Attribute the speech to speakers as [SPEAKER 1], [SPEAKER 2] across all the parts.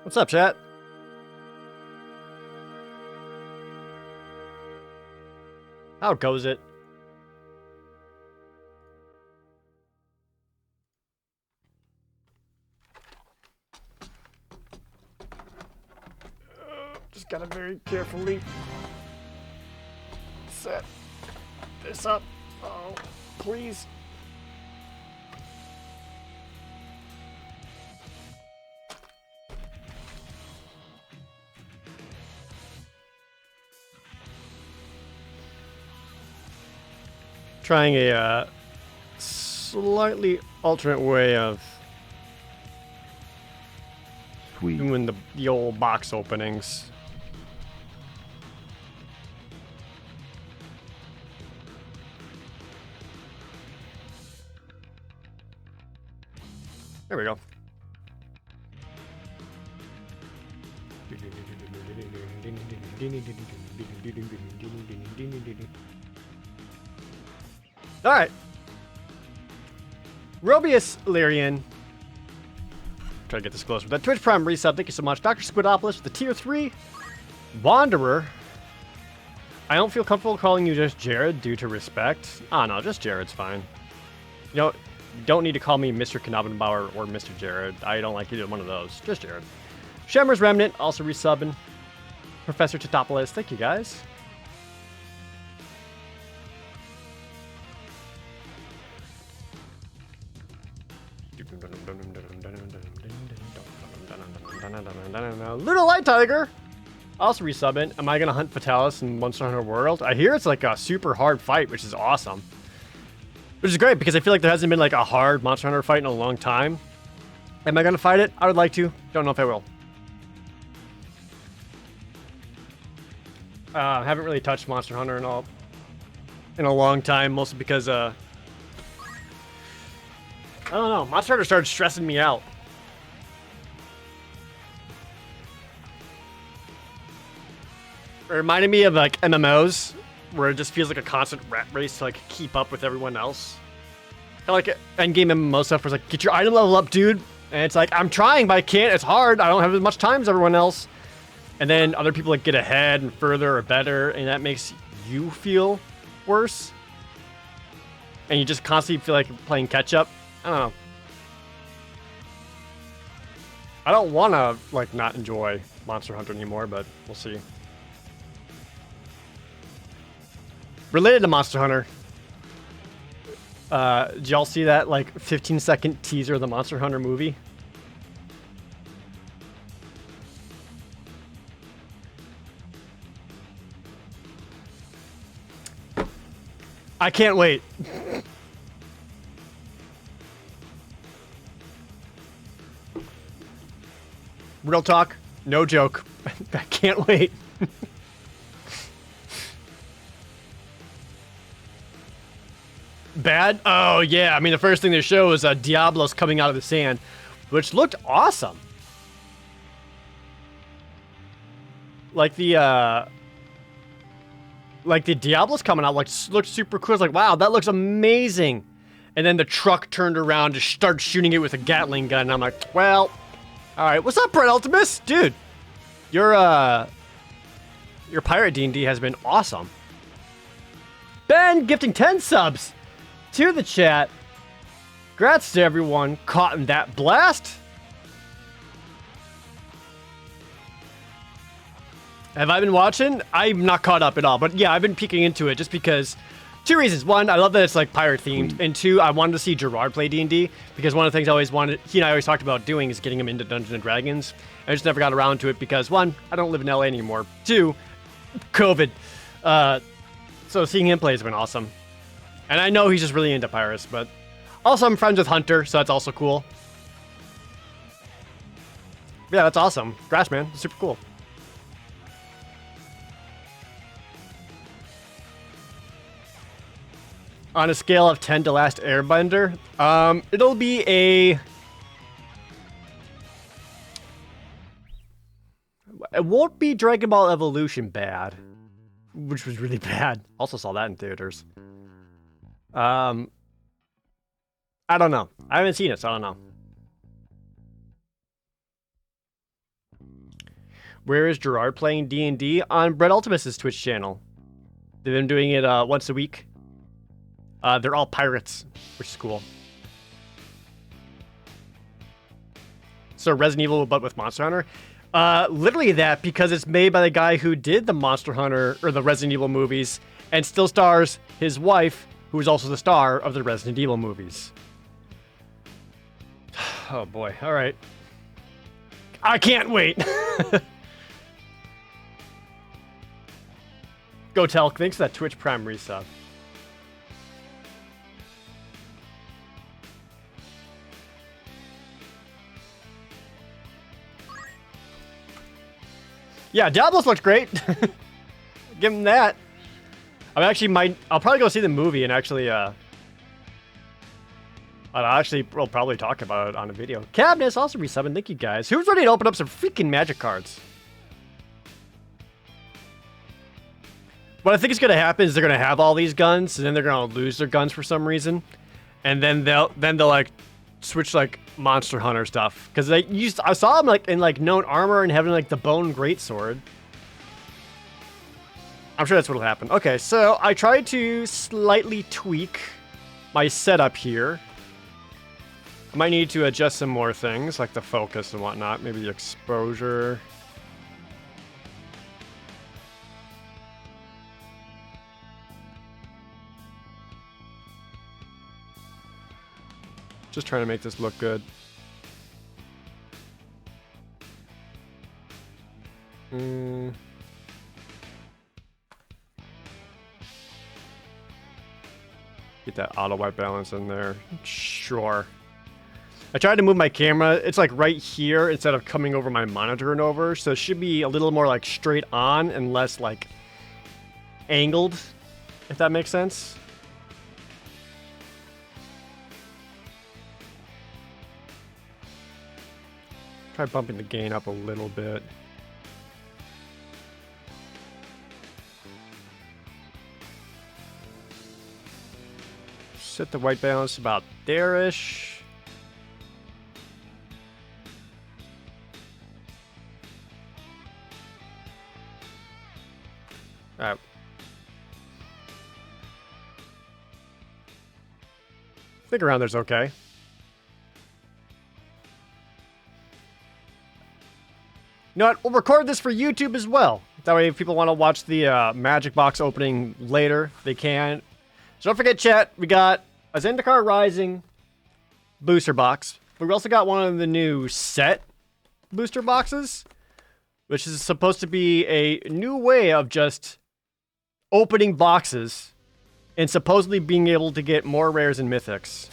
[SPEAKER 1] What's up, chat? How goes it? Just gotta very carefully set this up. Oh, please. Trying a slightly alternate way of doing the old box openings. There we go. All right. Robius Lyrian. Try to get this close with that Twitch Prime resub. Thank you so much. Dr. Squidopoulos with the tier 3. Wanderer. I don't feel comfortable calling you just Jared due to respect. Ah, no, just Jared's fine. You don't need to call me Mr. Knabenbauer or Mr. Jared. I don't like either one of those. Just Jared. Shemmer's Remnant also resubbing. Professor Totopoulos. Thank you, guys. Little Light Tiger also resubbing. Am I gonna hunt Fatalis in Monster Hunter World? I hear it's like a super hard fight, which is awesome. Which is great because I feel like there hasn't been like a hard Monster Hunter fight in a long time. Am I gonna fight it? I would like to. Don't know if I will. Haven't really touched Monster Hunter in a long time, mostly because I don't know. Monster Hunter started stressing me out. It reminded me of like MMOs, where it just feels like a constant rat race to like keep up with everyone else. Kind of like endgame MMO stuff, where it's like, get your item level up, dude. And it's like, I'm trying, but I can't. It's hard. I don't have as much time as everyone else. And then other people like get ahead and further or better, and that makes you feel worse. And you just constantly feel like you're playing catch up. I don't know. I don't want to like not enjoy Monster Hunter anymore, but we'll see. Related to Monster Hunter, did y'all see that like 15-second teaser of the Monster Hunter movie? I can't wait. Real talk, no joke. I can't wait. Bad? Oh, yeah. I mean, the first thing they show is Diablos coming out of the sand, which looked awesome. Like the Diablos coming out looked super cool. It's like, wow, that looks amazing. And then the truck turned around to start shooting it with a Gatling gun. And I'm like, well, all right. What's up, Brett Ultimus? Dude, your pirate D&D has been awesome. Ben gifting 10 subs to the chat. Congrats to everyone caught in that blast. Have I been watching? I'm not caught up at all, but yeah, I've been peeking into it just because two reasons. One, I love that it's like pirate themed, and two, I wanted to see Gerard play D&D because one of the things I always wanted, he and I always talked about doing is getting him into Dungeons and Dragons. I just never got around to it because one, I don't live in LA anymore. Two, COVID. So seeing him play has been awesome. And I know he's just really into pirates, but also I'm friends with Hunter, so that's also cool. Yeah, that's awesome. Grass, man. Super cool. On a scale of 10 to Last Airbender, it'll be a... It won't be Dragon Ball Evolution bad, which was really bad. Also saw that in theaters. I don't know. I haven't seen it, so I don't know. Where is Gerard playing D&D? On Brett Ultimus' Twitch channel. They've been doing it once a week. They're all pirates, which is cool. So Resident Evil, but with Monster Hunter? Literally that, because it's made by the guy who did the Monster Hunter, or the Resident Evil movies, and still stars his wife, who is also the star of the Resident Evil movies. Oh boy, alright. I can't wait! Go Telk, thanks for that Twitch Prime resub. Yeah, Diablos looks great. Give him that. I'll probably go see the movie and actually, we'll probably talk about it on a video. Cabinets also resubbing. Thank you guys. Who's ready to open up some freaking magic cards? What I think is going to happen is they're going to have all these guns, and then they're going to lose their guns for some reason, and then they'll like switch like Monster Hunter stuff, because I saw them like in like known armor and having like the bone greatsword. I'm sure that's what'll happen. Okay, so I tried to slightly tweak my setup here. I might need to adjust some more things like the focus and whatnot, maybe the exposure. Just trying to make this look good. Get that auto white balance in there. Sure. I tried to move my camera. It's like right here instead of coming over my monitor and over. So it should be a little more like straight on and less like angled, if that makes sense. Try bumping the gain up a little bit. Set the white balance about there-ish. Alright. I think around there's okay. You know what? We'll record this for YouTube as well. That way, if people want to watch the Magic Box opening later, they can. So don't forget, chat, we got a Zendikar Rising booster box. We also got one of the new set booster boxes, which is supposed to be a new way of just opening boxes and supposedly being able to get more rares and mythics.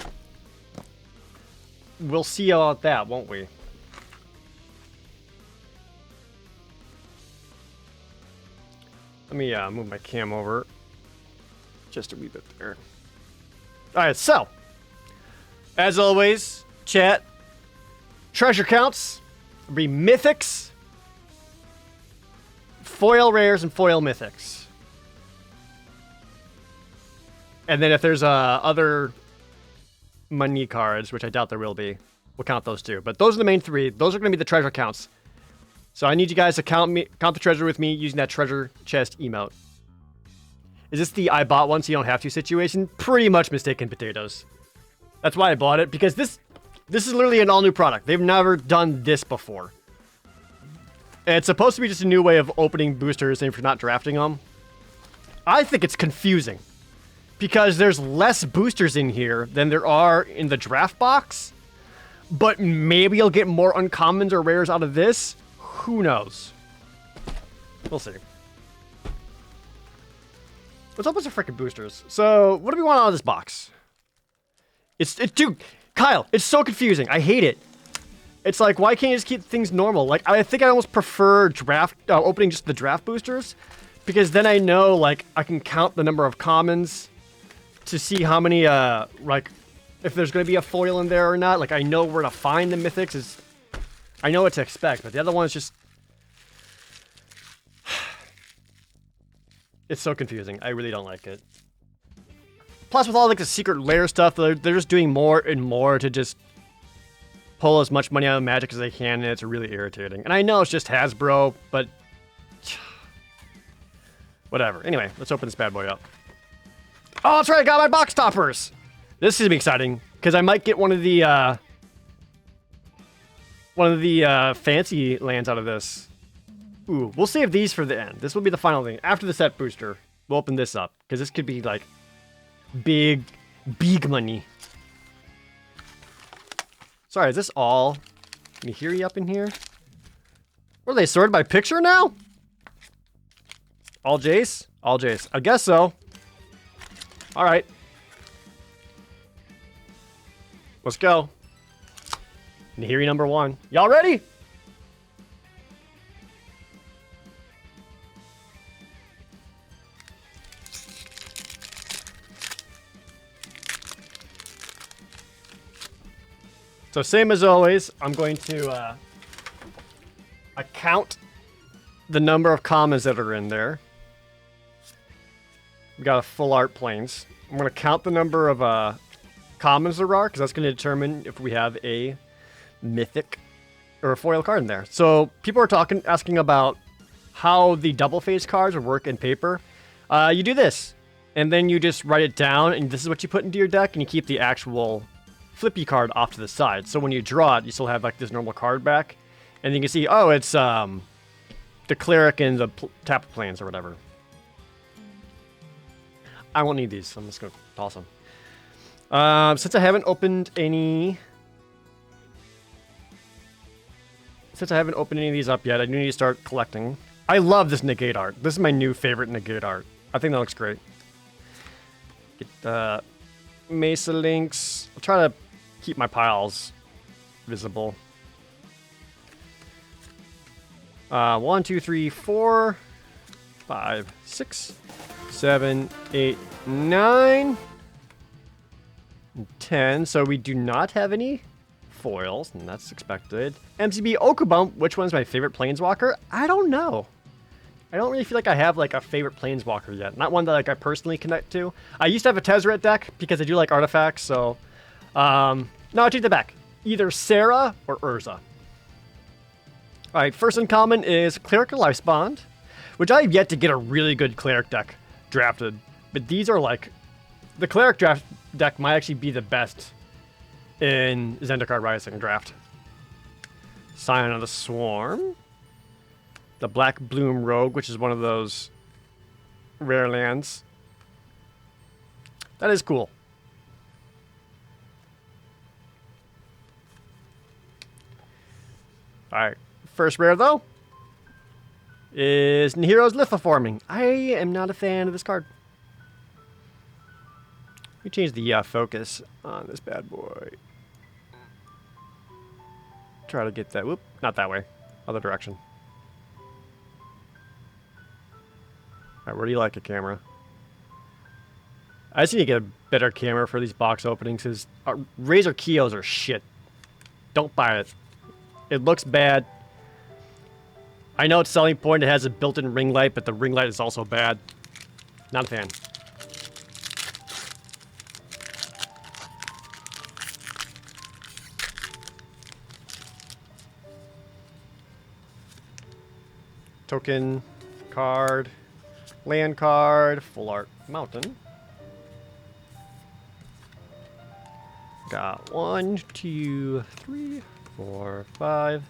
[SPEAKER 1] We'll see about that, won't we? Let me move my cam over just a wee bit there. Alright, so as always, chat, treasure counts will be mythics, foil rares, and foil mythics. And then if there's other money cards, which I doubt there will be, we'll count those too. But those are the main three. Those are going to be the treasure counts. So I need you guys to count the treasure with me using that treasure chest emote. Is this the I bought one so you don't have to situation? Pretty much mistaken potatoes. That's why I bought it, because this is literally an all new product. They've never done this before. And it's supposed to be just a new way of opening boosters if you're not drafting them. I think it's confusing, because there's less boosters in here than there are in the draft box. But maybe you'll get more uncommons or rares out of this. Who knows? We'll see. Let's open some freaking boosters. So, what do we want out of this box? Dude, Kyle, it's so confusing. I hate it. It's like, why can't you just keep things normal? Like, I think I almost prefer opening just the draft boosters, because then I know, like, I can count the number of commons to see how many, like, if there's going to be a foil in there or not. Like, I know where to find the mythics. I know what to expect, but the other one's just... It's so confusing. I really don't like it. Plus, with all like the secret lair stuff, they're just doing more and more to just pull as much money out of Magic as they can, and it's really irritating. And I know it's just Hasbro, but whatever. Anyway, let's open this bad boy up. Oh, that's right, I got my box toppers. This is gonna be exciting because I might get one of the fancy lands out of this. Ooh, we'll save these for the end. This will be the final thing. After the set booster, we'll open this up because this could be like big money. Sorry, is this all Nihiri up in here? What are they, sorted by picture now? All Jace? All Jace. I guess so. Alright. Let's go. Nihiri number 1. Y'all ready? So same as always, I'm going to account the number of commons that are in there. We got a full art planes. I'm going to count the number of commons there are, because that's going to determine if we have a mythic or a foil card in there. So people are asking about how the double face cards would work in paper. You do this, and then you just write it down, and this is what you put into your deck, and you keep the actual flippy card off to the side. So when you draw it, you still have like this normal card back, and you can see, oh, it's the cleric and the tap planes or whatever. I won't need these, so I'm just gonna toss them. Since I haven't opened any of these up yet, I do need to start collecting. I love this negate art. This is my new favorite negate art. I think that looks great. Get the Mesa links. I'll try to keep my piles visible. 1, 2, 3, 4, 5, 6, 7, 8, 9, and 10. So we do not have any foils, and that's expected. MCB Okubump, which one's my favorite planeswalker? I don't know. I don't really feel like I have like a favorite planeswalker yet. Not one that like I personally connect to. I used to have a Tezzeret deck because I do like artifacts, so no, I take that back. Either Sarah or Urza. Alright, first in common is Clerical Lifespond, which I have yet to get a really good cleric deck drafted. But these are like, the cleric draft deck might actually be the best in Zendikar Rising draft. Scion of the Swarm. The Black Bloom Rogue, which is one of those rare lands. That is cool. Alright, first rare though is Nihiro's Lithoforming. I am not a fan of this card. We change the focus on this bad boy. Try to get that. Whoop, not that way. Other direction. Alright, where do you like a camera? I just need to get a better camera for these box openings because Razor Kios are shit. Don't buy it. It looks bad. I know it's selling point. It has a built-in ring light, but the ring light is also bad. Not a fan. Token, card, land card, full art mountain. Got 1, 2, 3, 4, 5,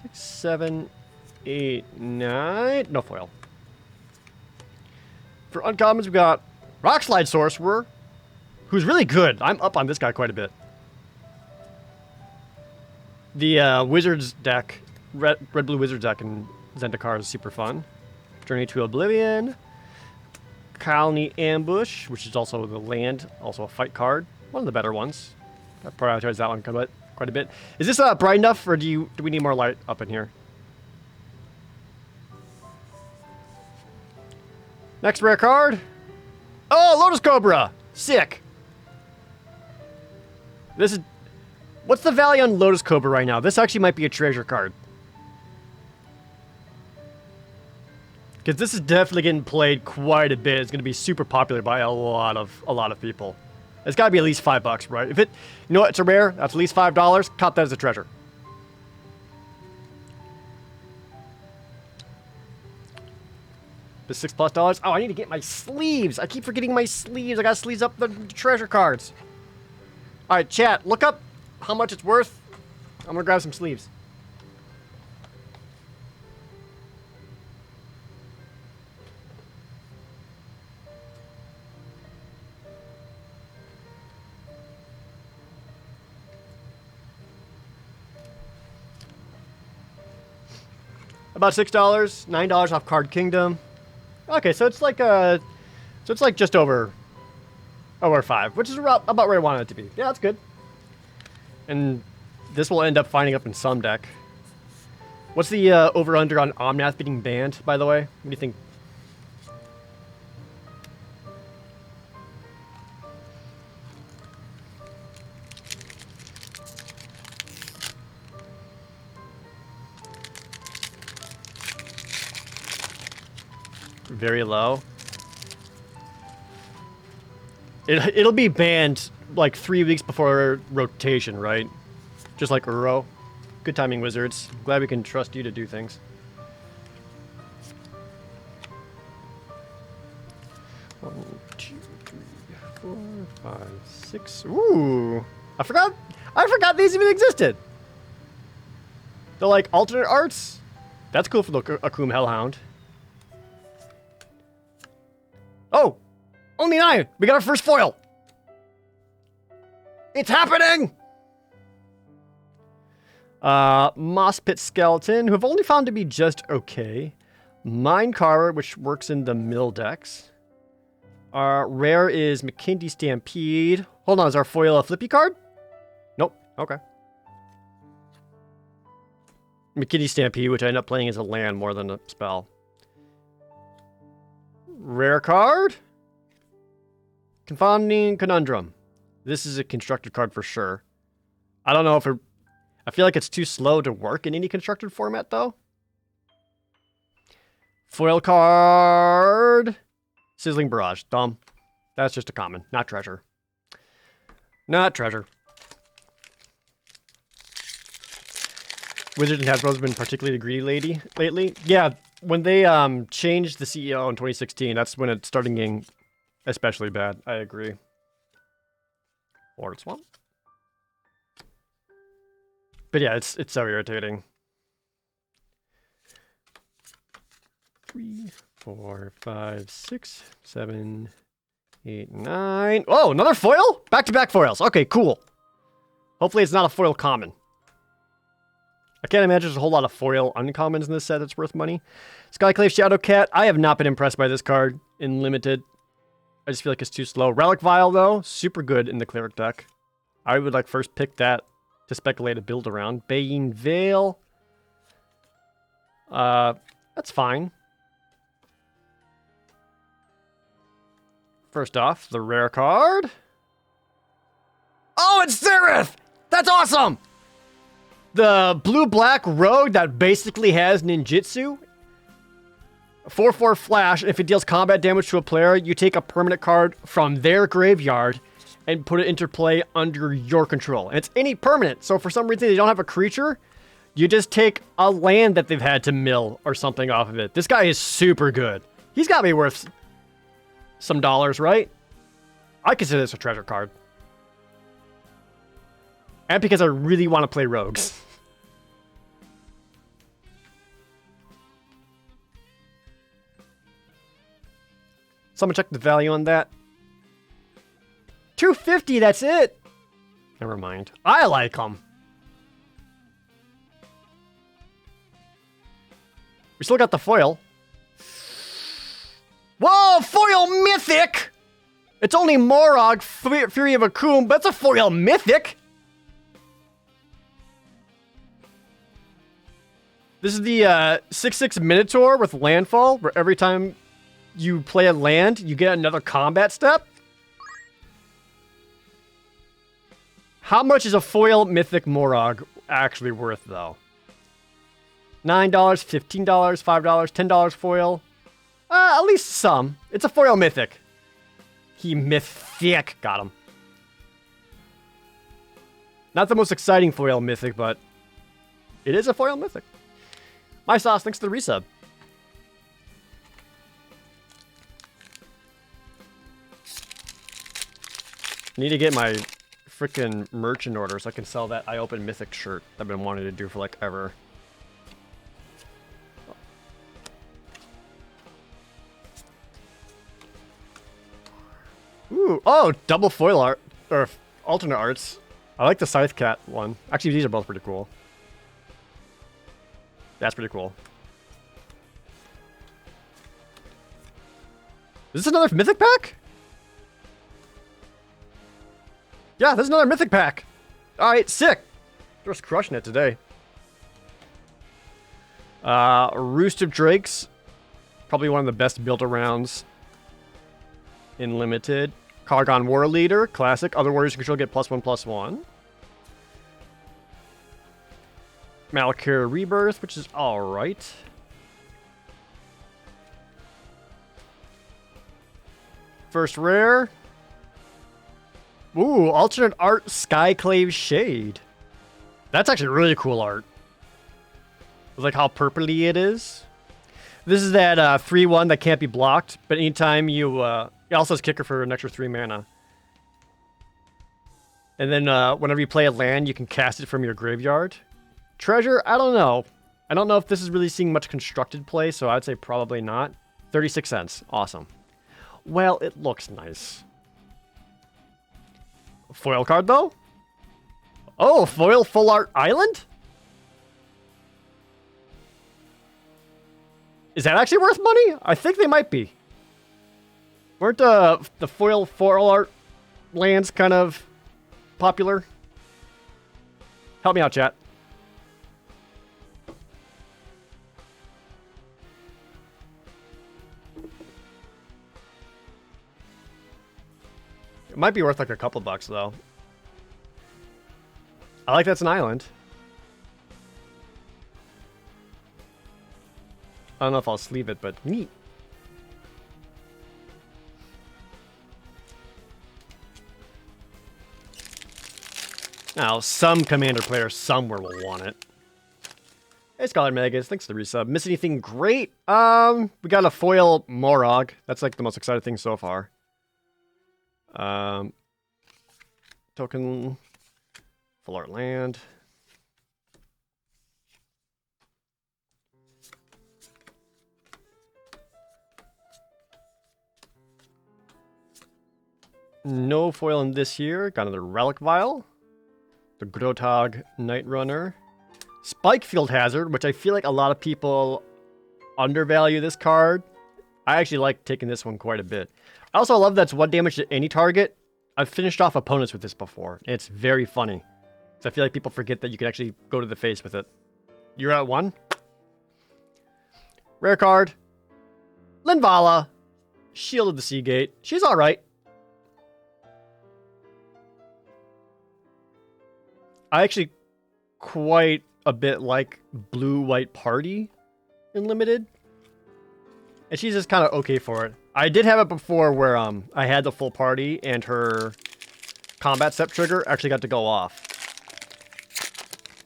[SPEAKER 1] 6, 7, 8, 9. No foil. For uncommons, we got Rockslide Sorcerer, who's really good. I'm up on this guy quite a bit. The Wizards deck, Red-Blue Wizards deck in Zendikar is super fun. Journey to Oblivion. Colony Ambush, which is also the land, also a fight card. One of the better ones. I prioritize that one quite a bit. Is this bright enough, or do we need more light up in here? Next rare card. Oh, Lotus Cobra! Sick! This is... What's the value on Lotus Cobra right now? This actually might be a treasure card. Because this is definitely getting played quite a bit. It's going to be super popular by a lot of people. It's got to be at least $5, right? If it, you know what, it's a rare. That's at least $5. Count that as a treasure. The $6+. Oh, I need to get my sleeves. I keep forgetting my sleeves. I got to sleeves up the treasure cards. All right, chat. Look up how much it's worth. I'm gonna grab some sleeves. About $6, $9 off Card Kingdom. Okay, so it's like just over 5, which is about where I wanted it to be. Yeah, that's good. And this will end up finding up in some deck. What's the over/under on Omnath being banned, by the way? What do you think? Very low. It'll be banned like 3 weeks before rotation, right? Just like Uro. Good timing, Wizards. Glad we can trust you to do things. One, two, three, 4, 5, 6. Ooh! I forgot these even existed. They're like alternate arts. That's cool for the Akum Hellhound. Oh! Only 9! We got our first foil! It's happening! Moss Pit Skeleton, who I've only found to be just okay. Minecarver, which works in the mill decks. Rare is McKindy Stampede. Hold on, is our foil a flippy card? Nope. Okay. McKindy Stampede, which I end up playing as a land more than a spell. Rare card. Confounding Conundrum. This is a constructed card for sure. I don't know if it... I feel like it's too slow to work in any constructed format, though. Foil card. Sizzling Barrage. Dumb. That's just a common, not treasure. Not treasure. Wizards and Hasbro's been particularly greedy lately. Yeah, when they changed the CEO in 2016, that's when it started getting especially bad. I agree. Lord Swamp. But yeah, it's so irritating. 3, 4, 5, 6, 7, 8, 9. Oh, another foil? Back-to-back foils. Okay, cool. Hopefully it's not a foil common. I can't imagine there's a whole lot of foil uncommons in this set that's worth money. Skyclave Shadowcat. I have not been impressed by this card in Limited. I just feel like it's too slow. Relic Vial, though, super good in the Cleric deck. I would like first pick that to speculate a build around. Baying Veil. That's fine. First off, the rare card. Oh, it's Seraph! That's awesome! The blue-black rogue that basically has ninjutsu. 4/4 flash. If it deals combat damage to a player, you take a permanent card from their graveyard and put it into play under your control. And it's any permanent. So for some reason they don't have a creature, you just take a land that they've had to mill or something off of it. This guy is super good. He's got to be worth some dollars, right? I consider this a treasure card. And because I really want to play rogues. Someone check the value on that. $250, that's it. Never mind. I like them. We still got the foil. Whoa, foil mythic! It's only Morog, Fury of Akum, but it's a foil mythic. This is the 6/6 Minotaur with landfall, where every time you play a land, you get another combat step. How much is a foil mythic Morog actually worth, though? $9, $15, $5, $10 foil. At least some. It's a foil mythic. He mythic. Got him. Not the most exciting foil mythic, but it is a foil mythic. My sauce, thanks to the resub. Need to get my freaking merch in order so I can sell that I Open Mythic shirt I've been wanting to do for like ever. Ooh, oh, double foil art, or alternate arts. I like the Scythe Cat one. Actually, these are both pretty cool. That's pretty cool. Is this another mythic pack? Yeah, this is another mythic pack. Alright, sick. Just crushing it today. Roost of Drakes. Probably one of the best build-arounds in Limited. Kargon War Leader, classic. Other warriors you control get +1/+1. Malakir Rebirth, which is alright. First rare. Ooh, alternate art Skyclave Shade. That's actually really cool art. Like how purpley it is. This is that 3/1 that can't be blocked, but anytime you... it also has kicker for an extra 3 mana. And then whenever you play a land, you can cast it from your graveyard. Treasure, I don't know. I don't know if this is really seeing much constructed play, so I'd say probably not. 36 cents. Awesome. Well, it looks nice. Foil card, though? Oh, foil full art island? Is that actually worth money? I think they might be. Weren't the foil art lands kind of popular? Help me out, chat. It might be worth like a couple bucks, though. I like that's an island. I don't know if I'll sleeve it, but neat. Now, some Commander players somewhere will want it. Hey, Scholar Megas, thanks for the resub. Miss anything great? We got a foil Morog. That's like the most exciting thing so far. Token, full art land. No foil in this year. Got another Relic Vial. The Grotag Night Runner. Spike Field Hazard, which I feel like a lot of people undervalue this card. I actually like taking this one quite a bit. I also love that's 1 damage to any target. I've finished off opponents with this before. And it's very funny. So I feel like people forget that you can actually go to the face with it. You're at 1. Rare card. Linvala. Shield of the Seagate. She's alright. I actually quite a bit like Blue-White Party in Limited. And she's just kind of okay for it. I did have it before where I had the full party and her combat step trigger actually got to go off.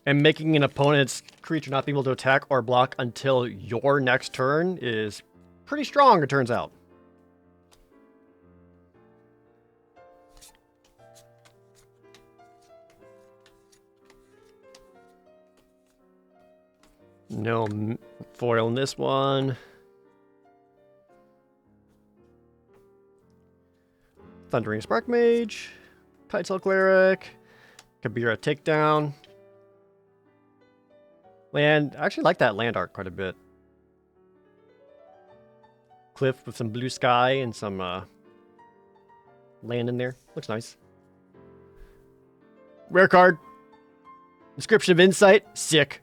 [SPEAKER 1] And making an opponent's creature not be able to attack or block until your next turn is pretty strong, it turns out. No foil in this one. Thundering Spark Mage. Tidetail Cleric. Kabira Takedown. Land. I actually like that land art quite a bit. Cliff with some blue sky and some land in there. Looks nice. Rare card. Inscription of Insight. Sick.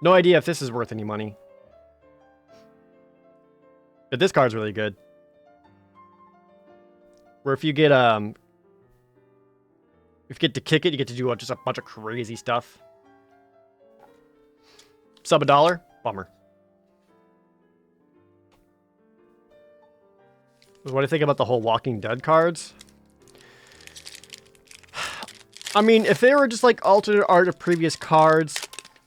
[SPEAKER 1] No idea if this is worth any money. But this card's really good. Where if you get to kick it, you get to do just a bunch of crazy stuff. Sub $1. Bummer. What do you think about the whole Walking Dead cards? I mean, if they were just like alternate art of previous cards,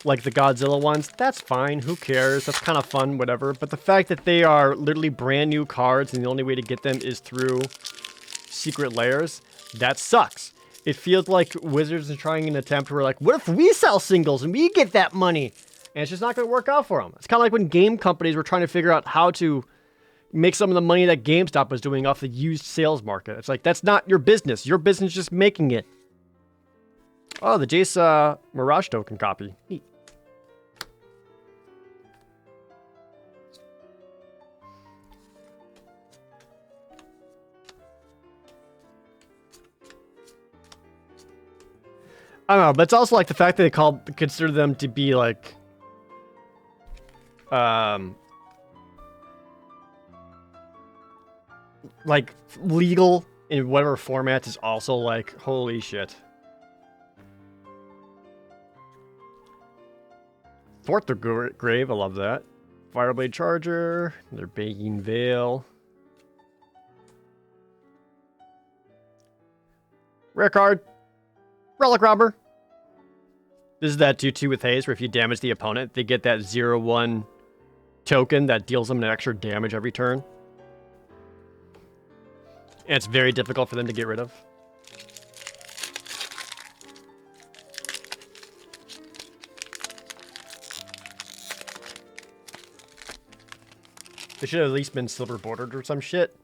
[SPEAKER 1] like the Godzilla ones, that's fine. Who cares? That's kind of fun, whatever. But the fact that they are literally brand new cards and the only way to get them is through secret layers, that sucks. It feels like Wizards are trying an attempt where like, what if we sell singles and we get that money? And it's just not going to work out for them. It's kind of like when game companies were trying to figure out how to make some of the money that GameStop was doing off the used sales market. It's like, that's not your business. Your business is just making it. Oh, the Jace Mirage token copy. Neat. I don't know, but it's also like the fact that they consider them to be like, legal in whatever formats is also like, holy shit. Thwart the Grave, I love that. Fireblade Charger, their Baking Veil. Rare card. Relic Robber. This is that 2/2 with haste, where if you damage the opponent, they get that 0/1 token that deals them an extra damage every turn. And it's very difficult for them to get rid of. They should have at least been silver bordered or some shit.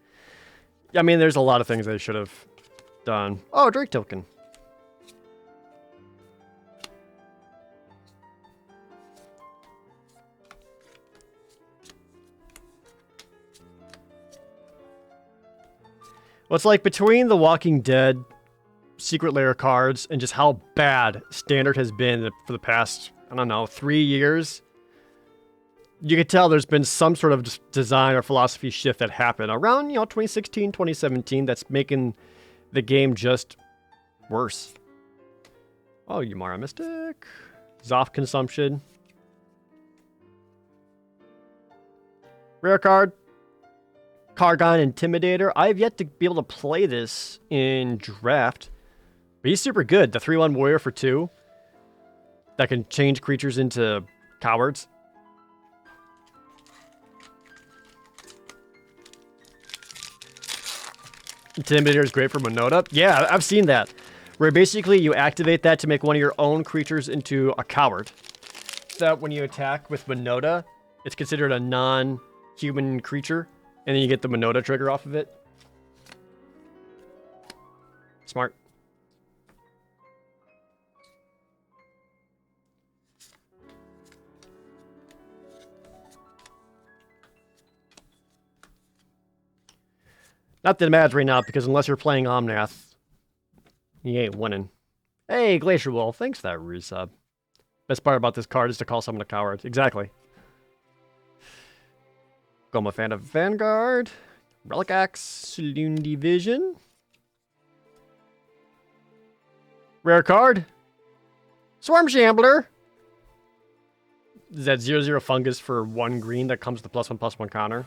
[SPEAKER 1] I mean, there's a lot of things they should have done. Oh, Drake token. Well, it's like between the Walking Dead secret layer cards and just how bad Standard has been for the past, I don't know, 3 years, you could tell there's been some sort of design or philosophy shift that happened around, 2016, 2017 that's making the game just worse. Oh, Yumara Mystic. Zoth Consumption. Rare card. Kargon Intimidator. I have yet to be able to play this in draft. But he's super good. The 3/1 warrior for 2. That can change creatures into cowards. Intimidator is great for Monota. Yeah, I've seen that. Where basically you activate that to make one of your own creatures into a coward. So that when you attack with Monota, it's considered a non-human creature. And then you get the Monota trigger off of it. Smart. Not that it matters right now, because unless you're playing Omnath, you ain't winning. Hey, Glacier Wolf, thanks for that resub. Best part about this card is to call someone a coward. Exactly. Goma Fan of Vanguard. Relic Axe. Saloon Division. Rare card. Swarm Shambler. Is that 0/0 fungus for 1 green that comes with the +1/+1 counter?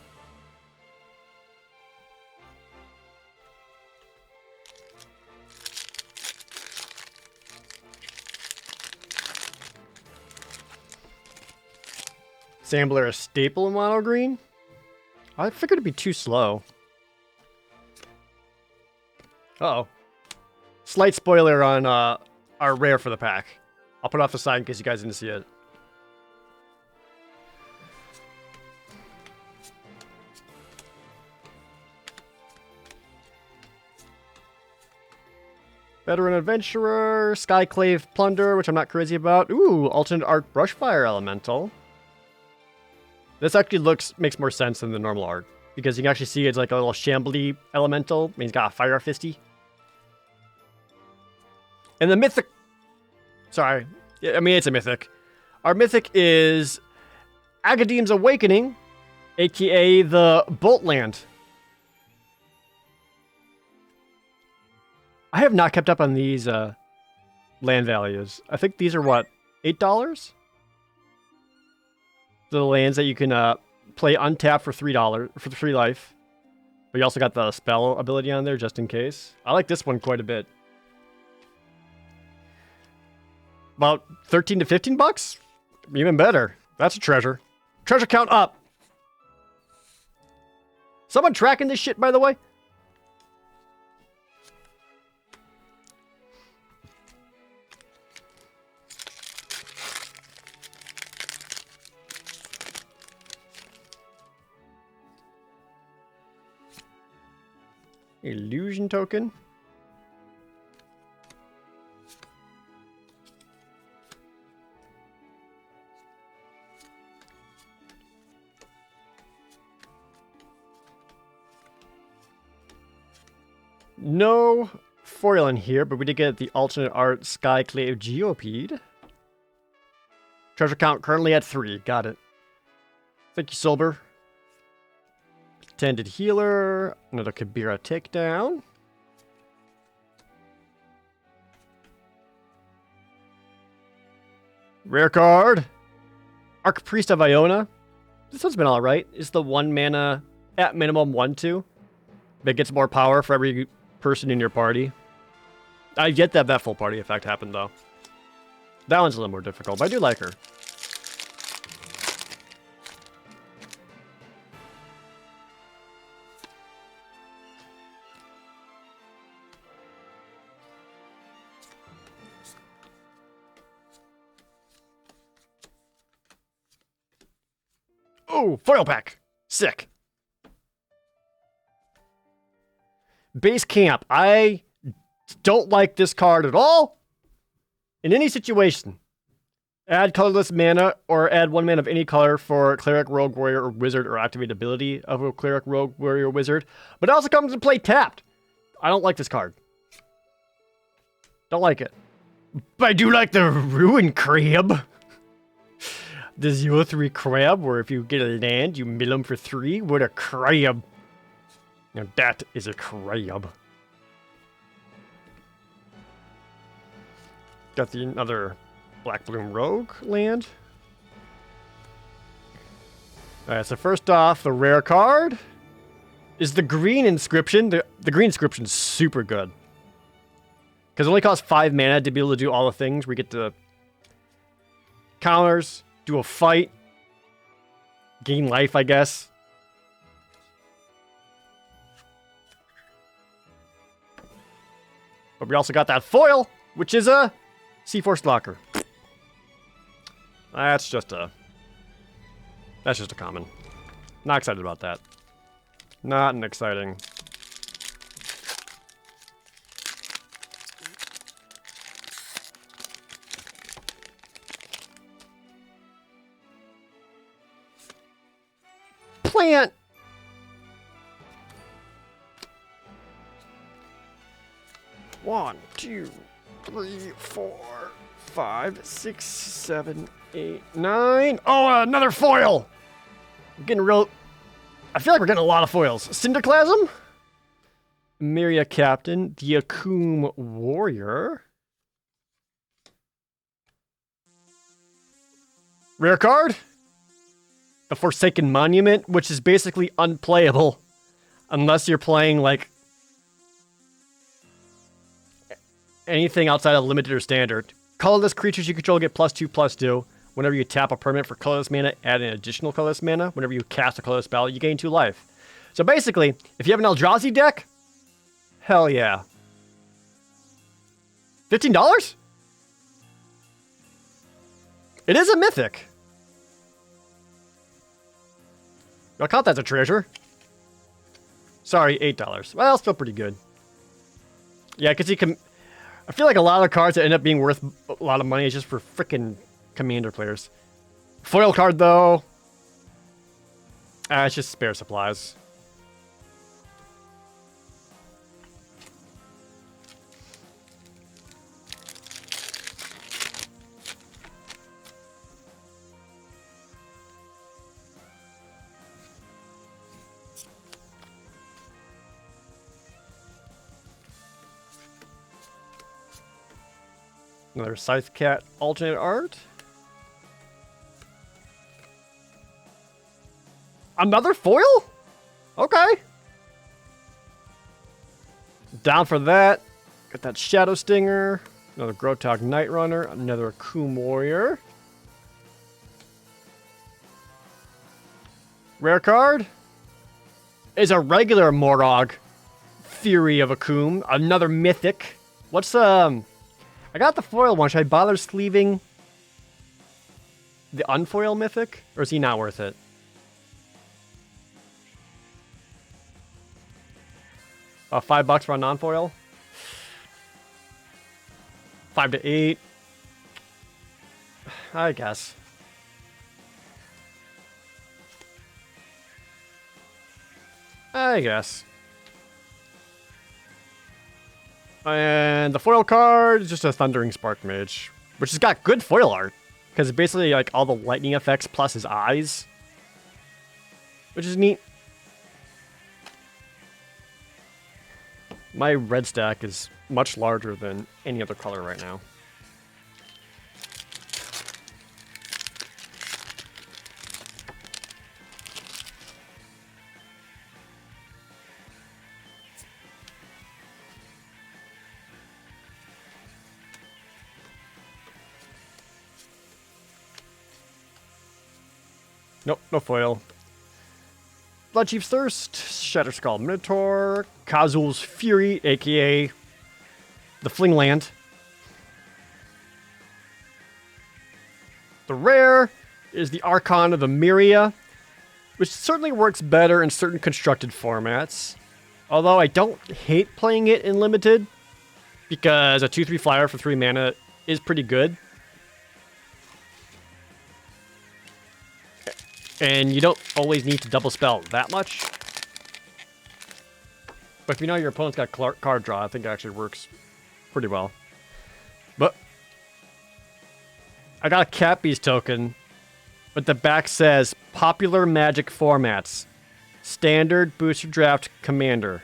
[SPEAKER 1] Sambler a staple in mono green? I figured it'd be too slow. Uh-oh. Slight spoiler on our rare for the pack. I'll put it off the side in case you guys didn't see it. Veteran Adventurer, Skyclave Plunder, which I'm not crazy about. Ooh, alternate art Brushfire Elemental. This actually makes more sense than the normal art, because you can actually see it's like a little shambly elemental, and he's got a fire fisty. And the mythic... Sorry. I mean, it's a mythic. Our mythic is Agadeem's Awakening, aka the Boltland. I have not kept up on these land values. I think these are, what, $8? The lands that you can play untapped for $3 for 3 life. But you also got the spell ability on there just in case. I like this one quite a bit. About 13 to 15 bucks? Even better. That's a treasure. Treasure count up. Someone tracking this shit, by the way? Illusion token. No foil in here, but we did get the alternate art Skyclave Geopede. Treasure count currently at 3. Got it. Thank you, Silber. Tended Healer. Another Kabira takedown. Rare card. Archpriest of Iona. This one's been alright. It's the 1 mana at minimum 1/2. But it gets more power for every person in your party. I've yet to have that full party effect happen, though. That one's a little more difficult, but I do like her. Oh, foil pack. Sick. Base camp. I don't like this card at all. In any situation. Add colorless mana or add 1 mana of any color for cleric, rogue, warrior, or wizard or activate ability of a cleric, rogue, warrior, or wizard. But it also comes into play tapped. I don't like this card. Don't like it. But I do like the Ruin Crab. The 0/3 crab, where if you get a land, you mill them for 3. What a crab. Now that is a crab. Got the another Black Bloom Rogue land. Alright, so first off, the rare card is the green inscription. The green inscription is super good. Because it only costs 5 mana to be able to do all the things. We get to counters, do a fight, gain life, I guess. But we also got that foil, which is a Sea-Force Locker. That's just a common. Not excited about that. Not an exciting. Plant. One, 2, 3, 4, 5, 6, 7, 8, 9. Oh, another foil! I'm getting real. I feel like we're getting a lot of foils. Cinderclasm? Myria Captain. The Akum Warrior. Rare card? The Forsaken Monument, which is basically unplayable unless you're playing, like, anything outside of limited or standard. Colorless creatures you control get +2/+2. Whenever you tap a permanent for colorless mana, add an additional colorless mana. Whenever you cast a colorless spell, you gain 2 life. So basically, if you have an Eldrazi deck, hell yeah. $15? It is a mythic. I'll count that as a treasure. Sorry, $8. Well, still pretty good. Yeah, because you can. I feel like a lot of cards that end up being worth a lot of money is just for freaking commander players. Foil card, though. It's just spare supplies. Another Scythe Cat alternate art. Another foil? Okay. Down for that. Got that Shadow Stinger. Another Grotog Night Runner. Another Akoum Warrior. Rare card is a regular Morog Fury of Akoum. Another mythic. What's I got the foil one. Should I bother sleeving the unfoil mythic, or is he not worth it? $5 for a non-foil. 5 to 8. I guess. And the foil card is just a Thundering Spark Mage, which has got good foil art, because it's basically like all the lightning effects plus his eyes, which is neat. My red stack is much larger than any other color right now. Nope, no foil. Bloodchief's Thirst, Shatterskull Minotaur, Kazul's Fury, aka the Flingland. The rare is the Archon of the Myria, which certainly works better in certain constructed formats. Although I don't hate playing it in limited, because a 2/3 flyer for 3 mana is pretty good. And you don't always need to double spell that much. But if you know your opponent's got card draw, I think it actually works pretty well. But I got a Cat Beast token, but the back says Popular Magic Formats, Standard, Booster Draft, Commander.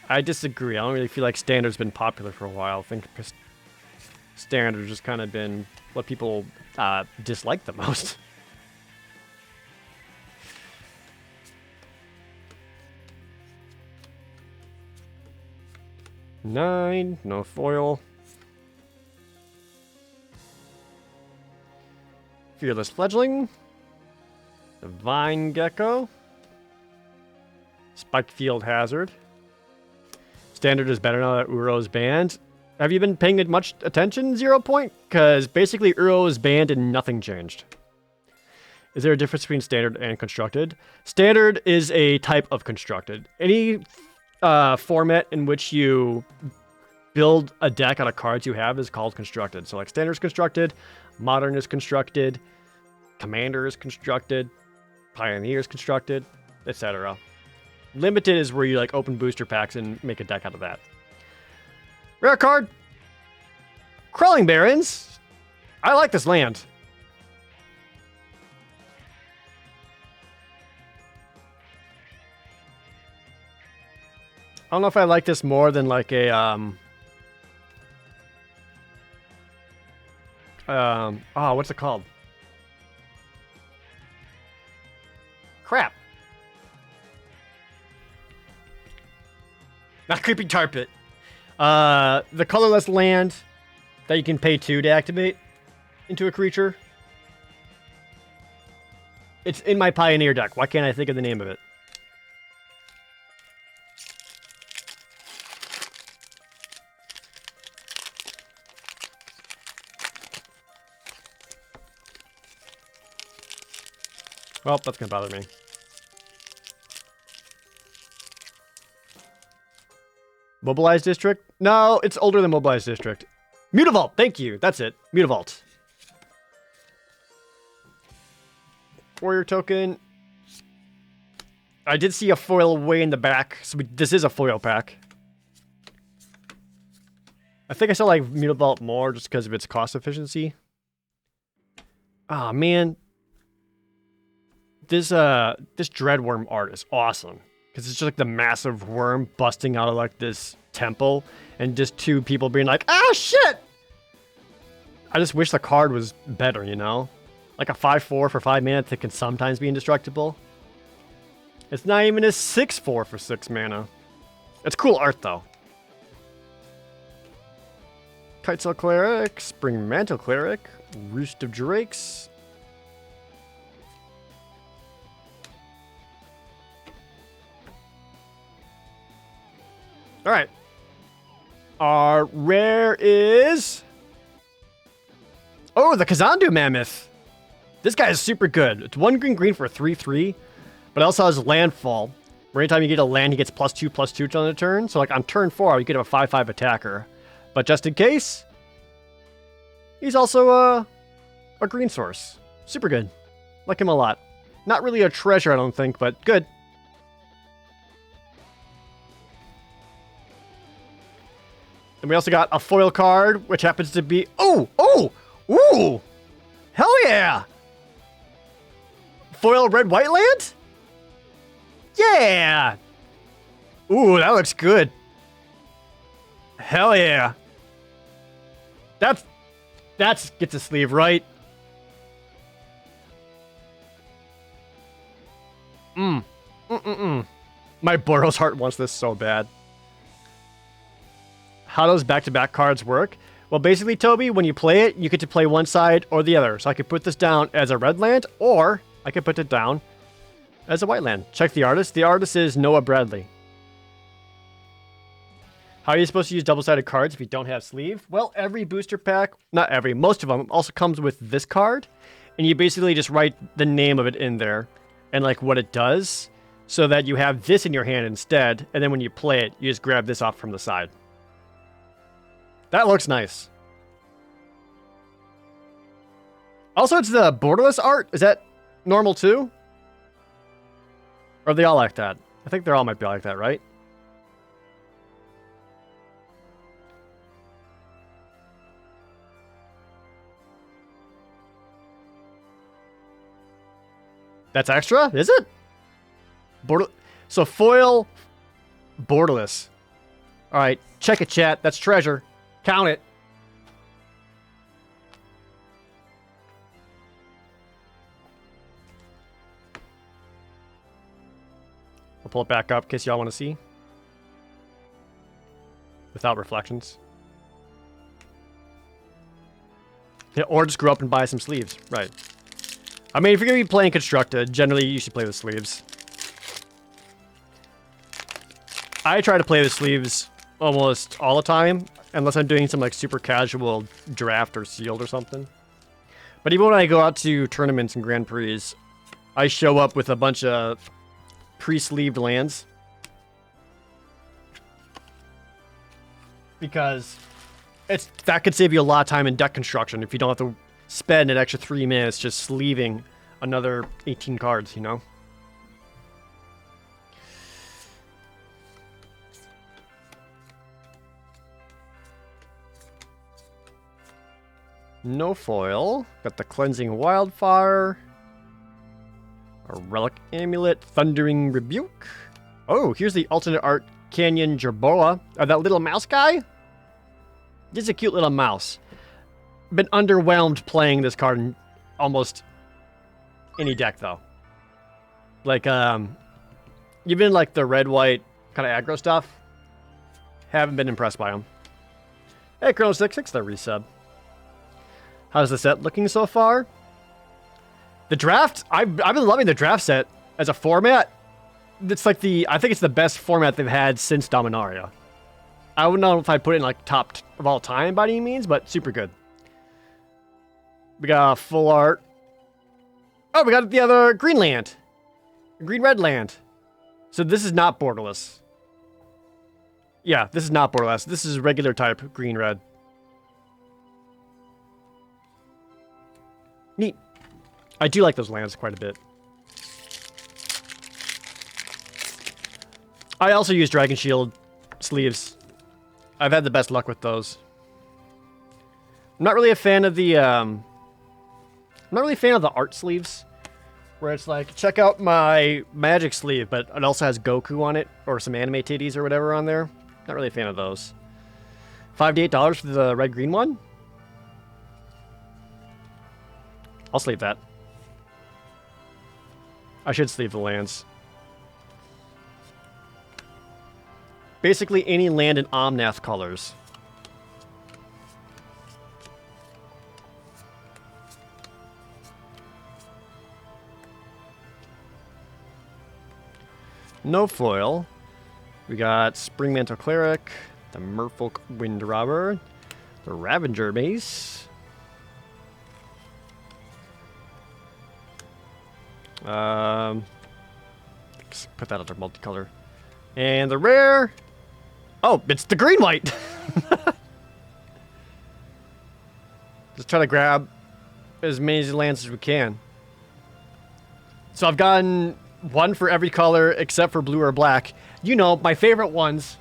[SPEAKER 1] I disagree. I don't really feel like Standard's been popular for a while. I think Standard's just kind of been what people dislike the most. Nine, no foil. Fearless Fledgling. Divine Gecko. Spiked Field Hazard. Standard is better now that Uro's banned. Have you been paying it much attention, 0 Point? Because basically Uro is banned and nothing changed. Is there a difference between standard and constructed? Standard is a type of constructed. Any format in which you build a deck out of cards you have is called constructed. So like standard is constructed, modern is constructed, commander is constructed, pioneer is constructed, etc. Limited is where you like open booster packs and make a deck out of that. Rare card. Crawling Barrens. I like this land. I don't know if I like this more than like a oh, what's it called? Crap. Not Creeping Tar Pit. The colorless land that you can pay 2 to activate into a creature. It's in my Pioneer deck. Why can't I think of the name of it? Well, that's gonna bother me. Mobilized District? No, it's older than Mobilized District. Mutavault, thank you. That's it. Mutavault. Warrior token. I did see a foil way in the back, so this is a foil pack. I think I still like Mutavault more just because of its cost efficiency. Ah, man. This Dreadworm art is awesome. Because it's just like the massive worm busting out of like this temple and just 2 people being like, ah, shit! I just wish the card was better, you know? Like a 5/4 for 5 mana that can sometimes be indestructible. It's not even a 6/4 for 6 mana. It's cool art, though. Kitesel Cleric, Spring Mantle Cleric, Roost of Drakes. All right. Our rare is... Oh, the Kazandu Mammoth. This guy is super good. It's 1 green for a 3/3, but it also has landfall. Where anytime you get a land, he gets +2/+2 on the turn. So like on turn 4, you get a 5/5 attacker. But just in case, he's also a green source. Super good. Like him a lot. Not really a treasure, I don't think, but good. And we also got a foil card, which happens to be... Oh! Oh! Ooh! Hell yeah! Foil red-white land? Yeah! Ooh, that looks good. Hell yeah. That's gets a sleeve, right? My Boros heart wants this so bad. How does back-to-back cards work? Well, basically, Toby, when you play it, you get to play one side or the other. So I could put this down as a red land, or I could put it down as a white land. Check the artist. The artist is Noah Bradley. How are you supposed to use double-sided cards if you don't have sleeve? Well, every booster pack, not every, most of them also comes with this card. And you basically just write the name of it in there and like what it does so that you have this in your hand instead. And then when you play it, you just grab this off from the side. That looks nice. Also, it's the borderless art. Is that normal too? Or are they all like that? I think they all might be like that, right? That's extra? Is it? So foil, borderless. All right, check it, chat. That's treasure. Count it. I'll pull it back up in case y'all want to see. Without reflections. Yeah, or just grow up and buy some sleeves. Right. I mean, if you're going to be playing Constructed, generally you should play with sleeves. I try to play with sleeves almost all the time, unless I'm doing some like super casual draft or sealed or something. But even when I go out to tournaments and Grand Prix, I show up with a bunch of pre-sleeved lands. Because that could save you a lot of time in deck construction if you don't have to spend an extra 3 minutes just sleeving another 18 cards, you know? No foil. Got the Cleansing Wildfire. A Relic Amulet. Thundering Rebuke. Oh, here's the alternate art Canyon Jerboa. That little mouse guy? This is a cute little mouse. Been underwhelmed playing this card in almost any deck, though. Like, even like the red-white kind of aggro stuff. Haven't been impressed by them. Hey, Chrono66, the resub. How's the set looking so far? The draft, I've been loving the draft set as a format. It's like I think it's the best format they've had since Dominaria. I wouldn't know if I'd put it in like top of all time by any means, but super good. We got full art. Oh, we got the other green land. Green-red land. So this is not borderless. Yeah, this is not borderless. This is regular type green-red. Neat. I do like those lands quite a bit. I also use Dragon Shield sleeves. I've had the best luck with those. I'm not really a fan of the I'm not really a fan of the art sleeves, where it's like, check out my magic sleeve, but it also has Goku on it, or some anime titties or whatever on there. Not really a fan of those. $5 to $8 for the red-green one? I'll sleeve that. I should sleeve the lands. basically any land in Omnath colors. No foil. We got Springmantle Cleric, the Merfolk Wind Robber, the Ravager Mace. Put that under multicolor. And the rare. Oh, it's the green white. Just try to grab as many lands as we can. So I've gotten one for every color except for blue or black. You know, my favorite ones.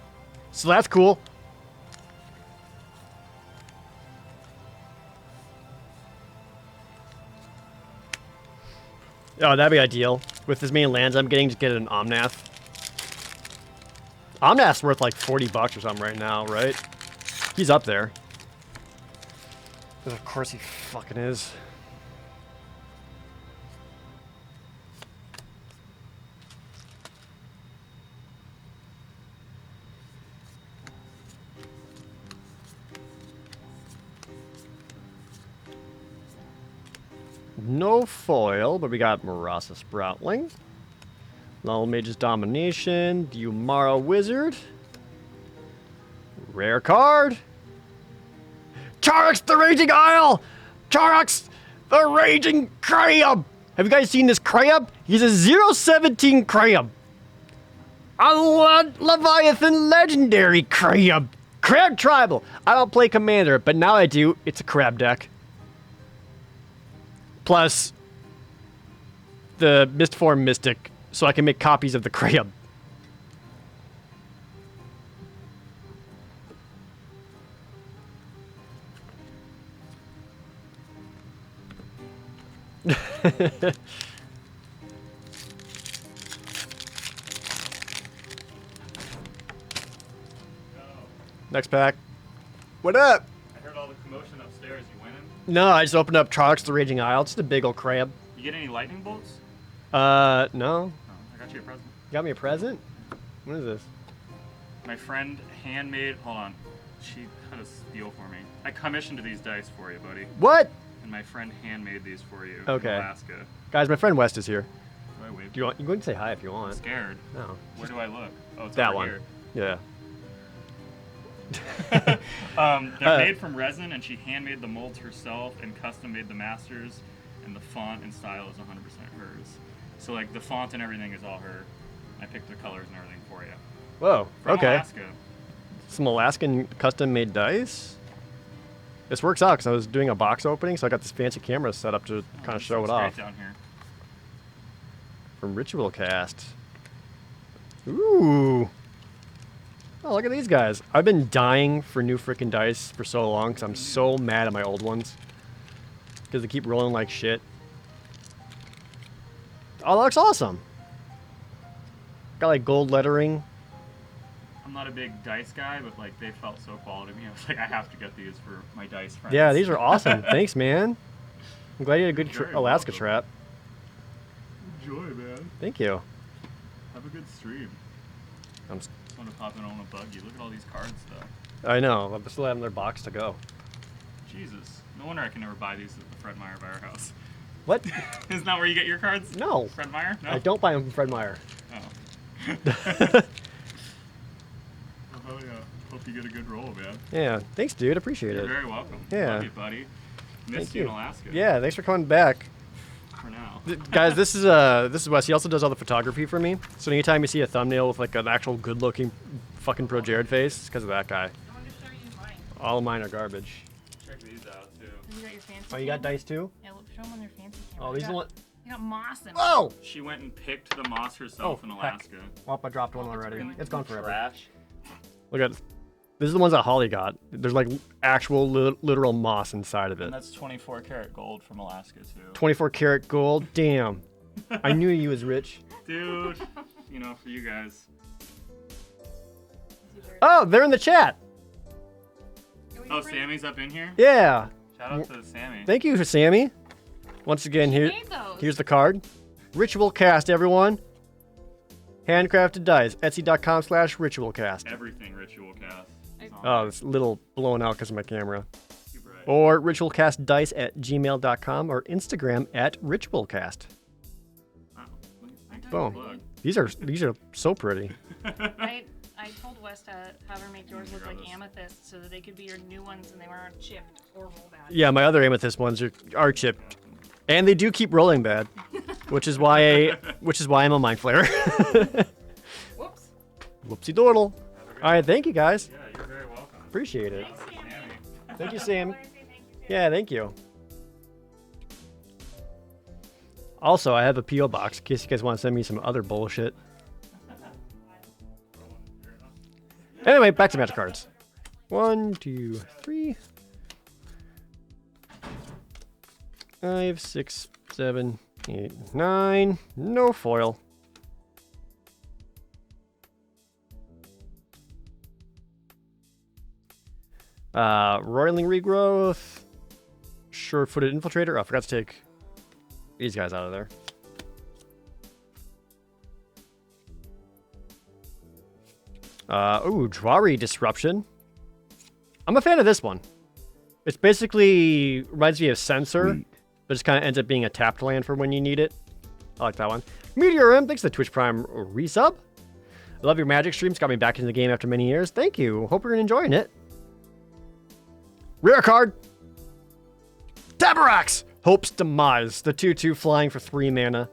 [SPEAKER 1] So that's cool. Oh, that'd be ideal. With as many lands I'm getting, just get an Omnath. Omnath's worth like $40 or something right now, right? He's up there. Of course he fucking is. No foil, but we got Marasa Sproutling. Null Mage's Domination. The Umara Wizard. Rare card. Charax the Raging Isle! Charax the Raging Crab! Have you guys seen this crab? He's a 017 crab. A Leviathan Legendary crab. Crab Tribal. I don't play Commander, but now I do. It's a crab deck. Plus, the Mistform Mystic, so I can make copies of the crab. Next pack. What up?
[SPEAKER 2] I heard all the commotion upstairs. You winning?
[SPEAKER 1] No, I just opened up Charax the Raging Isle. It's just a big old crab.
[SPEAKER 2] You get any lightning bolts?
[SPEAKER 1] No.
[SPEAKER 2] Oh, I got you a present.
[SPEAKER 1] You got me a present? What is this?
[SPEAKER 2] My friend handmade. Hold on. She had a steal for me. I commissioned these dice for you, buddy.
[SPEAKER 1] What?
[SPEAKER 2] And my friend handmade these for you.
[SPEAKER 1] Okay.
[SPEAKER 2] In Alaska.
[SPEAKER 1] Guys, my friend West is here.
[SPEAKER 2] Do I wave?
[SPEAKER 1] Do you want? You can say hi if you
[SPEAKER 2] I'm
[SPEAKER 1] want.
[SPEAKER 2] scared.
[SPEAKER 1] No.
[SPEAKER 2] Where do I look? Oh, it's
[SPEAKER 1] That
[SPEAKER 2] over
[SPEAKER 1] one.
[SPEAKER 2] here.
[SPEAKER 1] Yeah.
[SPEAKER 2] They're made from resin, and she handmade the molds herself and custom made the masters, and the font and style is 100% hers. So like the font and everything is all her. I picked the colors and everything for you.
[SPEAKER 1] Whoa.
[SPEAKER 2] From
[SPEAKER 1] Okay.
[SPEAKER 2] Alaska.
[SPEAKER 1] Some Alaskan custom-made dice. This works out because I was doing a box opening, so I got this fancy camera set up to kind of
[SPEAKER 2] this
[SPEAKER 1] show it
[SPEAKER 2] looks
[SPEAKER 1] off.
[SPEAKER 2] great down here.
[SPEAKER 1] From Ritual Cast. Ooh. Oh, look at these guys. I've been dying for new freaking dice for so long because I'm so mad at my old ones. Because they keep rolling like shit. Oh, that looks awesome. Got like gold lettering.
[SPEAKER 2] I'm not a big dice guy, but like they felt so quality to me. I was like, I have to get these for my dice friends.
[SPEAKER 1] Yeah, these are awesome. Thanks, man. I'm glad you had a good
[SPEAKER 2] Very
[SPEAKER 1] Alaska
[SPEAKER 2] welcome.
[SPEAKER 1] trap.
[SPEAKER 2] Enjoy, man.
[SPEAKER 1] Thank you.
[SPEAKER 2] Have a good stream.
[SPEAKER 1] I'm
[SPEAKER 2] Just want to pop in on a buggy. Look at all these cards, though.
[SPEAKER 1] I know. I still have in their box to go.
[SPEAKER 2] Jesus. No wonder I can never buy these at the Fred Meyer warehouse.
[SPEAKER 1] What?
[SPEAKER 2] Isn't that where you get your cards?
[SPEAKER 1] No.
[SPEAKER 2] Fred Meyer? No?
[SPEAKER 1] I don't buy them from Fred Meyer.
[SPEAKER 2] Oh. Oh, yeah. Hope you get a good roll, man.
[SPEAKER 1] Yeah. Thanks, dude. Appreciate
[SPEAKER 2] You're
[SPEAKER 1] it.
[SPEAKER 2] very welcome.
[SPEAKER 1] Yeah.
[SPEAKER 2] Love you, buddy. Missed
[SPEAKER 1] Thank
[SPEAKER 2] you in
[SPEAKER 1] you.
[SPEAKER 2] Alaska.
[SPEAKER 1] Yeah. Thanks for coming back.
[SPEAKER 2] For now.
[SPEAKER 1] Guys, this is Wes. He also does all the photography for me. So anytime you see a thumbnail with like an actual good-looking fucking Pro Jared face, it's because of that guy.
[SPEAKER 3] I want to show you mine.
[SPEAKER 1] All of mine are garbage.
[SPEAKER 2] Check these out, too.
[SPEAKER 3] You got your fancy.
[SPEAKER 1] Oh, you got
[SPEAKER 3] camera?
[SPEAKER 1] dice too?
[SPEAKER 3] Yeah, look, show them on their fancy camera.
[SPEAKER 1] Oh, these are the one.
[SPEAKER 3] You got moss in.
[SPEAKER 1] Whoa!
[SPEAKER 2] She went and picked the moss herself in
[SPEAKER 1] heck.
[SPEAKER 2] Alaska.
[SPEAKER 1] Oh, I dropped one
[SPEAKER 3] Oh, that's
[SPEAKER 1] already.
[SPEAKER 3] really
[SPEAKER 1] It's gone forever.
[SPEAKER 2] Trash.
[SPEAKER 1] Look at. This is the ones that Holly got. There's like actual literal moss inside of it.
[SPEAKER 2] And that's 24 karat gold from Alaska, too.
[SPEAKER 1] 24 karat gold. Damn. I knew he was rich.
[SPEAKER 2] Dude, you know, for you guys.
[SPEAKER 1] Oh, they're in the chat.
[SPEAKER 2] Oh, Sammy's up in here?
[SPEAKER 1] Yeah.
[SPEAKER 2] Shout out to Sammy.
[SPEAKER 1] Thank you, Sammy. Once again, here,
[SPEAKER 3] made those.
[SPEAKER 1] here's the card. Ritual Cast, everyone. Handcrafted dice. Etsy.com/ritualcast.
[SPEAKER 2] Everything ritual cast. is on
[SPEAKER 1] Oh,
[SPEAKER 2] there.
[SPEAKER 1] it's a little blown out because of my camera.
[SPEAKER 2] You're right.
[SPEAKER 1] Or ritualcastdice@gmail.com or Instagram @ritualcast.
[SPEAKER 2] Wow. Thanks for
[SPEAKER 1] Boom.
[SPEAKER 2] the plug.
[SPEAKER 1] These are so pretty.
[SPEAKER 3] I told Wes to have her make yours look like amethyst so that they could be your new ones and they weren't chipped or rolled out.
[SPEAKER 1] Yeah, my other amethyst ones are chipped, and they do keep rolling bad, which is why I'm a mind flayer.
[SPEAKER 3] Whoops.
[SPEAKER 1] Whoopsie doodle. All right, thank you guys.
[SPEAKER 2] Yeah, you're very welcome.
[SPEAKER 1] Appreciate it.
[SPEAKER 3] Thanks, Sammy.
[SPEAKER 2] Sammy.
[SPEAKER 1] Thank you, Sam.
[SPEAKER 3] I wanna say thank you, too.
[SPEAKER 1] Yeah, thank you. Also, I have a PO box in case you guys want to send me some other bullshit. Anyway, back to magic cards. 1, 2, 3, 5, 6, 7, 8, 9. No foil. Roiling Regrowth. Sure-footed Infiltrator. Oh, I forgot to take these guys out of there. Drawry Disruption. I'm a fan of this one. It's basically reminds me of Censor, but just kind of ends up being a tapped land for when you need it. I like that one. Meteorim, thanks to the Twitch Prime resub. I love your Magic streams. Got me back into the game after many years. Thank you. Hope you're enjoying it. Rare card. Tabarax. Hope's Demise. The 2/2 flying for 3 mana.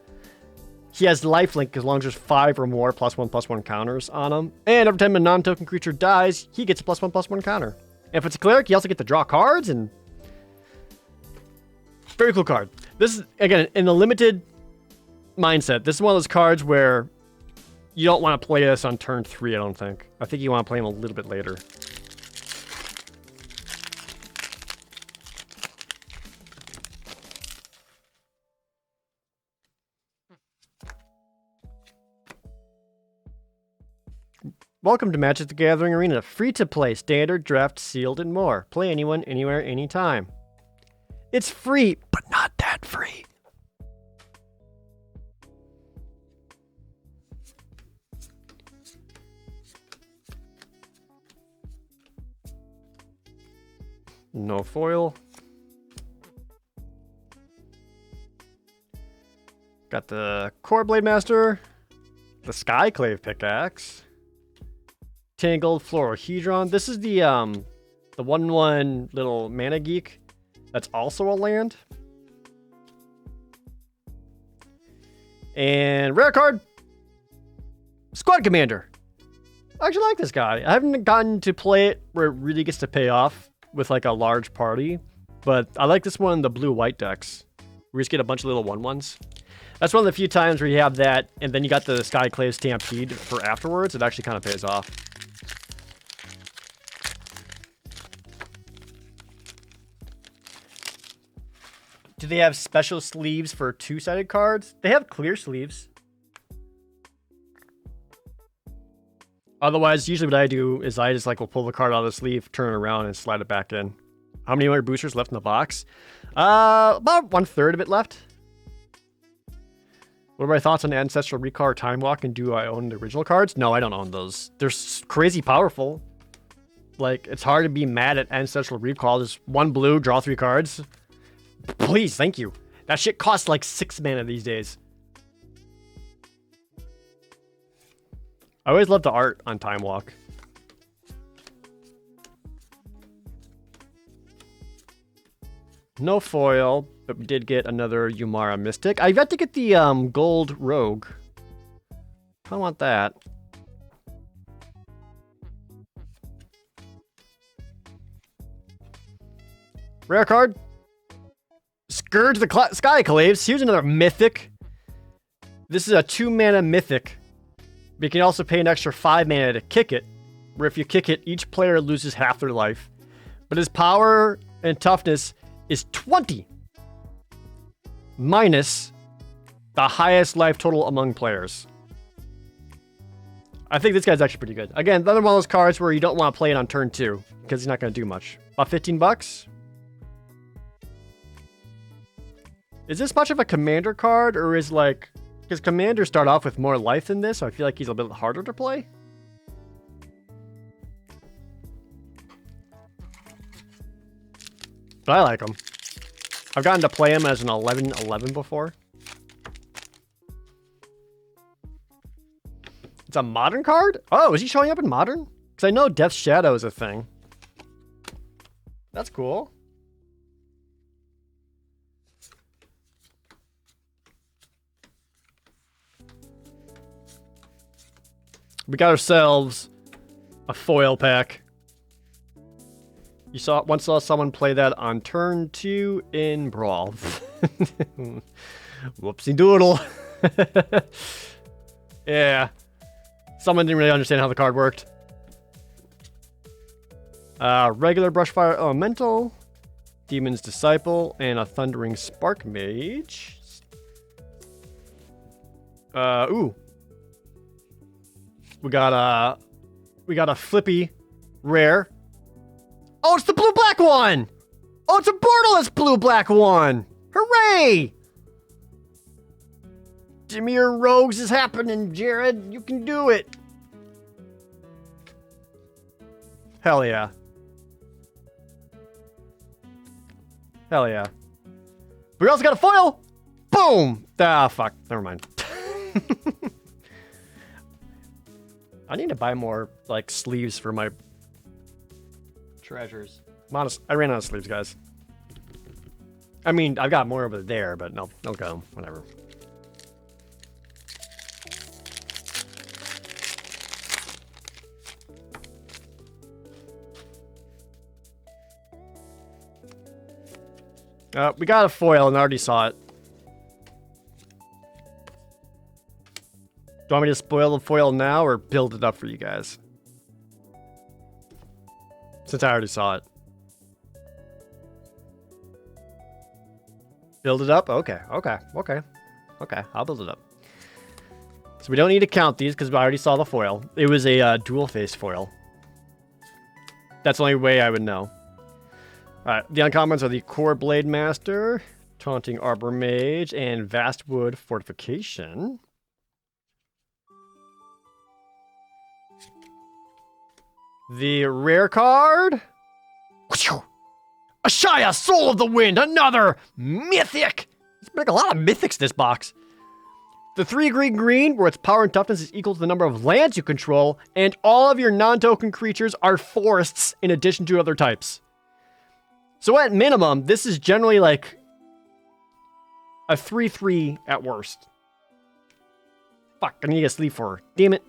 [SPEAKER 1] He has lifelink as long as there's 5 or more +1/+1 counters on him. And every time a non-token creature dies, he gets a +1/+1 counter. If it's a cleric, you also get to draw cards and... Very cool card. This is, again, in the limited mindset, this is one of those cards where you don't want to play this on turn 3, I don't think. I think you want to play him a little bit later. Welcome to Magic the Gathering Arena. Free to play, standard, draft, sealed, and more. Play anyone, anywhere, anytime. It's free, but not that free. No foil. Got the Core Blade Master, the Skyclave Pickaxe, Tangled Florohedron. This is the 1/1 little mana geek that's also a land. And rare card, Squad Commander. I actually like this guy. I haven't gotten to play it where it really gets to pay off with like a large party, but I like this one, the blue-white decks. We just get a bunch of little 1/1s. That's one of the few times where you have that, and then you got the Skyclave Stampede for afterwards. It actually kind of pays off. Do they have special sleeves for 2-sided cards? They have clear sleeves. Otherwise, usually what I do is I just will pull the card out of the sleeve, turn it around, and slide it back in. How many more boosters left in the box? About 1/3 of it left. What are my thoughts on Ancestral Recall or Time Walk, and do I own the original cards? No, I don't own those. They're crazy powerful. Like, it's hard to be mad at Ancestral Recall. Just 1 blue, draw 3 cards. Please, thank you. That shit costs like 6 mana these days. I always love the art on Time Walk. No foil, but we did get another Yumara Mystic. I've got to get the gold rogue. I want that. Rare card. Scourge the Skyclaves. Here's another mythic. This is a 2-mana mythic. But you can also pay an extra 5 mana to kick it, where if you kick it, each player loses half their life. But his power and toughness is 20, minus the highest life total among players. I think this guy's actually pretty good. Again, another one of those cards where you don't want to play it on turn 2, because he's not going to do much. About 15 bucks. Is this much of a commander card, or is like Because commanders start off with more life than this, so I feel like he's a bit harder to play. But I like him. I've gotten to play him as an 11-11 before. It's a modern card? Oh, is he showing up in modern? Because I know Death's Shadow is a thing. That's cool. We got ourselves a foil pack. Once saw someone play that on turn 2 in Brawl. Whoopsie doodle. Yeah. Someone didn't really understand how the card worked. Regular Brushfire Elemental, Demon's Disciple, and a Thundering Spark Mage. Ooh. We got a flippy rare. Oh, it's the blue-black one! Oh, it's a borderless blue-black one! Hooray! Dimir Rogues is happening, Jared. You can do it. Hell yeah. Hell yeah. We also got a foil! Boom! Ah, fuck. Never mind. I need to buy more, like, sleeves for my treasures. I'm honest, I ran out of sleeves, guys. I mean, I've got more over there, but no go. Whatever. We got a foil and I already saw it. Do you want me to spoil the foil now or build it up for you guys? Since I already saw it. Build it up? Okay. I'll build it up. So we don't need to count these because I already saw the foil. It was a dual face foil. That's the only way I would know. Alright, the uncommons are the Core Blade Master, Taunting Arbor Mage, and Vastwood Fortification. The rare card... Ashaya, Soul of the Wind, another mythic! There's like a lot of mythics in this box. The 3 green, where its power and toughness is equal to the number of lands you control, and all of your non-token creatures are forests in addition to other types. So at minimum, this is generally like a 3/3 at worst. Fuck, I need to get sleep for her. Damn it.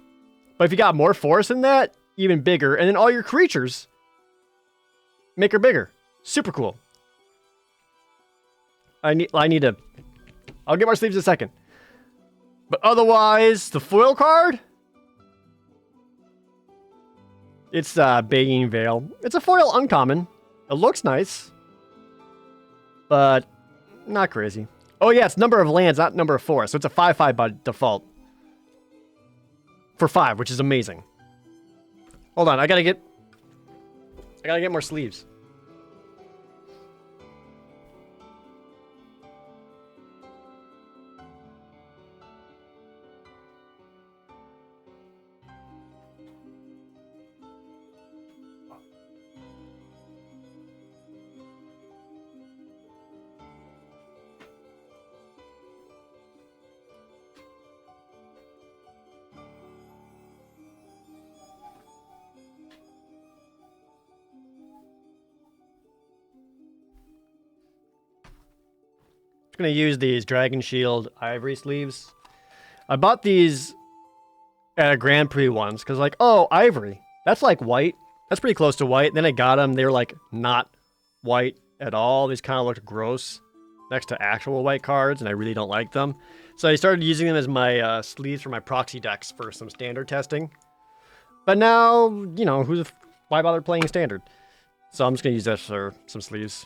[SPEAKER 1] But if you got more forests than that, even bigger, and then all your creatures make her bigger. Super cool. I need to... I'll get more sleeves in a second. But otherwise, the foil card... It's Begging Veil. It's a foil uncommon. It looks nice. But not crazy. Oh yeah, it's number of lands, not number of forests. So it's a 5/5 by default. For 5, which is amazing. Hold on, I gotta get more sleeves. I'm going to use these Dragon Shield Ivory sleeves. I bought these at a Grand Prix once because like, oh, Ivory. That's like white. That's pretty close to white. Then I got them. They were like not white at all. These kind of looked gross next to actual white cards, and I really don't like them. So I started using them as my sleeves for my proxy decks for some standard testing. But now, you know, why bother playing standard? So I'm just going to use that for some sleeves.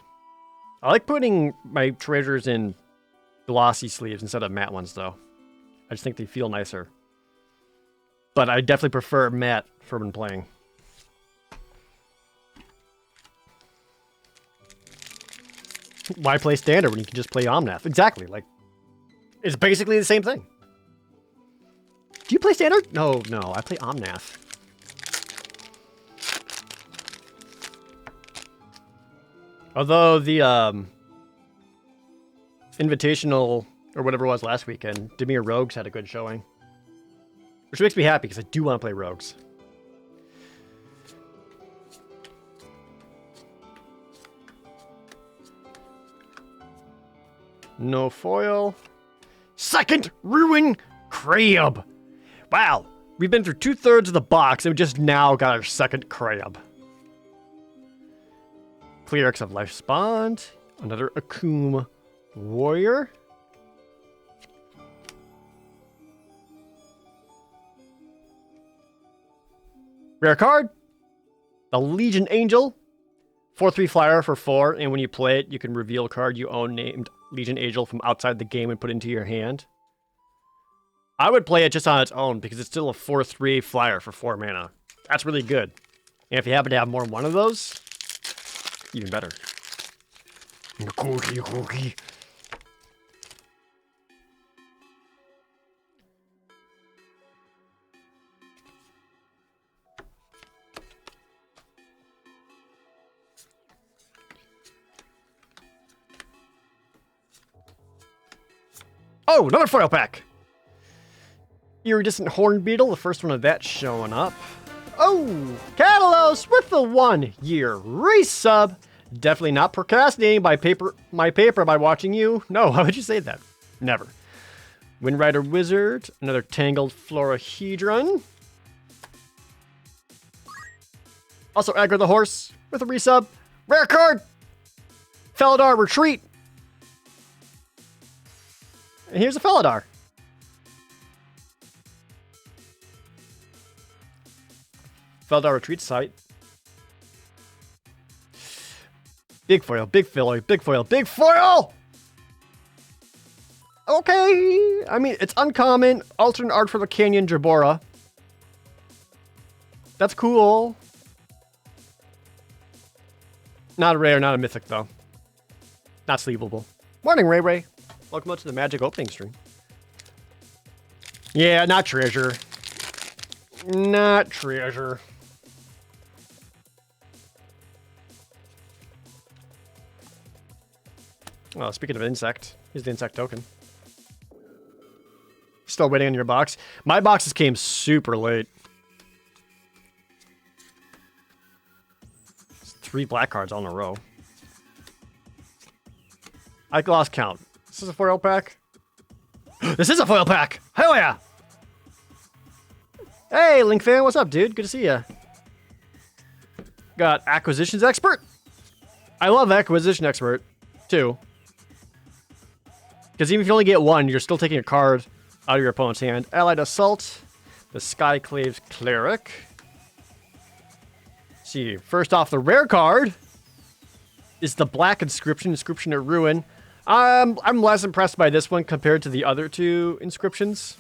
[SPEAKER 1] I like putting my treasures in glossy sleeves instead of matte ones, though. I just think they feel nicer. But I definitely prefer matte for when playing. Why play standard when you can just play Omnath? Exactly, like, it's basically the same thing. Do you play Standard? No, I play Omnath. Although the Invitational, or whatever it was last weekend, Dimir Rogues had a good showing. Which makes me happy, because I do want to play Rogues. No foil. Second Ruin Crab! Wow, we've been through 2/3 of the box, and we just now got our second Crab. Clerics of Life's Bond. Another Akum Warrior. Rare card. The Legion Angel. 4/3 flyer for 4, and when you play it, you can reveal a card you own named Legion Angel from outside the game and put it into your hand. I would play it just on its own because it's still a 4/3 flyer for 4 mana. That's really good. And if you happen to have more than one of those, even better. Cookie. Oh, another foil pack! Iridescent Horn Beetle, the first one of that showing up. Oh, Catalos with the 1-year resub. Definitely not procrastinating my paper by watching you. No, how would you say that? Never. Windrider Wizard, another Tangled Florahedron. Also Aggro the Horse with a resub. Rare card! Felidar Retreat. And here's a Felidar. Felidar Retreat site. Big foil, big foil, big foil, big foil! Okay. I mean, it's uncommon. Alternate art for the Canyon Jabora. That's cool. Not a rare, not a mythic, though. Not sleevable. Morning, Ray Ray. Welcome out to the Magic opening stream. Yeah, not treasure. Not treasure. Well, speaking of insect, here's the insect token. Still waiting on your box. My boxes came super late. It's 3 black cards all in a row. I lost count. Is this a foil pack? This is a foil pack! Hell yeah! Hey, Link fan, what's up, dude? Good to see ya. Got Acquisitions Expert. I love Acquisition Expert, too. Because even if you only get one, you're still taking a card out of your opponent's hand. Allied Assault. The Skyclave's Cleric. Let's see, first off, the rare card is the Black Inscription, Inscription at Ruin. I'm less impressed by this one compared to the other 2 inscriptions.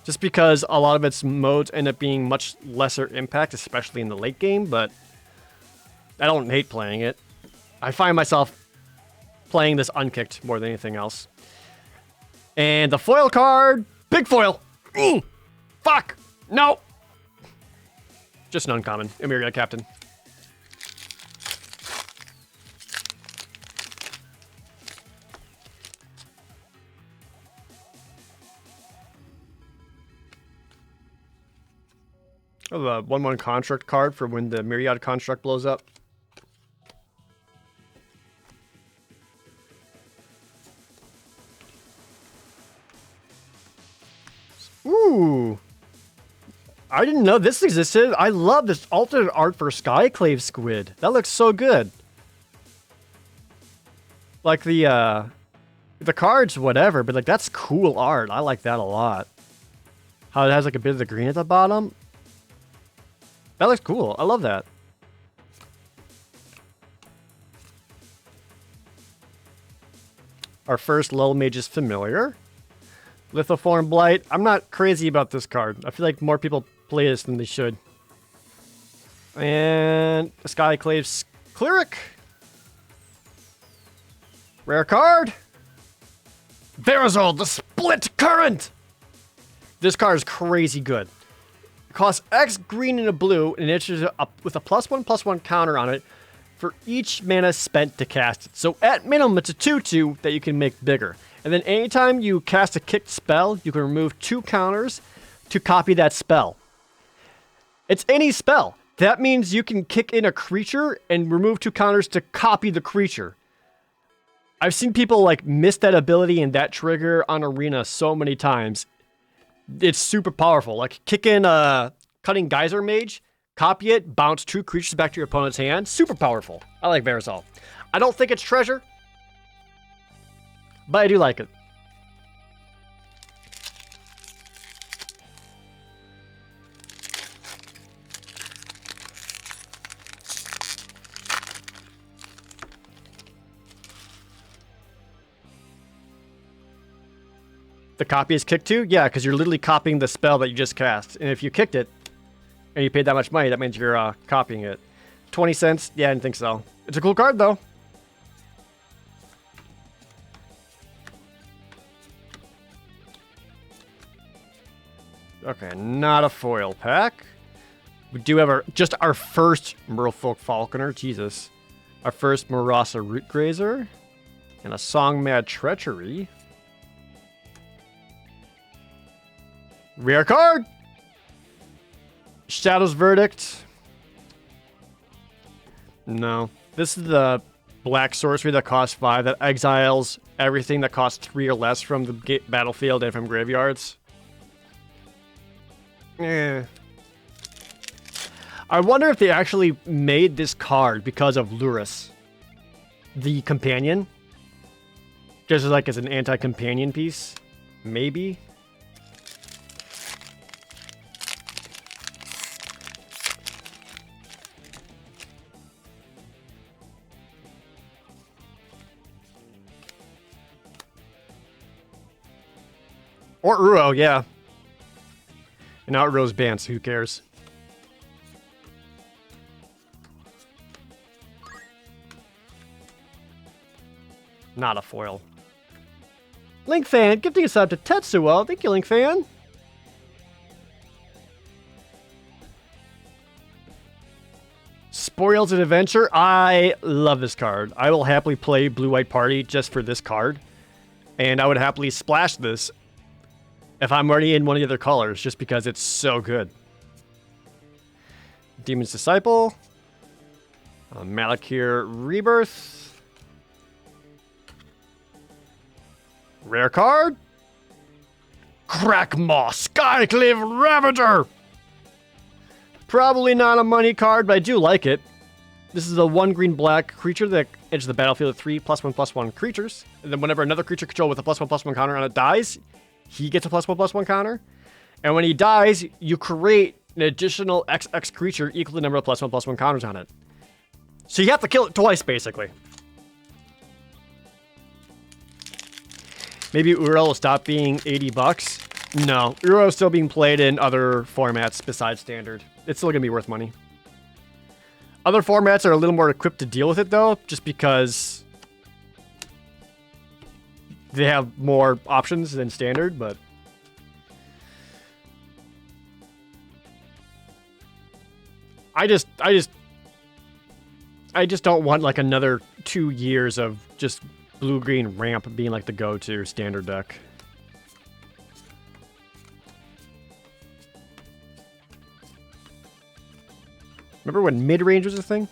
[SPEAKER 1] Just because a lot of its modes end up being much lesser impact, especially in the late game, but I don't hate playing it. I find myself playing this unkicked more than anything else. And the foil card, big foil. Fuck, no. Just an uncommon, Emiria Captain. Oh, the 1/1 construct card for when the Myriad construct blows up. Ooh. I didn't know this existed. I love this alternate art for Skyclave Squid. That looks so good. Like the cards, whatever, but like that's cool art. I like that a lot. How it has like a bit of the green at the bottom. That looks cool. I love that. Our first Lull Mage's Familiar. Lithoform Blight. I'm not crazy about this card. I feel like more people play this than they should. And the Skyclave's Cleric. Rare card. Verazol, the Split Current. This card is crazy good. It costs X green and a blue, and it is with a +1/+1 counter on it for each mana spent to cast it. So at minimum, it's a 2/2 that you can make bigger. And then anytime you cast a kicked spell, you can remove 2 counters to copy that spell. It's any spell. That means you can kick in a creature and remove 2 counters to copy the creature. I've seen people like miss that ability and that trigger on Arena so many times. It's super powerful. Like kick in a Cutting Geyser Mage, copy it, bounce 2 creatures back to your opponent's hand. Super powerful. I like Verisol. I don't think it's treasure, but I do like it. The copy is kicked too? Yeah, because you're literally copying the spell that you just cast. And if you kicked it, and you paid that much money, that means you're copying it. 20 cents? Yeah, I didn't think so. It's a cool card, though. Okay, not a foil pack. We do have just our first Merfolk Falconer. Jesus. Our first Marasa Rootgrazer. And a Songmad Treachery. Rare card! Shadow's Verdict. No. This is the black sorcery that costs 5 that exiles everything that costs 3 or less from the battlefield and from graveyards. Eh. I wonder if they actually made this card because of Luris, the companion. Just like as an anti-companion piece. Maybe. Or Uro, yeah. And now Uro's banned, so who cares? Not a foil. Link Fan, gifting us up to Tetsuo. Thank you, Link Fan. Spoils and Adventure. I love this card. I will happily play Blue-White Party just for this card. And I would happily splash this if I'm already in one of the other colors, just because it's so good. Demon's Disciple. Malakir Rebirth. Rare card. Crackmaw Skycliff Ravager. Probably not a money card, but I do like it. This is a 1 green-black creature that enters the battlefield with 3 +1/+1 creatures. And then whenever another creature controlled with a +1/+1 counter on it dies, he gets a +1/+1 counter. And when he dies, you create an additional XX creature equal to the number of +1/+1 counters on it. So you have to kill it twice, basically. Maybe Uro will stop being 80 bucks. No, Uro is still being played in other formats besides Standard. It's still going to be worth money. Other formats are a little more equipped to deal with it, though, just because they have more options than Standard, but I just don't want like another 2 years of just blue-green ramp being like the go-to Standard deck. Remember when mid-range was a thing?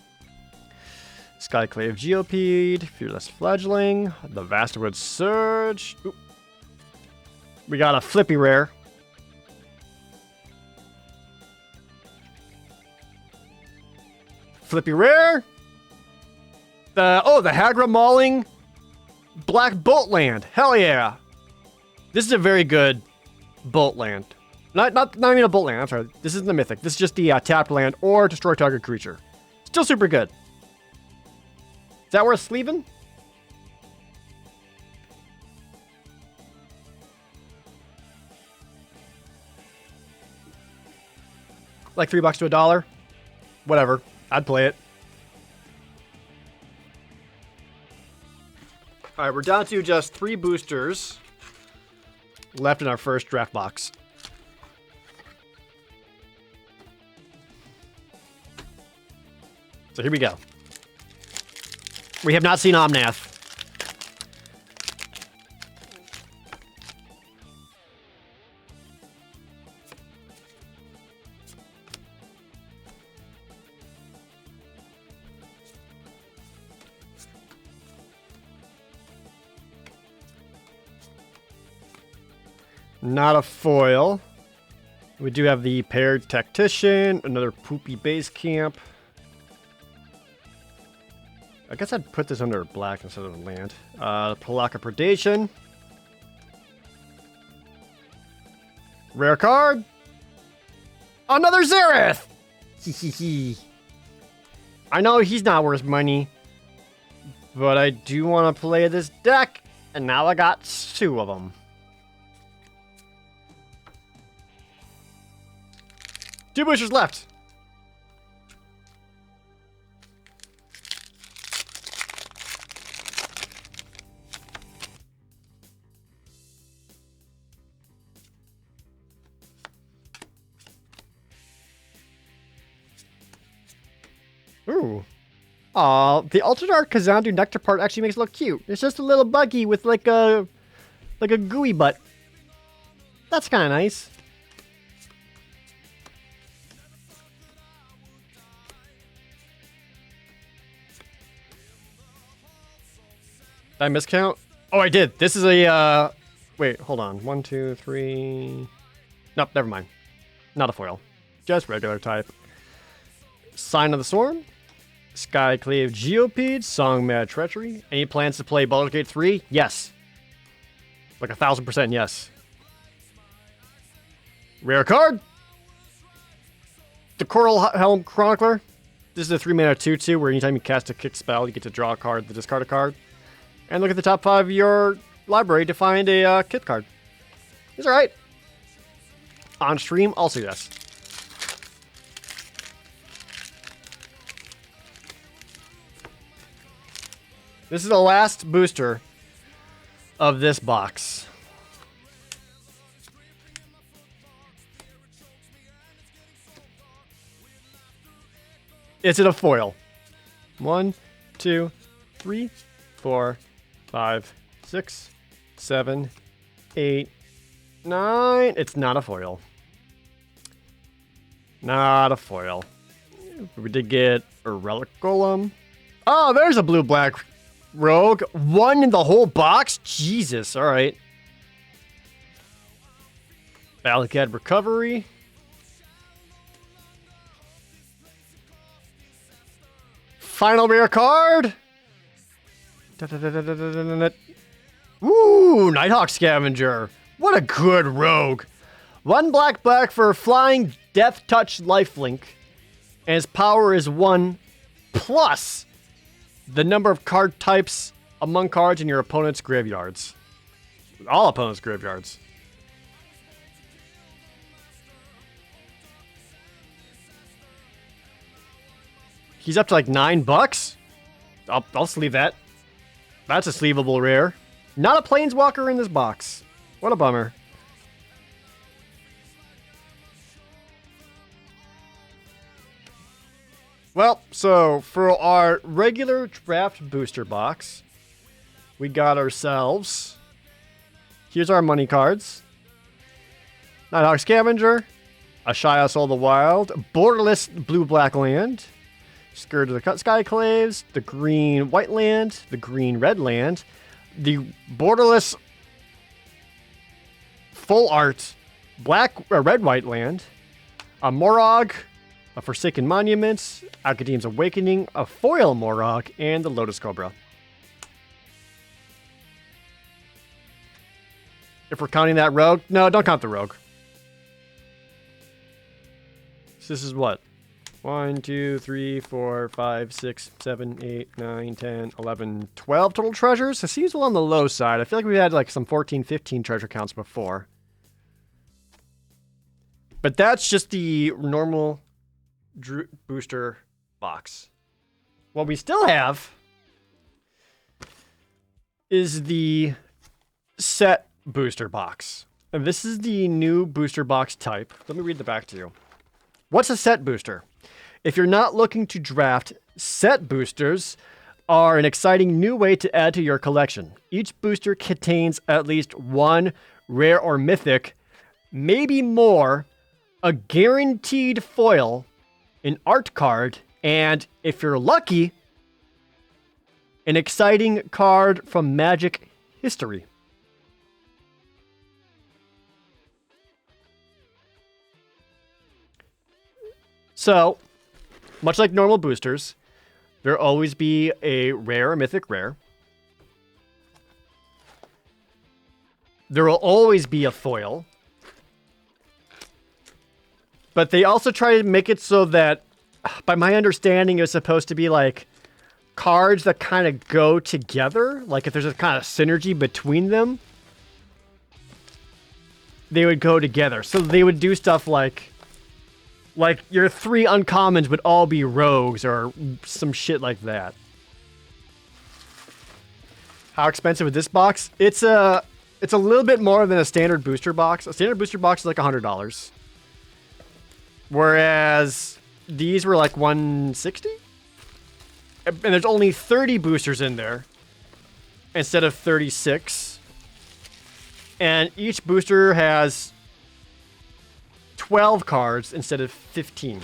[SPEAKER 1] Skyclave Geopede, Fearless Fledgling, the Vastwood Surge. Oop. We got a Flippy Rare. Flippy Rare. The Hagra Mauling Black Bolt Land. Hell yeah. This is a very good Bolt Land. Not even a Bolt Land, I'm sorry. This isn't the Mythic. This is just the tapped land or destroy target creature. Still super good. Is that worth sleeving? Like $3 to $1? Whatever. I'd play it. Alright, we're down to just 3 boosters left in our first draft box. So here we go. We have not seen Omnath. Not a foil. We do have the paired tactician, another poopy base camp. I guess I'd put this under black instead of land. Palaka Predation. Rare card. Another Xerath! Hehehe. I know he's not worth money, but I do want to play this deck, and now I got 2 of them. 2 boosters left. Ooh. Aw, the Ultra Dark Kazandu Nectar part actually makes it look cute. It's just a little buggy with like a gooey butt. That's kind of nice. Did I miscount? Oh, I did. This is a, wait, hold on. 1, 2, 3. Nope, never mind. Not a foil. Just regular type. Sign of the Swarm. Skyclave Geopede. Song Mad Treachery. Any plans to play Baldur's Gate 3? Yes. Like 1,000% yes. Rare card. The Coral Helm Chronicler. This is a 3-mana 2/2 where anytime you cast a kick spell, you get to draw a card, then discard a card. And look at the top 5 of your library to find a kit card. It's alright. On stream, also yes. This is the last booster of this box. Is it a foil? 1, 2, 3, 4, 5, 6, 7, 8, 9. It's not a foil. Not a foil. We did get a Relic Golem. Oh, there's a blue-black rogue. 1 in the whole box? Jesus, alright. Valakad Recovery. Final rare card. Ooh, Nighthawk Scavenger. What a good rogue. 1 black for flying Death Touch lifelink. And his power is 1 plus the number of card types among cards in your opponent's graveyards. All opponents' graveyards. He's up to like $9. I'll sleeve that. That's a sleevable rare. Not a Planeswalker in this box. What a bummer. Well, so for our regular draft booster box, we got ourselves. Here's our money cards. Nighthawk Scavenger, Ashaya Soul of the Wild, borderless blue-black land, Scourge of the Skyclaves, the green-white land, the green-red land, the borderless full art red-white land, a Morog, a Forsaken Monument, Academ's Awakening, a foil Morog, and the Lotus Cobra. If we're counting that rogue, no, don't count the rogue. So this is what? 1, 2, 3, 4, 5, 6, 7, 8, 9, 10, 11, 12 total treasures. It seems a little on the low side. I feel like we had like some 14, 15 treasure counts before. But that's just the normal booster box. What we still have is the set booster box. And this is the new booster box type. Let me read the back to you. What's a set booster? If you're not looking to draft Set boosters are an exciting new way to add to your collection. Each booster contains at least one rare or mythic, maybe more, a guaranteed foil, an art card, and, if you're lucky, an exciting card from Magic history. So, much like normal boosters, there'll always be a rare or mythic rare. There will always be a foil. But they also try to make it so that, by my understanding, it's supposed to be like cards that kind of go together. Like if there's a kind of synergy between them, they would go together. So they would do stuff like your 3 uncommons would all be rogues or some shit like that. How expensive is this box? It's a little bit more than a standard booster box. A standard booster box is like $100. Whereas these were like $160? And there's only 30 boosters in there instead of 36. And each booster has 12 cards instead of 15.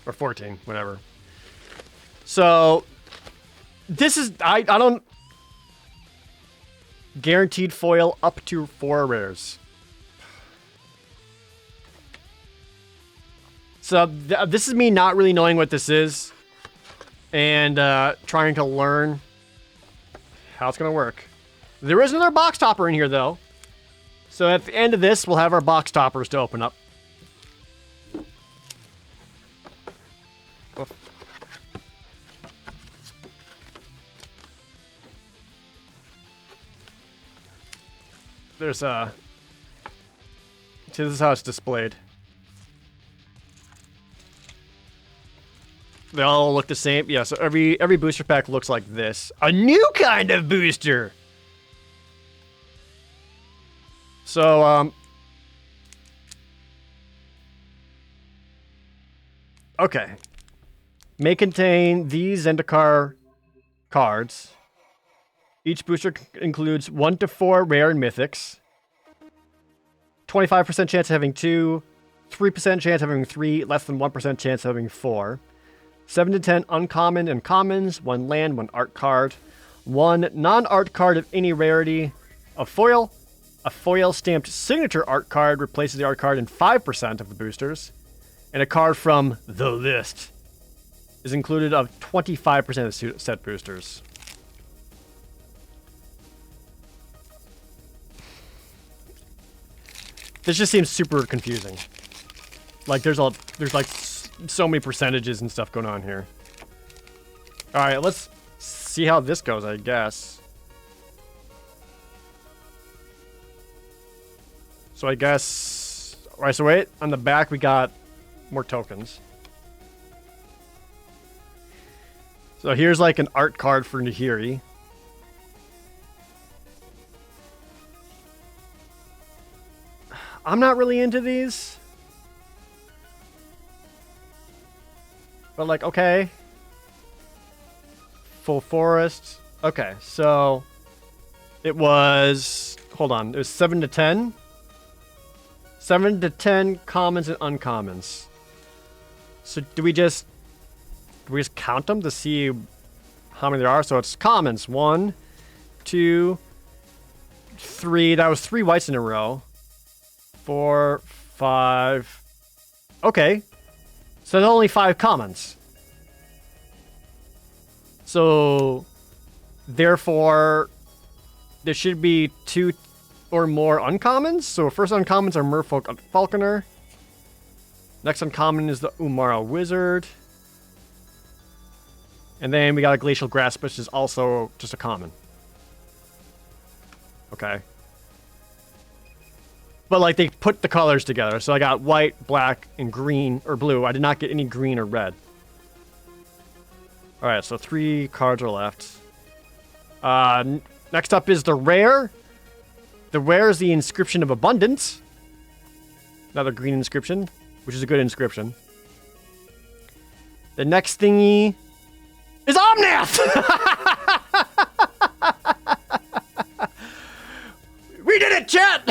[SPEAKER 1] Or 14, whatever. So, this is, I don't, guaranteed foil up to 4 rares. So, this is me not really knowing what this is. And trying to learn how it's going to work. There is another box topper in here, though. So at the end of this, we'll have our box toppers to open up. Oh. There's see, this is how it's displayed. They all look the same. Yeah, so every booster pack looks like this. A new kind of booster! So, okay. May contain these Zendikar cards. Each booster includes 1 to 4 rare and mythics. 25% chance of having 2. 3% chance of having 3. Less than 1% chance of having 4. 7 to 10 uncommon and commons. 1 land, 1 art card. 1 non-art card of any rarity. A foil stamped signature art card replaces the art card in 5% of the boosters. And a card from the list is included of 25% of the set boosters. This just seems super confusing. Like there's like so many percentages and stuff going on here. All right, let's see how this goes, I guess. So I guess, all right, so wait, on the back we got more tokens. So here's like an art card for Nahiri. I'm not really into these. But like, okay. Full forest. Okay, so it was, hold on, it was 7 to 10. 7 to 10 commons and uncommons. So do we just count them to see how many there are? So it's commons. 1, 2, 3. That was 3 whites in a row. 4, 5. Okay. So there's only 5 commons. So therefore there should be 2 or more uncommons. So first uncommons are Merfolk Falconer. Next uncommon is the Umara Wizard. And then we got a Glacial Grasp, which is also just a common. Okay. But like they put the colors together. So I got white, black, and green, or blue. I did not get any green or red. Alright, so 3 cards are left. Next up is the rare. The rare is the Inscription of Abundance. Another green inscription, which is a good inscription. The next thingy is Omnath! We did it, chat!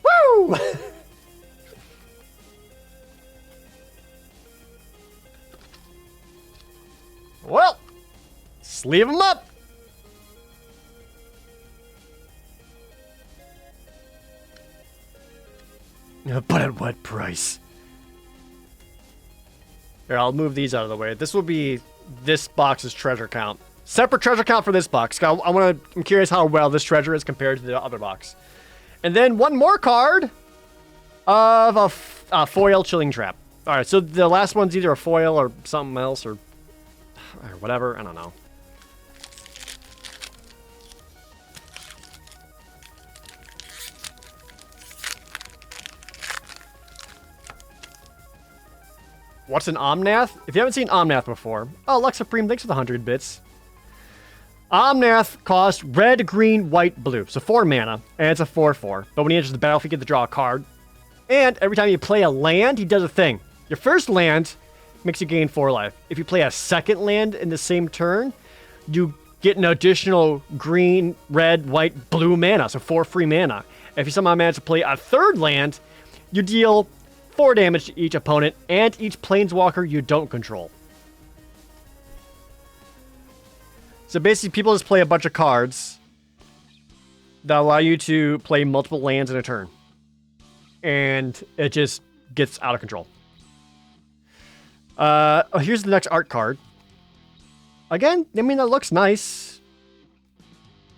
[SPEAKER 1] Woo! Well, sleeve them up. But at what price? Here, I'll move these out of the way. This will be this box's treasure count. Separate treasure count for this box. I'm curious how well this treasure is compared to the other box. And then one more card of a foil chilling trap. All right, so the last one's either a foil or something else or whatever. I don't know. What's an Omnath? If you haven't seen Omnath before, oh, Lux Supreme, thanks for the 100 bits. Omnath costs red, green, white, blue. So 4 mana, and it's a 4/4. But when he enters the battlefield, you get to draw a card. And every time you play a land, he does a thing. Your first land makes you gain 4 life. If you play a second land in the same turn, you get an additional green, red, white, blue mana. So 4 free mana. If you somehow manage to play a third land, you deal 4 damage to each opponent and each planeswalker you don't control. So basically, people just play a bunch of cards that allow you to play multiple lands in a turn. And it just gets out of control. Here's the next art card. Again, I mean, that looks nice.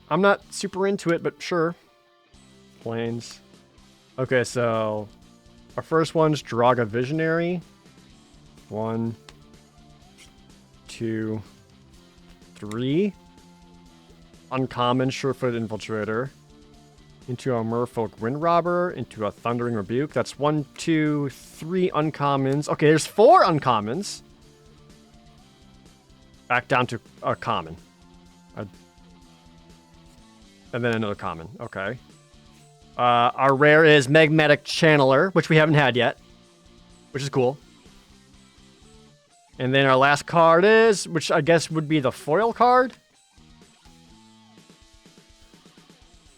[SPEAKER 1] I'm not super into it, but sure. Planes. Okay, so our first one's Draga Visionary. 1, 2, 3. Uncommon Surefoot Infiltrator. Into a Merfolk Windrobber. Into a Thundering Rebuke. That's 1, 2, 3 uncommons. Okay, there's 4 uncommons. Back down to a common. And then another common. Okay. Our rare is Magmatic Channeler, which we haven't had yet. Which is cool. And then our last card is, which I guess would be the foil card,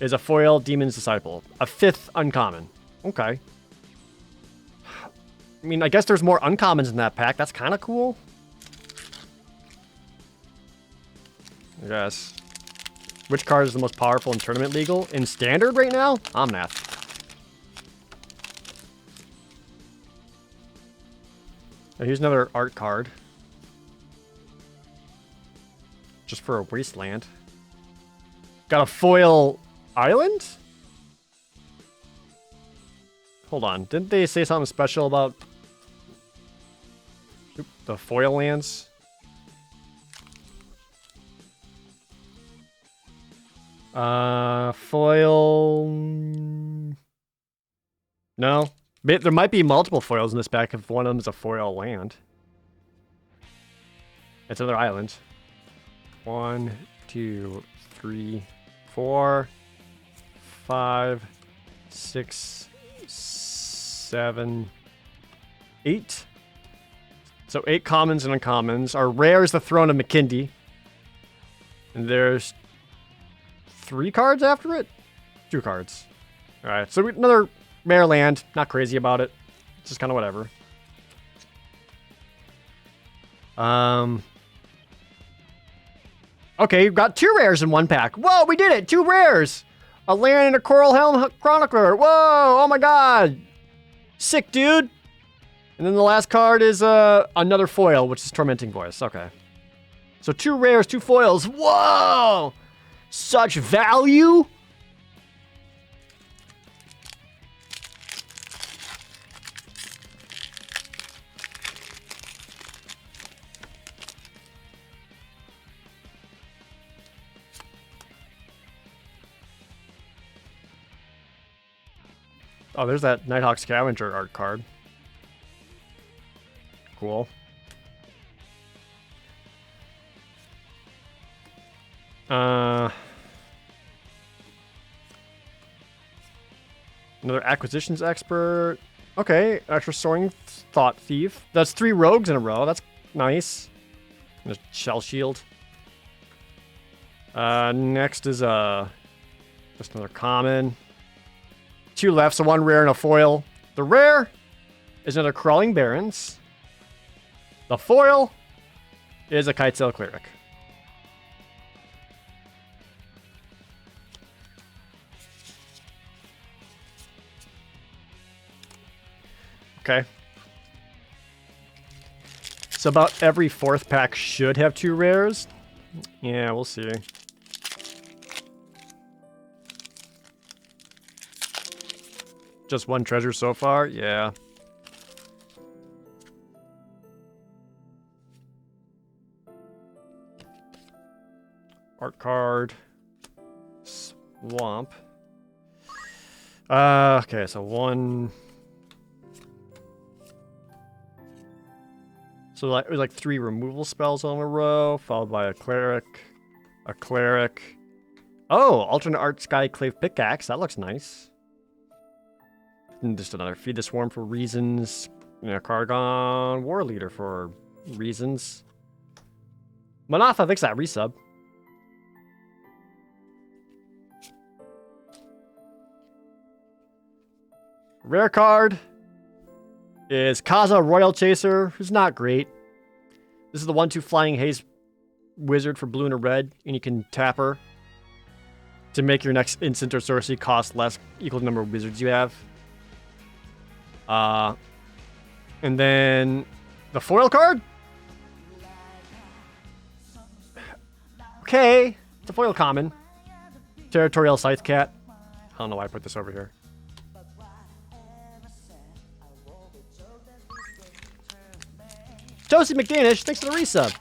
[SPEAKER 1] is a foil Demon's Disciple. A 5th uncommon. Okay. I mean, I guess there's more uncommons in that pack. That's kind of cool. I guess. Which card is the most powerful in tournament legal? In standard right now? Omnath. Now here's another art card. Just for a wasteland. Got a foil island? Hold on. Didn't they say something special about the foil lands? Foil... No. There might be multiple foils in this pack if one of them is a foil land. It's another island. 1, 2, 3, 4, 5, 6, 7, 8. So 8 commons and uncommons. Our rare is the Throne of Makindi. And there's 3 cards after it? 2 cards. Alright, so another rare land. Not crazy about it. It's just kind of whatever. Okay, you've got 2 rares in one pack. Whoa, we did it! 2 rares! A land and a Coral Helm Chronicler. Whoa, oh my god! Sick, dude! And then the last card is another foil, which is Tormenting Voice. Okay. So 2 rares, 2 foils. Whoa! Such value! Oh, there's that Nighthawk Scavenger art card. Cool. Another acquisitions expert. Okay, extra soaring thought thief. That's 3 rogues in a row. That's nice. And a shell shield. Next is just another common. 2 left, so 1 rare and a foil. The rare is another crawling barons. The foil is a kitesail cleric. Okay. So about every 4th pack should have 2 rares. Yeah, we'll see. Just 1 treasure so far? Yeah. Art card. Swamp. Okay, so 1... So like, it was like 3 removal spells on a row, followed by a cleric. Oh, alternate art sky clave pickaxe. That looks nice. And just another feed the swarm for reasons. You know, Cargon war leader for reasons. Manatha, thanks that resub. Rare card is Kaza Royal Chaser, who's not great. This is the 1/2 Flying Haze wizard for blue and a red, and you can tap her to make your next instant or sorcery cost less equal to the number of wizards you have. And then the foil card. Okay, it's a foil common. Territorial Scythe Cat. I don't know why I put this over here. Josie McDanish, thanks for the resub.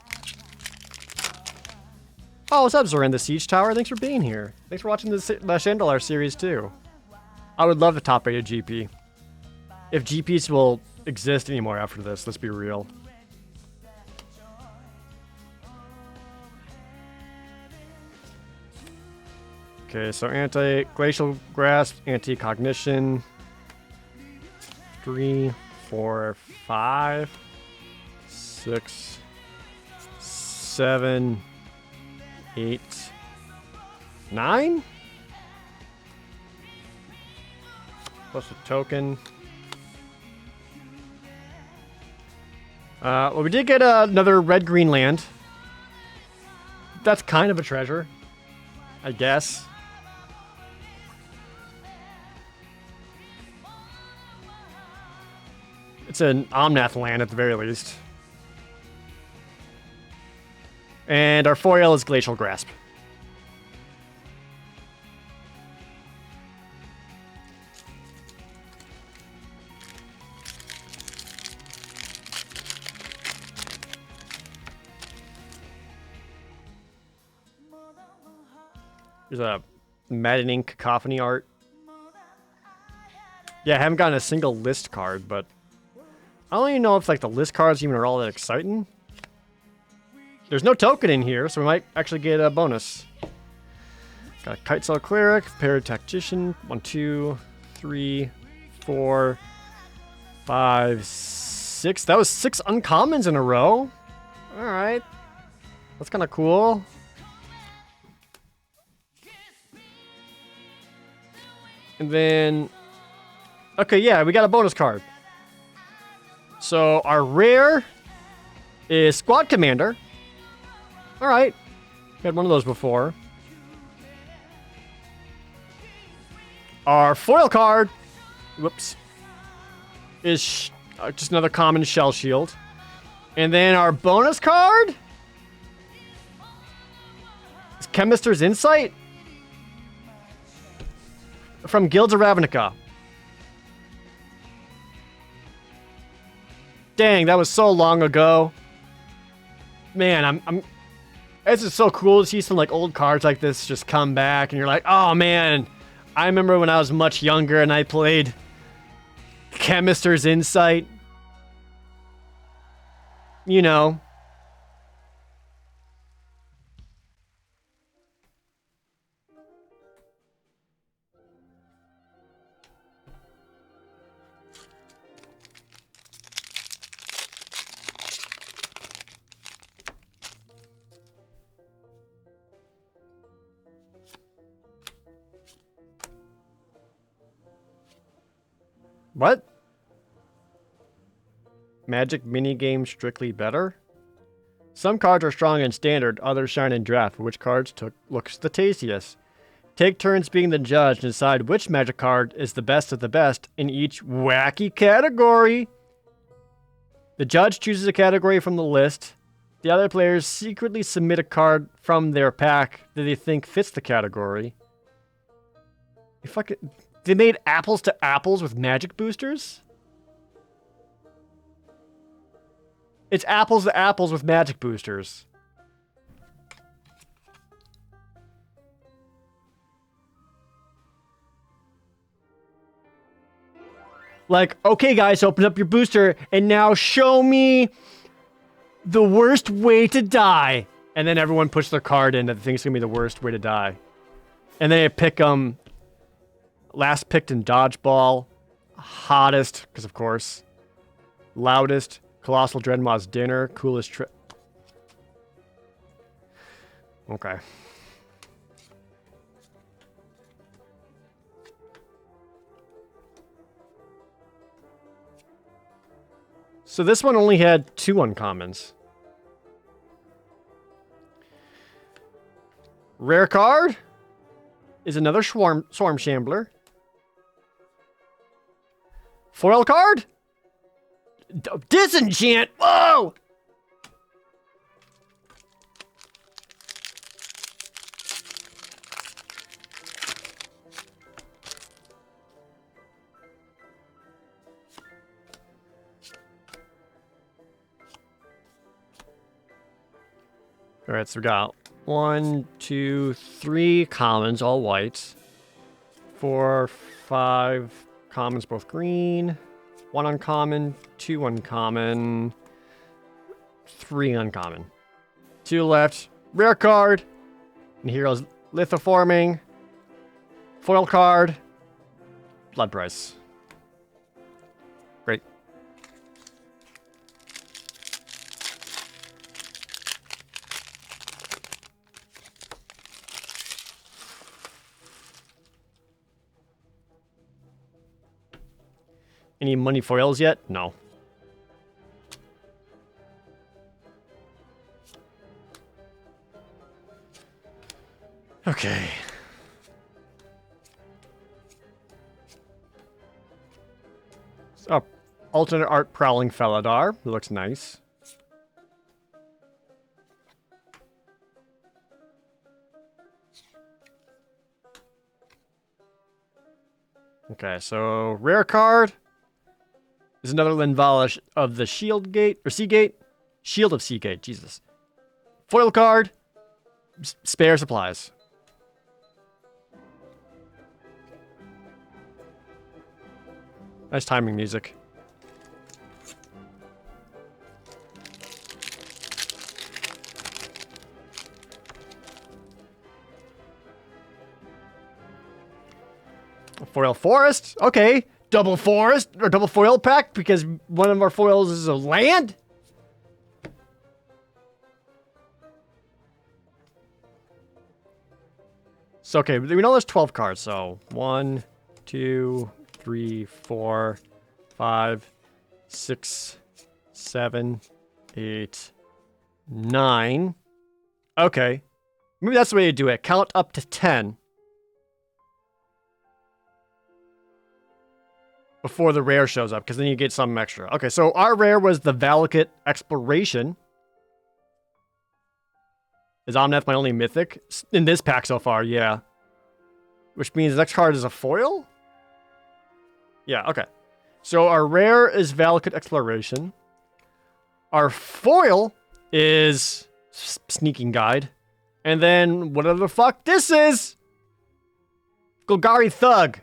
[SPEAKER 1] Oh, what's up, Zoran the Siege Tower? Thanks for being here. Thanks for watching the Chandelar series, too. I would love the top-rated GP. If GPs will exist anymore after this, let's be real. Okay, so anti-glacial grasp, anti-cognition. 3, 4, 5, 6, 7, 8, 9. Plus a token. Well, we did get another red-green land. That's kind of a treasure, I guess. It's an Omnath land at the very least. And our foil is Glacial Grasp. There's a maddening cacophony art. Yeah, I haven't gotten a single list card, but I don't even know if like the list cards even are all that exciting. There's no token in here, so we might actually get a bonus. Got a Kitesail Cleric, Paired Tactician, 1, 2, 3, 4, 5, 6. That was 6 uncommons in a row. Alright. That's kind of cool. And then... Okay, yeah, we got a bonus card. So our rare is Squad Commander. Alright. We had one of those before. Our foil card, whoops, is just another common Shell Shield. And then our bonus card is Chemist's Insight from Guilds of Ravnica. Dang, that was so long ago. Man, it's just so cool to see some like old cards like this just come back, and you're like, oh man, I remember when I was much younger and I played Chemist's Insight. You know. What? Magic minigame strictly better? Some cards are strong in standard, others shine in draft. Which cards looks the tastiest? Take turns being the judge and decide which magic card is the best of the best in each wacky category. The judge chooses a category from the list. The other players secretly submit a card from their pack that they think fits the category. They made apples to apples with magic boosters? It's apples to apples with magic boosters. Like, okay, guys, open up your booster and now show me the worst way to die. And then everyone puts their card in that they think it's gonna be the worst way to die. And then they pick last picked in dodgeball, hottest, because of course, loudest, colossal dreadmaw's dinner, coolest trip. Okay. So this one only had 2 uncommons. Rare card is another Swarm Shambler. Foil card? Disenchant! Whoa! Alright, so we got 1, 2, 3 commons, all white. 4, 5 commons, both green. 1 uncommon, 2 uncommon, 3 uncommon. 2 left. Rare card. And heroes lithoforming. Foil card. Blood price. Great. Any money foils yet? No. Okay. So, alternate art Prowling Felidar. Looks nice. Okay, so rare card. Is another Linvala of the Shield Gate, or Seagate? Shield of Seagate, Jesus. Foil card, spare supplies. Nice timing music. Foil Forest, okay. Double forest or double foil pack because one of our foils is a land. So okay, we know there's 12 cards. So 1, 2, 3, 4, 5, 6, 7, 8, 9. Okay, maybe that's the way to do it. Count up to 10. Before the rare shows up, because then you get something extra. Okay, so our rare was the Valakut Exploration. Is Omnath my only mythic? In this pack so far, yeah. Which means the next card is a foil? Yeah, okay. So our rare is Valakut Exploration. Our foil is Sneaking Guide. And then whatever the fuck this is! Golgari Thug.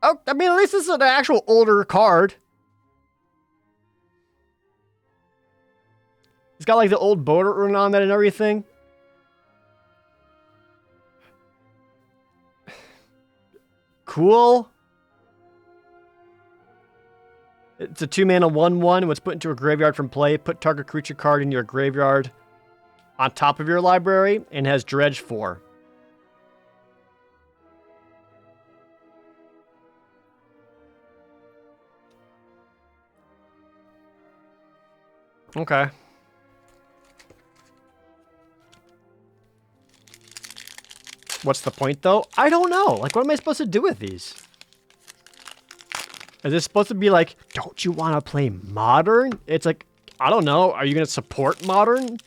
[SPEAKER 1] Oh, I mean, at least this is an actual older card. It's got like the old border rune on that and everything. Cool. It's a 2-mana 1/1. What's put into a graveyard from play. Put target creature card in your graveyard on top of your library and has Dredge 4. Okay. What's the point, though? I don't know. Like, what am I supposed to do with these? Is this supposed to be like, don't you want to play Modern? It's like, I don't know. Are you going to support Modern?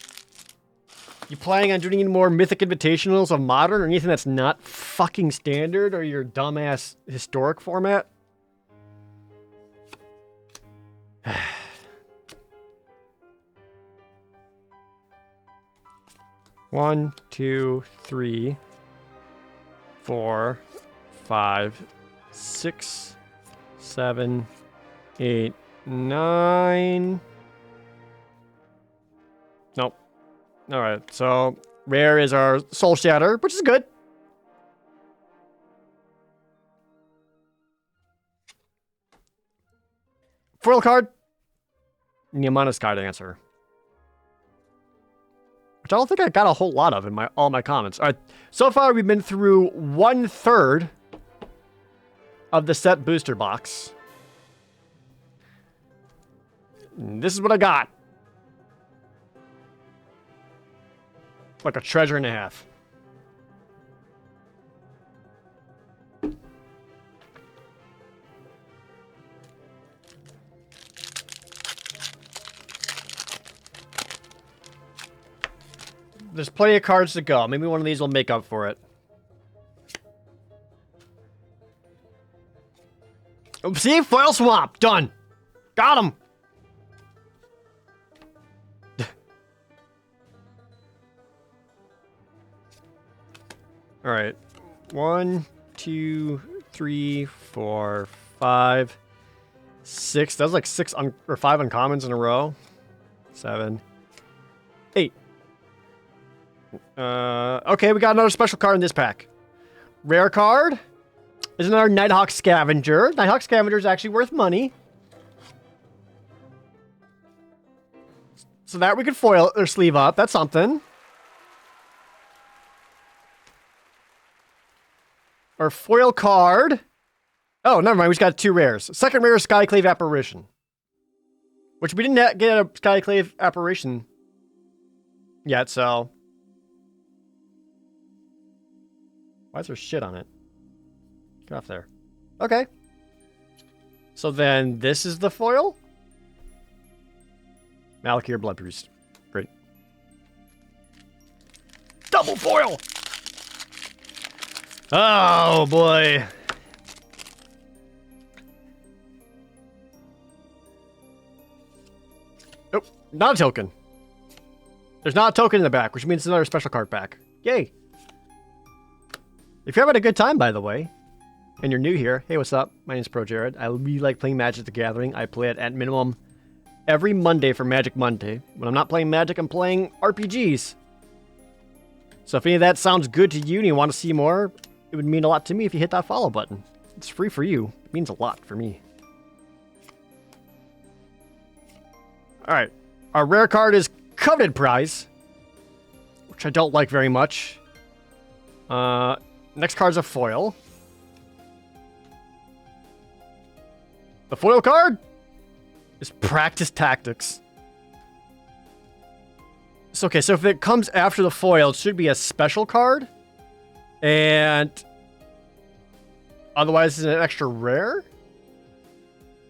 [SPEAKER 1] You planning on doing any more Mythic Invitationals of Modern or anything that's not fucking Standard or your dumbass Historic format? One, two, three, 4, 5, 6, 7, 8, 9. Nope. All right. So rare is our Soul Shatter, which is good. Foil card. Niamana's card answer. Which I don't think I got a whole lot of in all my comments. All right, so far we've been through 1/3 of the set booster box. And this is what I got. Like a treasure and a half. There's plenty of cards to go. Maybe one of these will make up for it. Oh, see? Foil swap. Done. Got him. All right. 1, 2, 3, 4, 5, 6. That was like 5 uncommons in a row. 7, 8. Okay, we got another special card in this pack. Rare card is another Nighthawk Scavenger. Nighthawk Scavenger is actually worth money. So that we could foil or sleeve up. That's something. Our foil card. Oh, never mind. We just got 2 rares. Second rare is Skyclave Apparition. Which we didn't get a Skyclave Apparition yet, so... Why is there shit on it? Get off there. Okay. So then this is the foil? Malakir Blood Priest. Great. Double foil! Oh, boy. Nope. Not a token. There's not a token in the back, which means it's another special card pack. Yay. If you're having a good time, by the way, and you're new here, hey, what's up? My name's Pro Jared. I really like playing Magic the Gathering. I play it at minimum every Monday for Magic Monday. When I'm not playing Magic, I'm playing RPGs. So if any of that sounds good to you and you want to see more, it would mean a lot to me if you hit that follow button. It's free for you. It means a lot for me. All right. Our rare card is Coveted Prize, which I don't like very much. Next card's a foil. The foil card is Practice Tactics. So, okay, so if it comes after the foil, it should be a special card. And otherwise, it's an extra rare.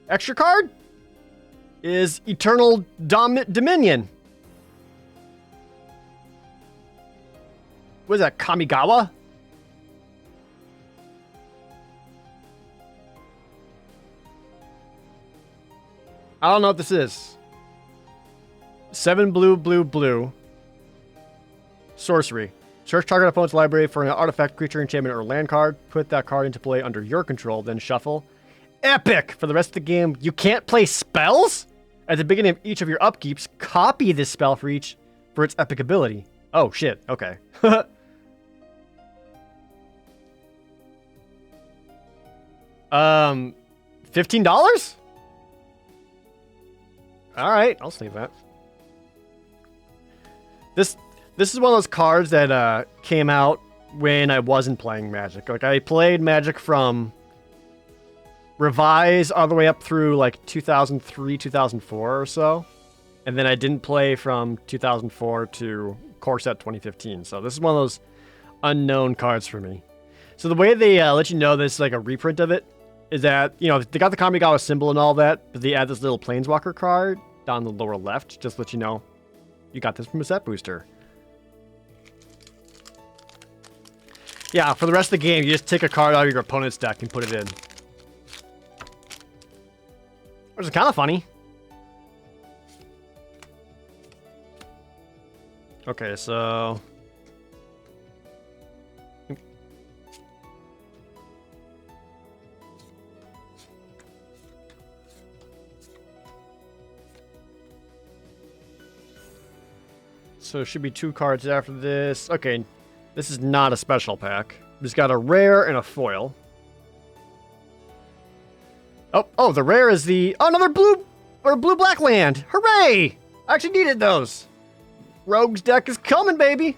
[SPEAKER 1] Extra card is Eternal Dominion. What is that, Kamigawa? I don't know what this is. 7 blue, blue, blue. Sorcery. Search target opponent's library for an artifact, creature, enchantment, or land card. Put that card into play under your control, then shuffle. Epic! For the rest of the game, you can't play spells? At the beginning of each of your upkeeps, copy this spell for its epic ability. Oh, shit. Okay. $15? All right, I'll save that. This is one of those cards that came out when I wasn't playing Magic. Like, I played Magic from Revise all the way up through like 2003, 2004 or so. And then I didn't play from 2004 to Core Set 2015. So this is one of those unknown cards for me. So the way they let you know this is like a reprint of it is that, you know, they got the Kamigawa symbol and all that, but they add this little Planeswalker card down the lower left, just to let you know you got this from a set booster. Yeah, for the rest of the game, you just take a card out of your opponent's deck and put it in. Which is kind of funny. Okay, so... So it should be 2 cards after this. Okay, this is not a special pack. It's got a rare and a foil. Oh, the rare is the... Oh, another blue-black land! Hooray! I actually needed those. Rogue's deck is coming, baby!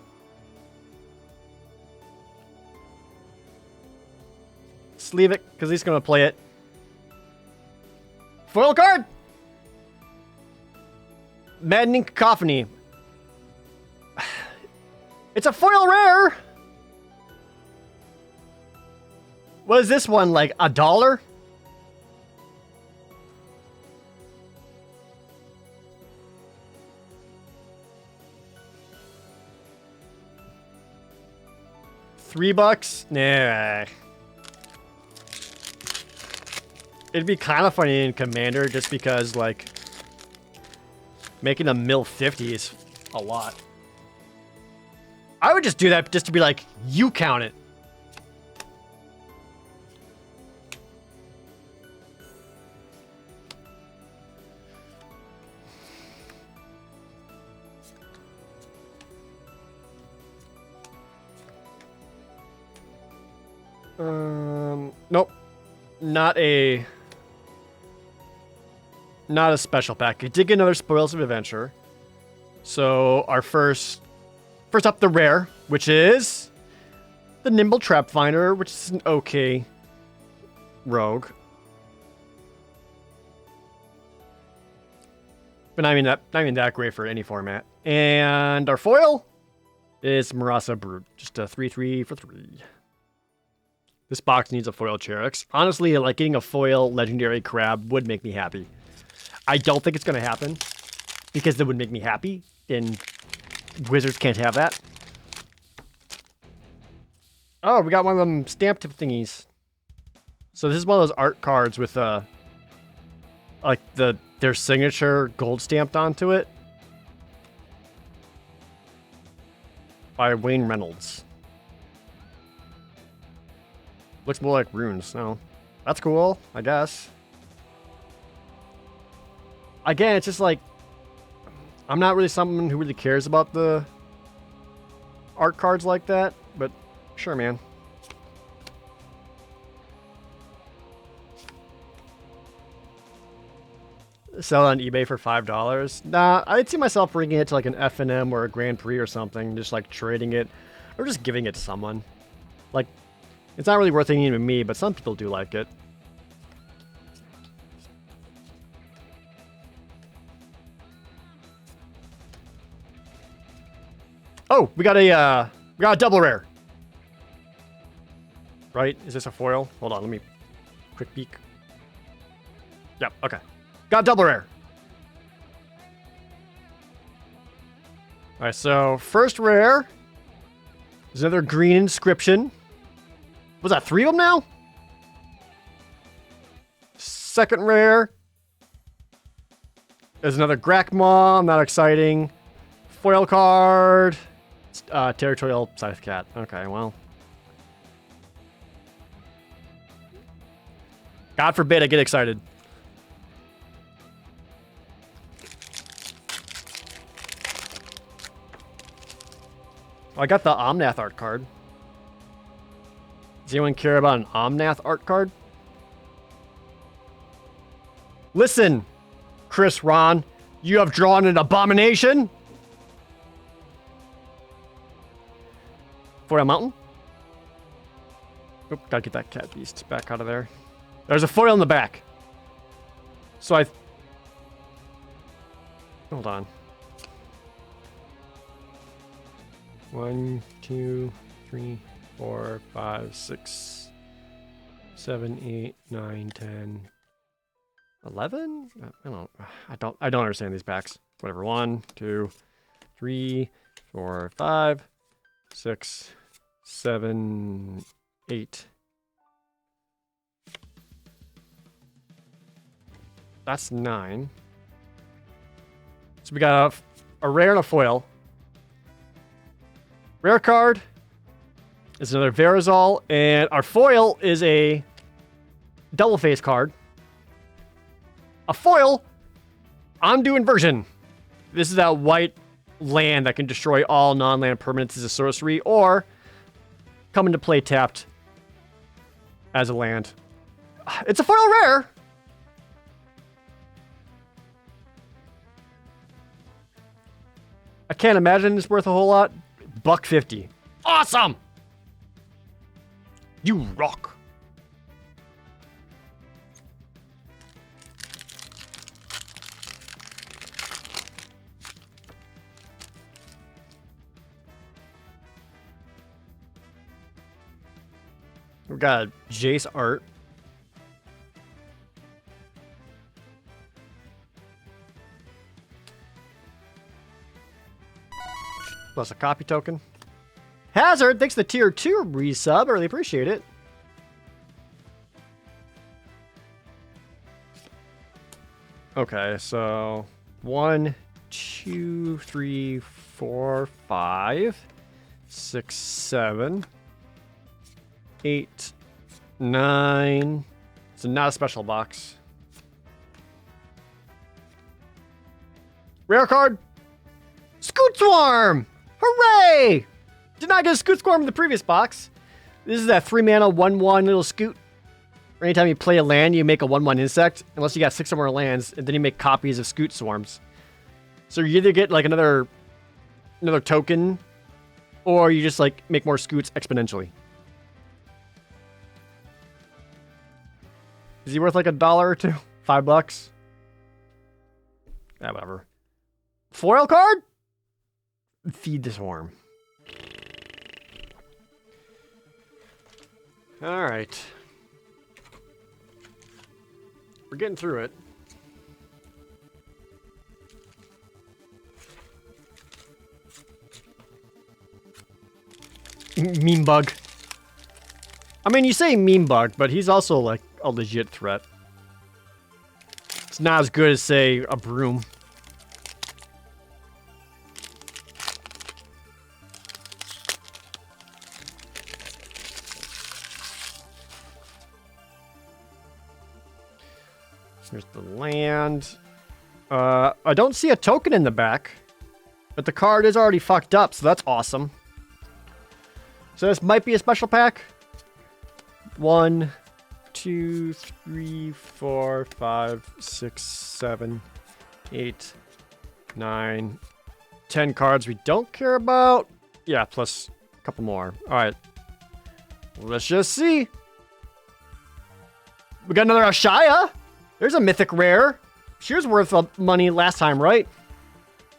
[SPEAKER 1] Just leave it, because he's going to play it. Foil card! Maddening Cacophony. It's a foil rare! What is this one, like $1? $3? Nah. It'd be kind of funny in Commander just because, like, making a mill 50 is a lot. I would just do that just to be like, you count it. Nope. Not a special pack. It did get another Spoils of Adventure. So our first up, the rare, which is the Nimble Trap Finder, which is an okay rogue. But not even that great for any format. And our foil is Marasa Brute, just a 3/3 for 3. This box needs a foil Cherex. Honestly, like getting a foil legendary crab would make me happy. I don't think it's going to happen because it would make me happy. And Wizards can't have that. Oh, we got one of them stamp tip thingies. So this is one of those art cards with like their signature gold stamped onto it by Wayne Reynolds. Looks more like runes. No, that's cool, I guess. Again, it's just like I'm not really someone who really cares about the art cards like that, but sure, man. Sell it on eBay for $5. Nah, I'd see myself bringing it to like an F&M or a Grand Prix or something, just like trading it or just giving it to someone. Like, it's not really worth anything to me, but some people do like it. Oh, we got a double rare. Right? Is this a foil? Hold on, let me quick peek. Yep, okay. Got double rare. Alright, so first rare is another green inscription. Was that 3 of them now? Second rare is another Grakmaw, not exciting. Foil card. Territorial Scythe Cat. Okay, well. God forbid I get excited. Oh, I got the Omnath art card. Does anyone care about an Omnath art card? Listen, Chris Ron, you have drawn an abomination. Foil Mountain. Oop, gotta get that cat beast back out of there. There's a foil in the back. So Hold on. 1, 2, 3, 4, 5, 6, 7, 8, 9, 10, 11? I don't understand these packs. Whatever. 1, 2, 3, 4, 5, 6, 7, 8. That's 9. So we got a rare and a foil. Rare card is another Verazol, and our foil is a double face card. A foil, Undo Inversion. This is that white land that can destroy all non-land permanents as a sorcery, or come into play tapped as a land. It's a foil rare. I can't imagine it's worth a whole lot. $1.50. Awesome! You rock. We got Jace art. Plus a copy token. Hazard, thanks for the tier 2 resub. I really appreciate it. Okay, so 1, 2, 3, 4, 5, 6, 7, 8, 9. It's not a special box. Rare card. Scoot Swarm! Hooray! Did not get a Scoot Swarm in the previous box. This is that 3-mana 1/1 little scoot. Anytime you play a land, you make a 1/1 insect, unless you got 6 or more lands, and then you make copies of Scoot Swarms. So you either get like another token, or you just like make more scoots exponentially. Is he worth like $1 or $2? $5? Yeah, whatever. Foil card? Feed the swarm. All right. We're getting through it. Meme bug. I mean, you say meme bug, but he's also like a legit threat. It's not as good as, say, a broom. Here's the land. I don't see a token in the back, but the card is already fucked up, so that's awesome. So this might be a special pack. 1, 2, 3, 4, 5, 6, 7, 8, 9, 10 cards we don't care about. Yeah, plus a couple more. All right. Let's just see. We got another Ashaya. There's a mythic rare. She was worth money last time, right?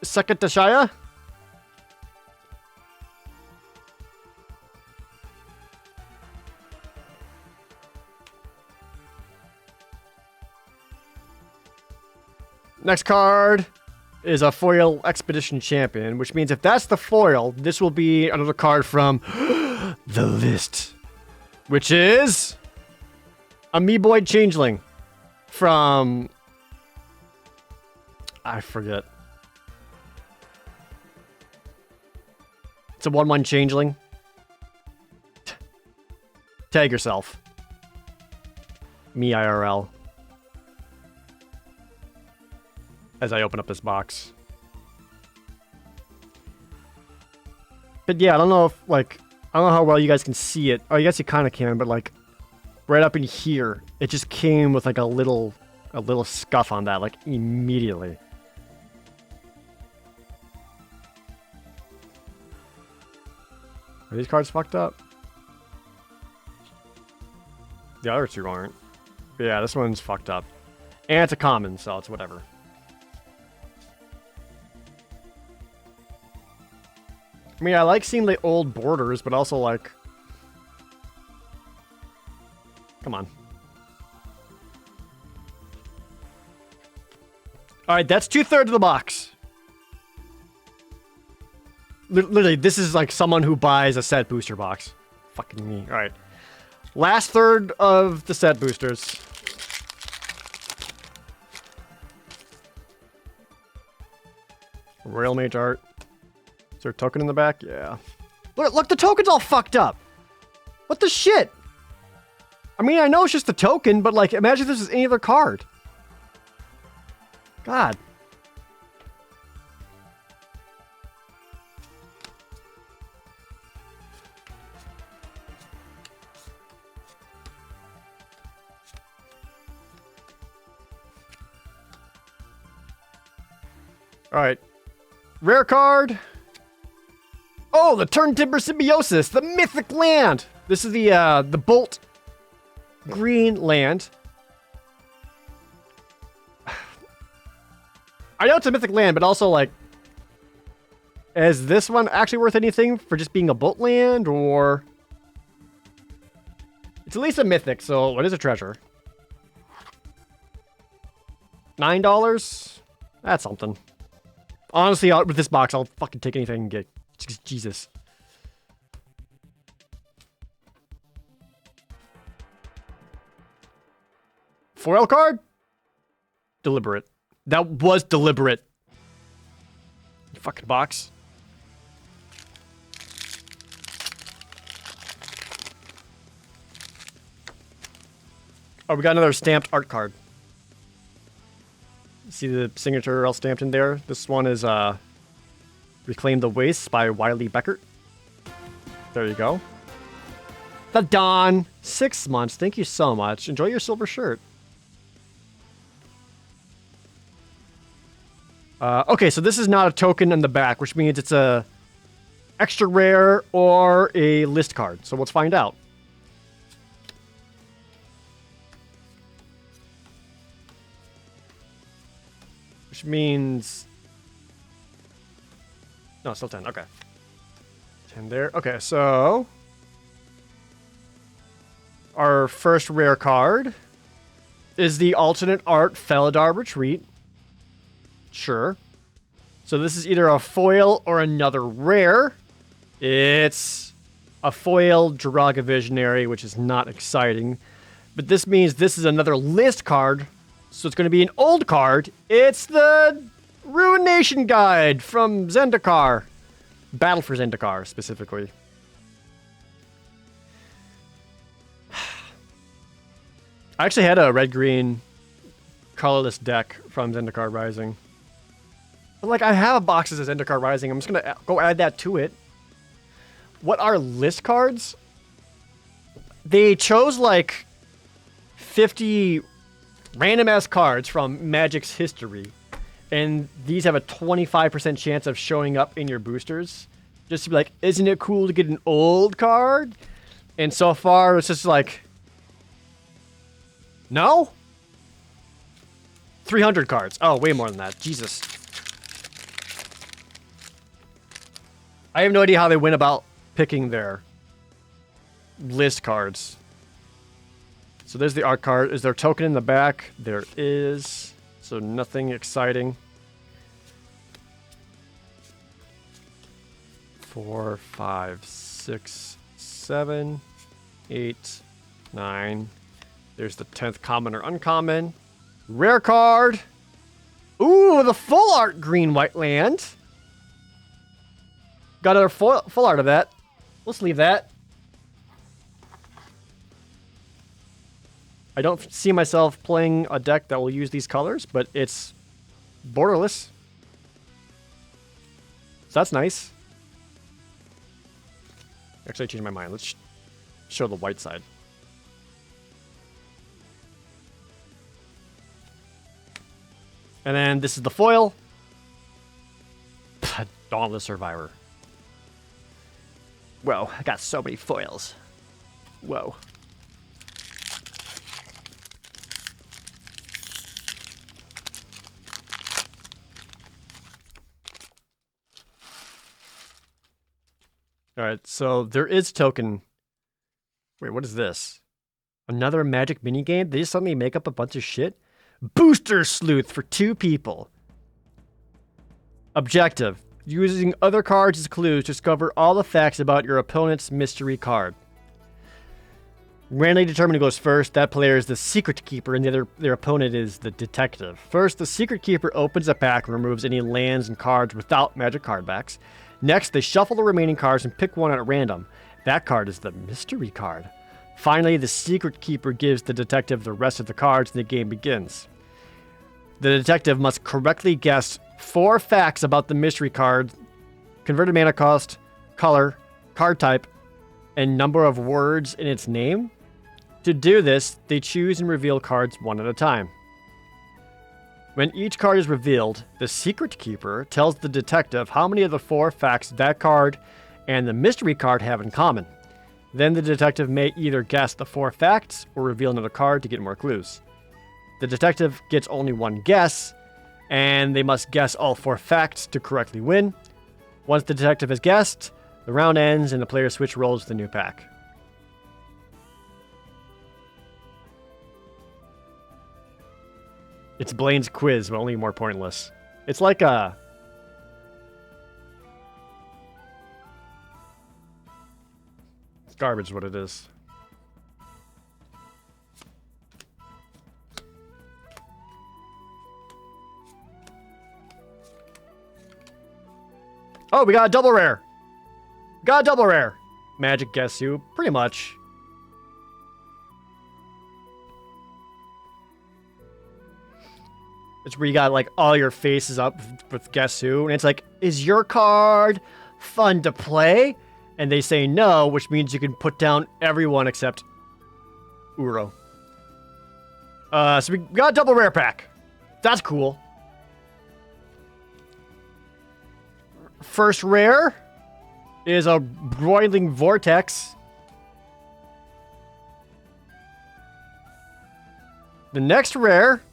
[SPEAKER 1] Second Ashaya. Next card is a foil Expedition Champion, which means if that's the foil, this will be another card from the list, which is Amoeboid Changeling from, I forget. It's a 1/1 Changeling. Tag yourself. Me IRL. As I open up this box. But yeah, I don't know if, like, I don't know how well you guys can see it. Oh, I guess you kind of can, but like, right up in here, it just came with like a little scuff on that, like immediately. Are these cards fucked up? The other two aren't. But yeah, this one's fucked up. And it's a common, so it's whatever. I mean, I like seeing the old borders, but also like... Come on. Alright, that's 2/3 of the box. Literally, this is like someone who buys a set booster box. Fucking me. Alright. Last third of the set boosters. Royal Mage art. Is there a token in the back? Yeah. Look, the token's all fucked up. What the shit? I mean, I know it's just a token, but like, imagine if this was any other card. God. Alright. Rare card. Oh, the Turn Timber Symbiosis, the Mythic Land. This is the Bolt green land. I know it's a Mythic Land, but also like, is this one actually worth anything for just being a Bolt land, or? It's at least a Mythic, so what is a treasure? $9? That's something. Honestly, with this box, I'll fucking take anything I can get. Jesus. Foil card? Deliberate. That was deliberate. Fucking box. Oh, we got another stamped art card. See the signature all stamped in there? This one is Reclaim the Wastes by Wiley Beckert. There you go. The Dawn. 6 months. Thank you so much. Enjoy your silver shirt. Okay, so this is not a token in the back, which means it's a extra rare or a list card. So let's find out. Which means... No, still 10. Okay. 10 there. Okay, so... Our first rare card is the alternate art Felidar Retreat. Sure. So this is either a foil or another rare. It's a foil Jiraga Visionary, which is not exciting. But this means this is another list card. So it's going to be an old card. It's the Ruination Guide from Zendikar. Battle for Zendikar, specifically. I actually had a red-green colorless deck from Zendikar Rising. But like, I have boxes of Zendikar Rising. I'm just going to go add that to it. What are list cards? They chose like 50 random-ass cards from Magic's history. And these have a 25% chance of showing up in your boosters. Just to be like, isn't it cool to get an old card? And so far, it's just like... No? 300 cards. Oh, way more than that. Jesus. I have no idea how they went about picking their list cards. So there's the art card. Is there a token in the back? There is. So nothing exciting. 4, 5, 6, 7, 8, 9. There's the 10th common or uncommon. Rare card. Ooh, the full art green-white land. Got another full art of that. Let's leave that. I don't see myself playing a deck that will use these colors, but it's borderless. So that's nice. Actually, I changed my mind. Let's show the white side. And then this is the foil. Dauntless Survivor. Whoa, I got so many foils. Whoa. All right, so there is token. Wait, what is this? Another Magic minigame? They just suddenly make up a bunch of shit? Booster Sleuth for 2 people. Objective. Using other cards as clues, discover all the facts about your opponent's mystery card. Randomly determined who goes first. That player is the secret keeper, and their opponent is the detective. First, the secret keeper opens a pack and removes any lands and cards without magic card backs. Next, they shuffle the remaining cards and pick one at random. That card is the mystery card. Finally, the secret keeper gives the detective the rest of the cards, and the game begins. The detective must correctly guess 4 facts about the mystery card: converted mana cost, color, card type, and number of words in its name. To do this, they choose and reveal cards one at a time. When each card is revealed, the secret keeper tells the detective how many of the 4 facts that card and the mystery card have in common. Then the detective may either guess the 4 facts or reveal another card to get more clues. The detective gets only one guess, and they must guess all 4 facts to correctly win. Once the detective has guessed, the round ends and the player switch rolls to the new pack. It's Blaine's quiz, but only more pointless. It's like a... It's garbage is what it is. Oh, we got a double rare. Got a double rare. Magic Guess Who, pretty much. It's where you got like all your faces up with Guess Who, and it's like, is your card fun to play? And they say no, which means you can put down everyone except Uro. So we got a double rare pack. That's cool. First rare is a Broiling Vortex. The next rare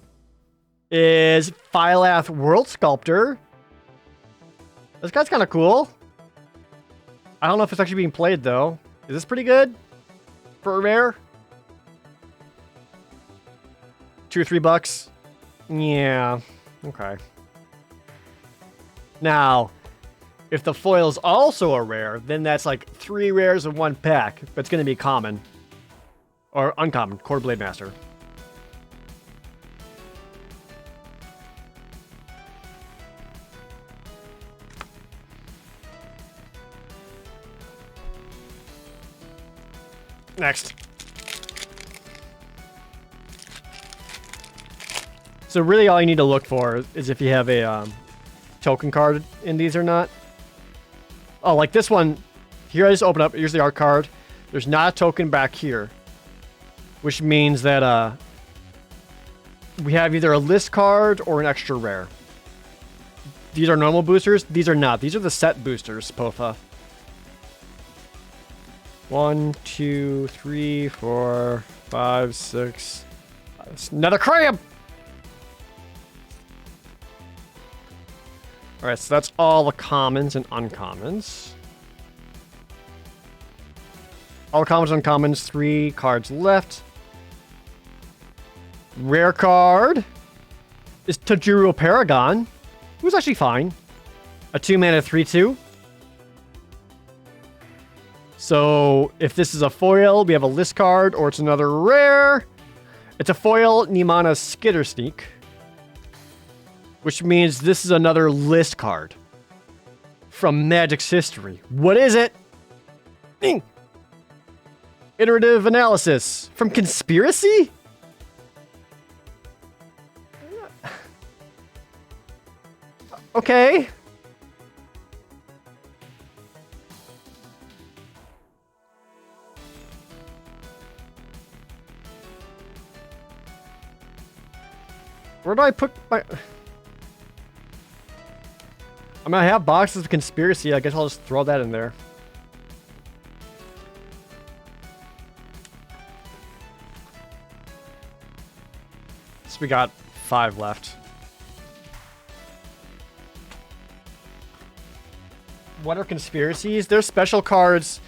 [SPEAKER 1] is Phylath World Sculptor. This guy's kind of cool. I don't know if it's actually being played, though. Is this pretty good for a rare? $2 or $3? Yeah. Okay. Now, if the foil's also a rare, then that's like 3 rares in 1 pack. But it's going to be common. Or uncommon. Core Blade Master. Next. So really all you need to look for is if you have a token card in these or not. Oh, like this one. Here I just open up. Here's the art card. There's not a token back here. Which means that we have either a list card or an extra rare. These are normal boosters. These are not. These are the set boosters, Pofa. 1, 2, 3, 4, 5, 6. Another crab! Alright, so that's all the commons and uncommons. All the commons and uncommons, 3 cards left. Rare card is Tajuru Paragon, who's actually fine. A 2-mana 3/2. So, if this is a foil, we have a list card, or it's another rare. It's a foil Nimana Skitter Sneak. Which means this is another list card. From Magic's history. What is it? Ding! Iterative Analysis. From Conspiracy? Okay. Where do I put my... I mean, I have boxes of Conspiracy. I guess I'll just throw that in there. So we got 5 left. what are conspiracies? They're special cards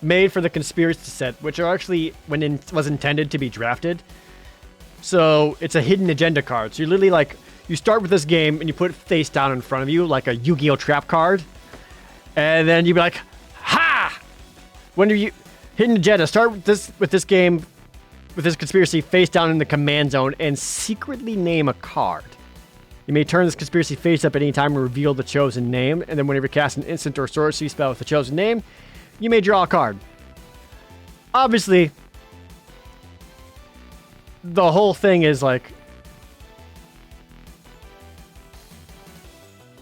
[SPEAKER 1] made for the conspiracy set, which are actually was intended to be drafted. So it's a hidden agenda card. So you're literally like, you start with this game and you put it face down in front of you like a Yu-Gi-Oh trap card. And then you'd be like, ha! When you hidden agenda, start with this game, with this conspiracy face down in the command zone and secretly name a card. You may turn this conspiracy face up at any time and reveal the chosen name. And then whenever you cast an instant or sorcery spell with the chosen name, you may draw a card. Obviously, the whole thing is like,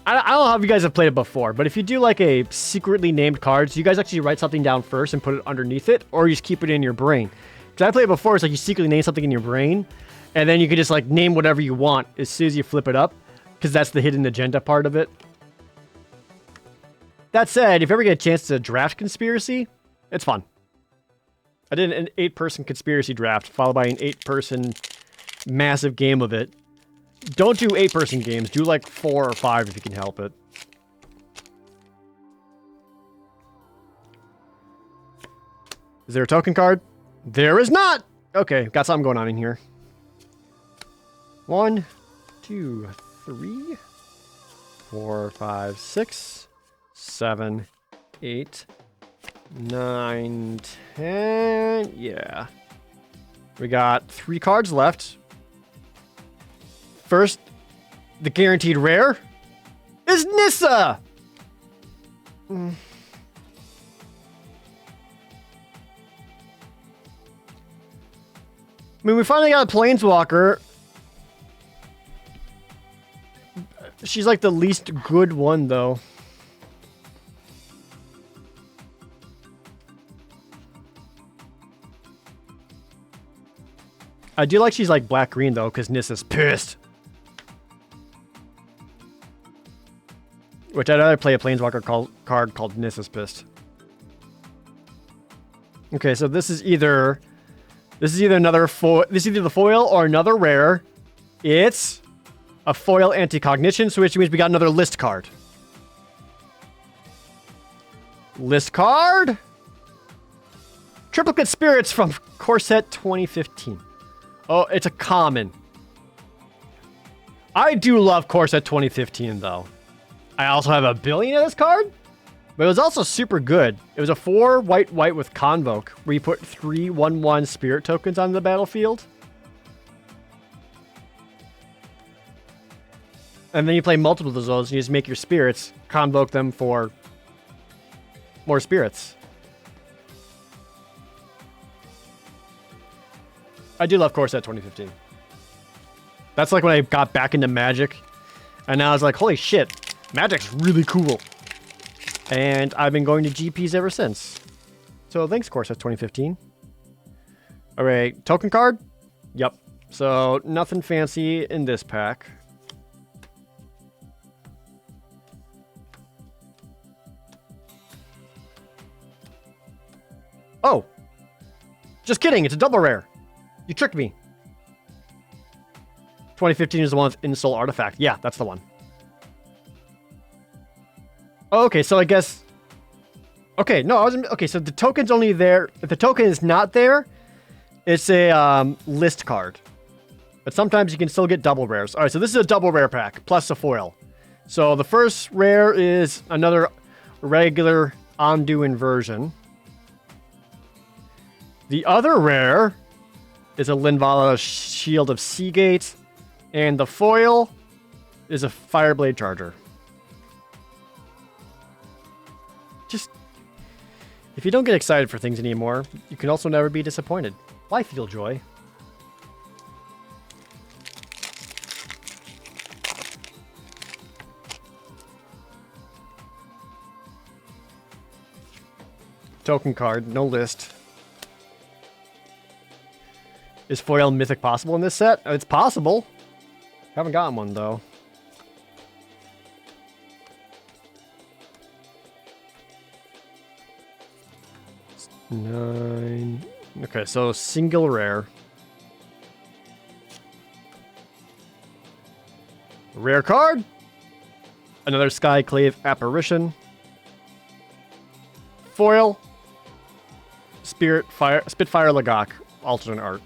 [SPEAKER 1] I don't know if you guys have played it before, but if you do like a secretly named cards, you guys actually write something down first and put it underneath it, or you just keep it in your brain. Because I played it before, it's like you secretly name something in your brain, and then you can just like name whatever you want as soon as you flip it up, because that's the hidden agenda part of it. That said, if you ever get a chance to draft conspiracy, it's fun. I did an 8-person conspiracy draft, followed by an 8-person massive game of it. Don't do 8-person games. Do like 4 or 5 if you can help it. Is there a token card? There is not! Okay, got something going on in here. 1, 2, 3, 4, 5, 6, 7, 8, 9, 10. Yeah. We got 3 cards left. First, the guaranteed rare is Nissa! I mean, we finally got a Planeswalker. She's like the least good one, though. I do like she's like black-green, though, because Nissa's pissed. Which I'd rather play a Planeswalker card called Nissa's Pissed. Okay, so this is either another foil. This is either the foil or another rare. It's a foil anti-cognition, so which means we got another list card. List card. Triplicate Spirits from Corset 2015. Oh, it's a common. I do love Corset 2015, though. I also have a billion of this card, but it was also super good. It was a 4 white with Convoke, where you put 3 1/1 spirit tokens on the battlefield. And then you play multiple of those, and you just make your spirits, convoke them for more spirits. I do love Corset 2015. That's like when I got back into Magic, and now I was like, holy shit, Magic's really cool. And I've been going to GPs ever since. So thanks, Corset 2015. All right, token card? Yep. So nothing fancy in this pack. Oh, just kidding. It's a double rare. You tricked me. 2015 is the one with Insult Artifact. Yeah, that's the one. Oh, okay, so I guess... Okay, no, I wasn't... Okay, so the token's only there... If the token is not there, it's a list card. But sometimes you can still get double rares. All right, so this is a double rare pack, plus a foil. So the first rare is another regular Ondu inversion. The other rare is a Linvala Shield of Seagate. And the foil is a Fireblade Charger. Just, if you don't get excited for things anymore, you can also never be disappointed. Why feel joy? Token card, no list. Is foil mythic possible in this set? It's possible. Haven't gotten one, though. Nine. Okay, so single rare. Rare card. Another Skyclave Apparition. Foil. Spitfire Lagok. Alternate art.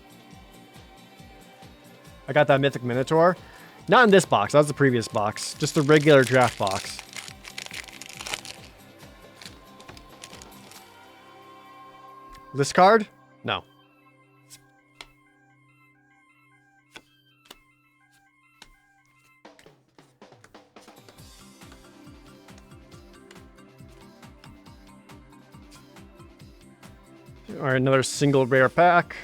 [SPEAKER 1] I got that Mythic Minotaur. Not in this box. That was the previous box. Just the regular draft box. List card? No. All right, another single rare pack.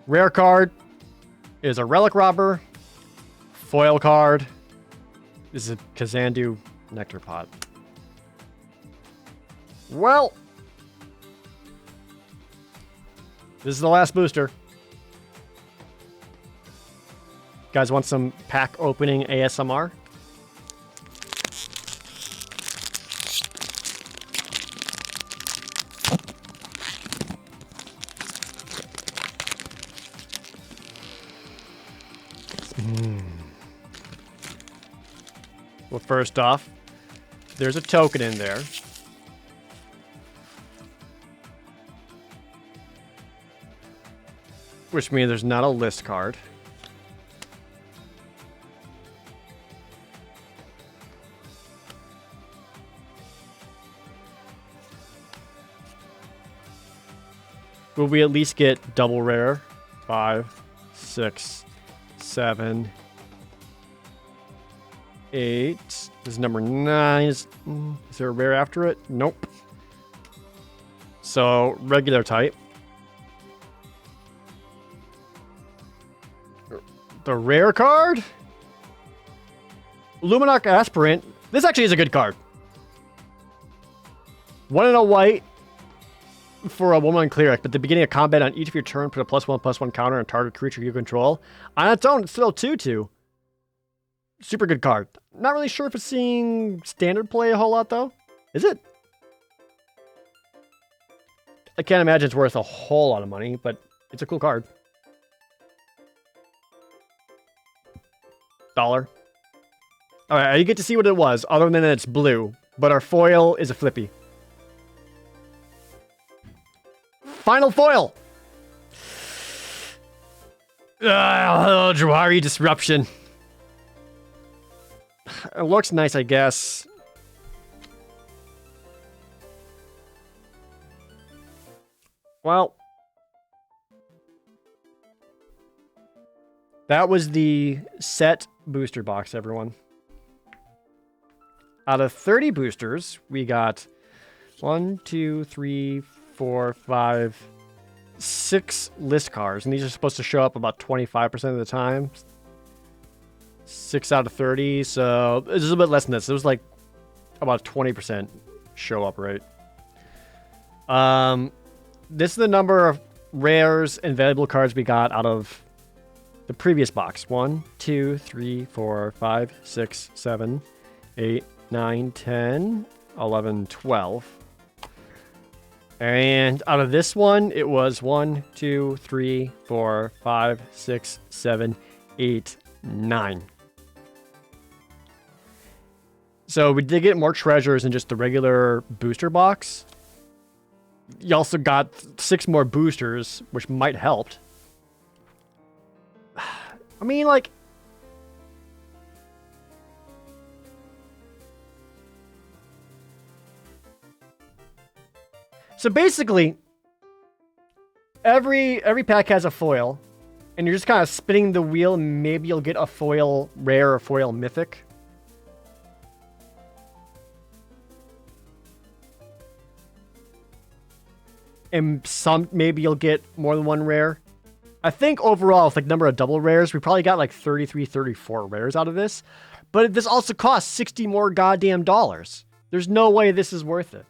[SPEAKER 1] Rare card is a Relic Robber. Foil card is a Kazandu Nectar Pot. Well, this is the last booster. Guys want some pack opening ASMR? Well, first off, there's a token in there. Which means there's not a list card. Will we at least get double rare? 5, 6, 7, 8. This is number 9. Is there a rare after it? Nope. So, regular type. The rare card? Luminarch Aspirant. This actually is a good card. 1 and a white for a 1/1 cleric, but at the beginning of combat on each of your turn, put a +1/+1 counter on target creature you control. On its own, it's still 2/2. Super good card. Not really sure if it's seeing standard play a whole lot, though. Is it? I can't imagine it's worth a whole lot of money, but it's a cool card. $1. Alright, you get to see what it was, other than it's blue. But our foil is a flippy. Final foil! Oh, Jawari Disruption. It looks nice, I guess. Well, that was the set booster box, everyone. Out of 30 boosters, we got 1, 2, 3, 4, 5, 6 list cards, and these are supposed to show up about 25% of the time. 6 out of 30, so it's a little bit less than this. It was like about 20% show up rate. This is the number of rares and valuable cards we got out of the previous box. 1, 2, 3, 4, 5, 6, 7, 8, 9, 10, 11, 12. And out of this one, it was 1, 2, 3, 4, 5, 6, 7, 8, 9. So we did get more treasures than just the regular booster box. You also got 6 more boosters, which might help. I mean, like... So basically, every pack has a foil, and you're just kind of spinning the wheel, and maybe you'll get a foil rare or foil mythic. And maybe you'll get more than one rare. I think overall, with like number of double rares, we probably got like 33, 34 rares out of this. But this also costs 60 more goddamn dollars. There's no way this is worth it.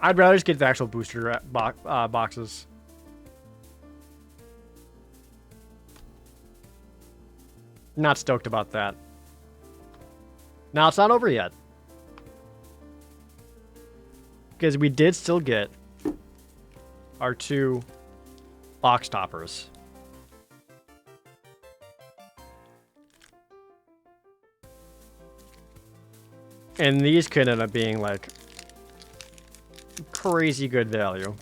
[SPEAKER 1] I'd rather just get the actual booster boxes. Not stoked about that. Now, it's not over yet. Because we did still get our 2 box toppers. And these could end up being like crazy good value.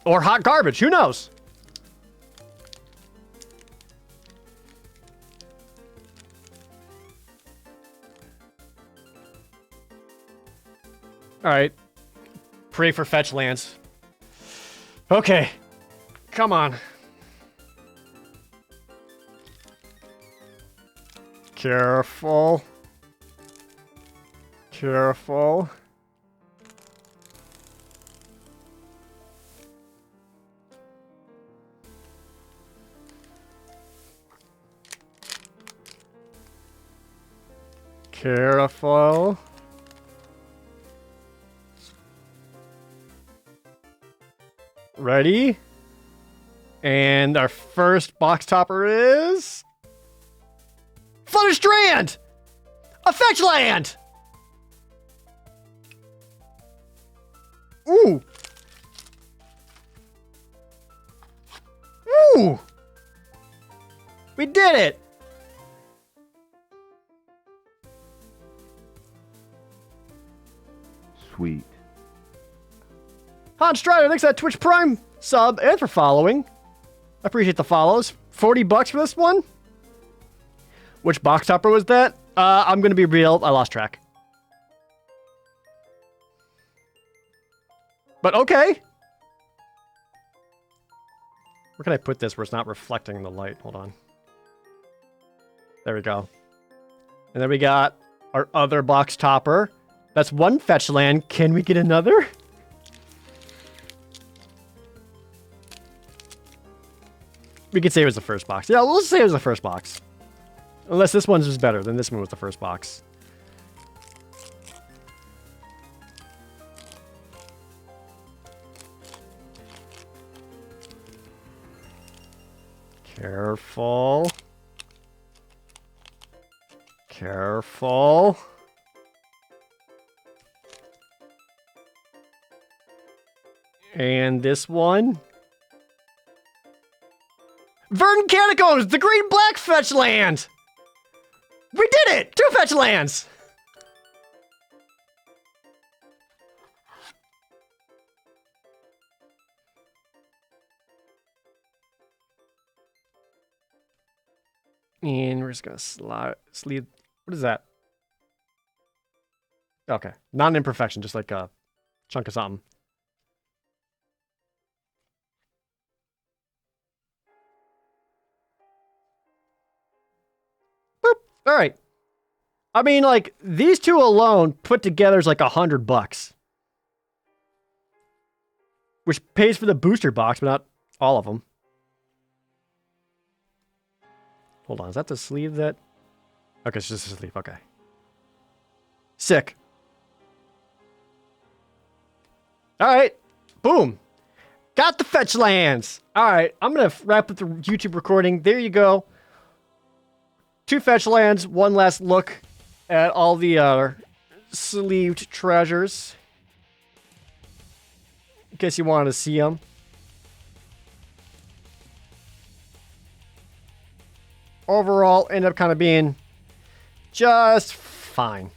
[SPEAKER 1] Or hot garbage, who knows? Alright. Pray for fetch lands. Okay. Come on. Careful. Careful. Careful. Ready? And our first box topper is... Flutter Strand! A fetch land! Ooh! Ooh! We did it!
[SPEAKER 4] Sweet.
[SPEAKER 1] Han Strider, thanks for that Twitch Prime sub and for following. I appreciate the follows. 40 bucks for this one? Which box topper was that? I'm gonna be real, I lost track. But okay. Where can I put this where it's not reflecting the light? Hold on. There we go. And then we got our other box topper. That's 1 fetch land. Can we get another? We could say it was the first box. Yeah, let's say it was the first box. Unless this one's just better, then this one was the first box. Careful. Careful. And this one. Verdant Catacombs, the green black fetch land! We did it! 2 fetch lands! And we're just gonna sleeve. What is that? Okay, not an imperfection, just like a chunk of something. Boop. All right. I mean, like, these 2 alone put together is like $100. Which pays for the booster box, but not all of them. Hold on, is that the sleeve that... Okay, it's just a sleeve, okay. Sick. Alright, boom. Got the fetch lands. Alright, I'm gonna wrap up the YouTube recording. There you go. 2 fetch lands, 1 last look at all the sleeved treasures. In case you wanted to see them. Overall, end up kind of being just fine.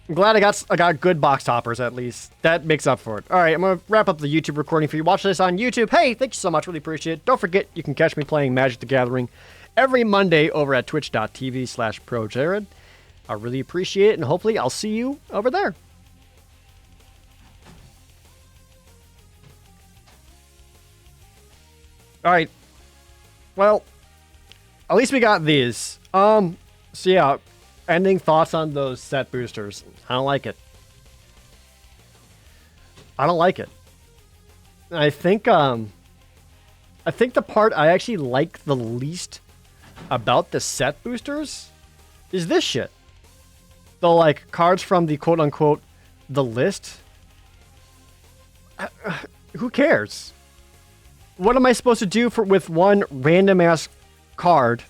[SPEAKER 1] I'm glad I got good box toppers at least. That makes up for it. All right, I'm gonna wrap up the YouTube recording for you. Watch this on YouTube. Hey, thank you so much. Really appreciate it. Don't forget, you can catch me playing Magic the Gathering every Monday over at twitch.tv/projared. I really appreciate it, and hopefully I'll see you over there. All right. Well, at least we got these. So yeah, ending thoughts on those set boosters. I don't like it. I don't like it. I think the part I actually like the least about the set boosters is this shit. The like cards from the quote unquote the list. Who cares? What am I supposed to do with one random ass card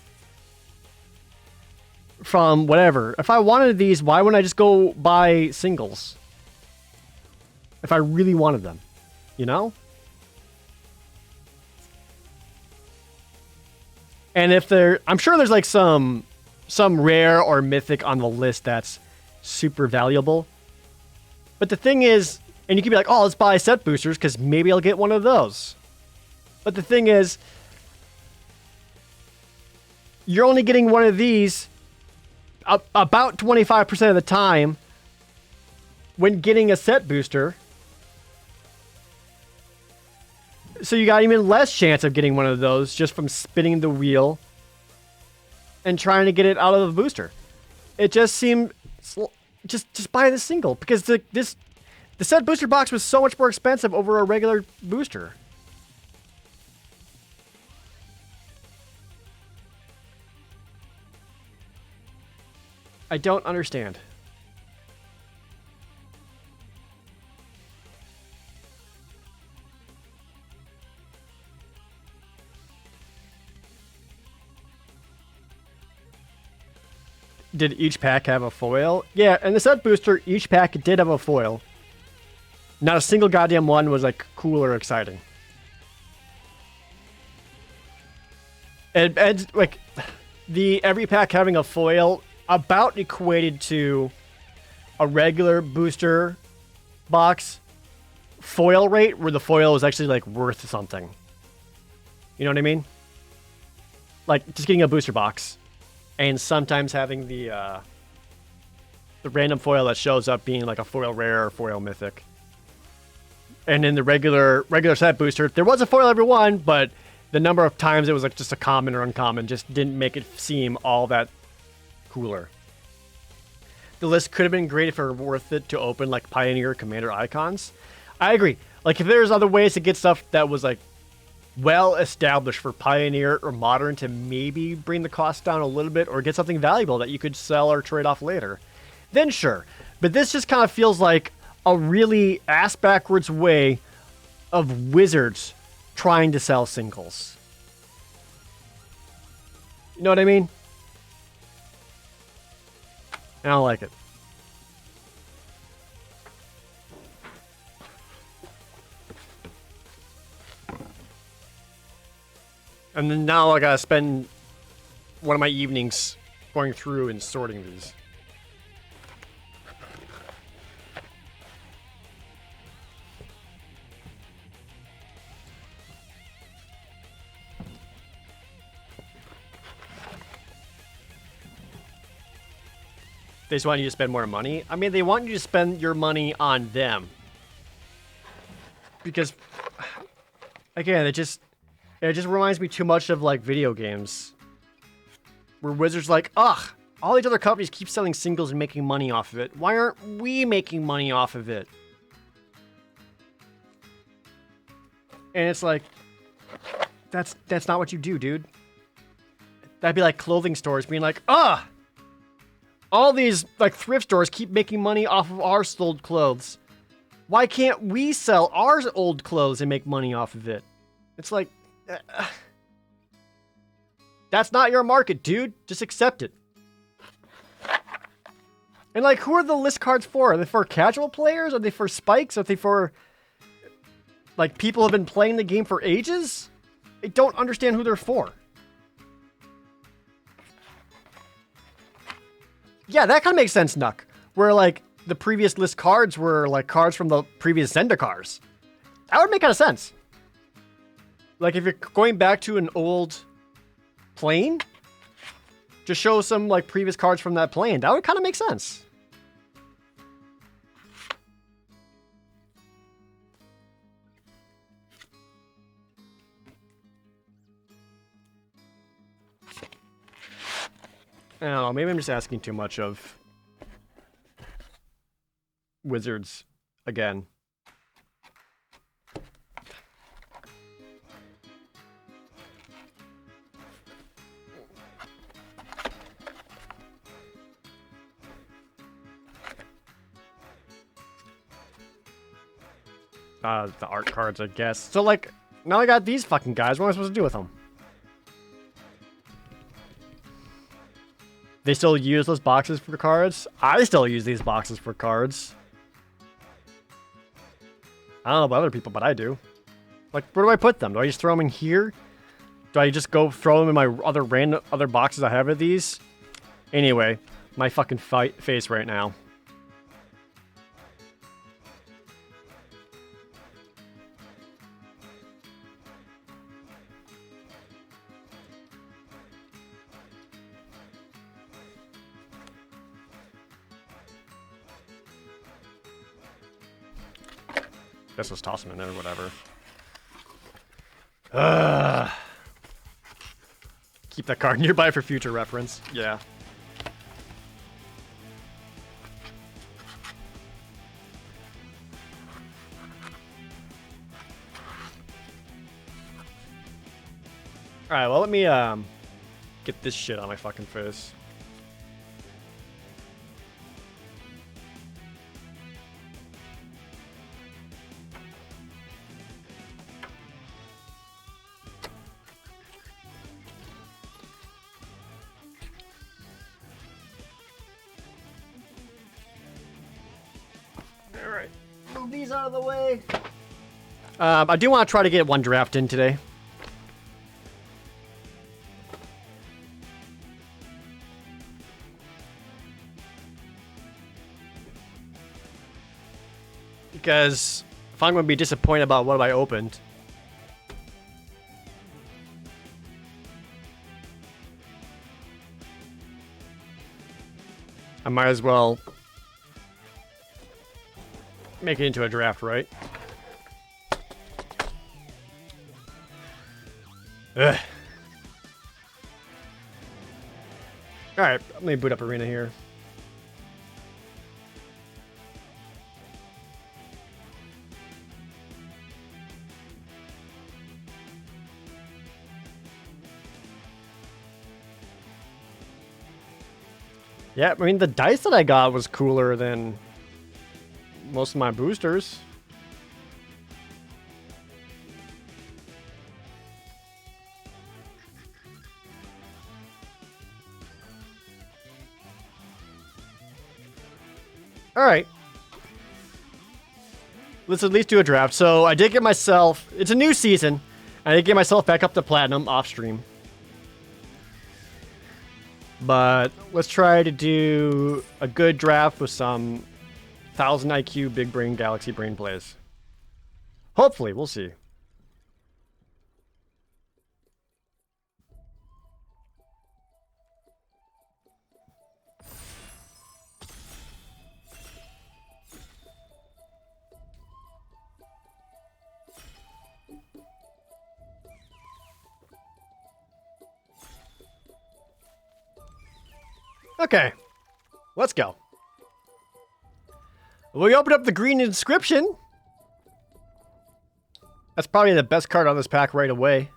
[SPEAKER 1] from whatever? If I wanted these, why wouldn't I just go buy singles? if I really wanted them, you know? And if I'm sure there's like some rare or mythic on the list that's super valuable. But the thing is, and you can be like, oh, let's buy set boosters because maybe I'll get one of those. But the thing is, you're only getting one of these about 25% of the time when getting a set booster. So you got even less chance of getting one of those just from spinning the wheel and trying to get it out of the booster. It just seemed just buy the single because the set booster box was so much more expensive over a regular booster. I don't understand. Did each pack have a foil? Yeah, and the set booster, each pack did have a foil. Not a single goddamn one was like cool or exciting. And like every pack having a foil about equated to a regular booster box foil rate where the foil was actually like worth something. You know what I mean? Like just getting a booster box and sometimes having the random foil that shows up being like a foil rare or foil mythic. And in the regular set booster, there was a foil every one, but the number of times it was like just a common or uncommon just didn't make it seem all that cooler. The list could have been great if it were worth it to open like Pioneer Commander icons. I agree. Like if there's other ways to get stuff that was like well established for Pioneer or Modern to maybe bring the cost down a little bit or get something valuable that you could sell or trade off later, then sure. But this just kind of feels like a really ass backwards way of Wizards trying to sell singles. You know what I mean? I don't like it. And then now I gotta spend one of my evenings going through and sorting these. They just want you to spend more money. I mean, they want you to spend your money on them. Because, again, it just reminds me too much of, like, video games. Where Wizards like, ugh, all these other companies keep selling singles and making money off of it. Why aren't we making money off of it? And it's like, that's not what you do, dude. That'd be like clothing stores being like, ugh! All these like thrift stores keep making money off of our sold clothes. Why can't we sell our old clothes and make money off of it? It's like, that's not your market, dude. Just accept it. And like, who are the list cards for? Are they for casual players? Are they for spikes? Are they for like people who have been playing the game for ages? I don't understand who they're for. Yeah, that kind of makes sense, Nuck. Where, like, the previous list cards were, like, cards from the previous Zendikars. That would make kind of sense. Like, if you're going back to an old plane, just show some, like, previous cards from that plane. That would kind of make sense. I don't know, maybe I'm just asking too much of Wizards again. The art cards, I guess. So, like, now I got these fucking guys. What am I supposed to do with them? They still use those boxes for cards? I still use these boxes for cards. I don't know about other people, but I do. Like, where do I put them? Do I just throw them in here? Do I just go throw them in my other boxes I have of these? Anyway, my fucking face right now. Guess let's toss them in there or whatever. Keep that card nearby for future reference. Yeah. Alright, well, let me get this shit on my fucking face. Alright, move these out of the way. I do want to try to get one draft in today. Because if I'm going to be disappointed about what I opened, I might as well make it into a draft, right? Ugh. Alright, let me boot up Arena here. Yeah, I mean, the dice that I got was cooler than most of my boosters. Alright. Let's at least do a draft. So I did get myself... It's a new season. I did get myself back up to Platinum off stream. But let's try to do a good draft with some 1000 IQ big brain galaxy brain plays. Hopefully, we'll see. Okay, let's go. We opened up the green inscription. That's probably the best card on this pack right away.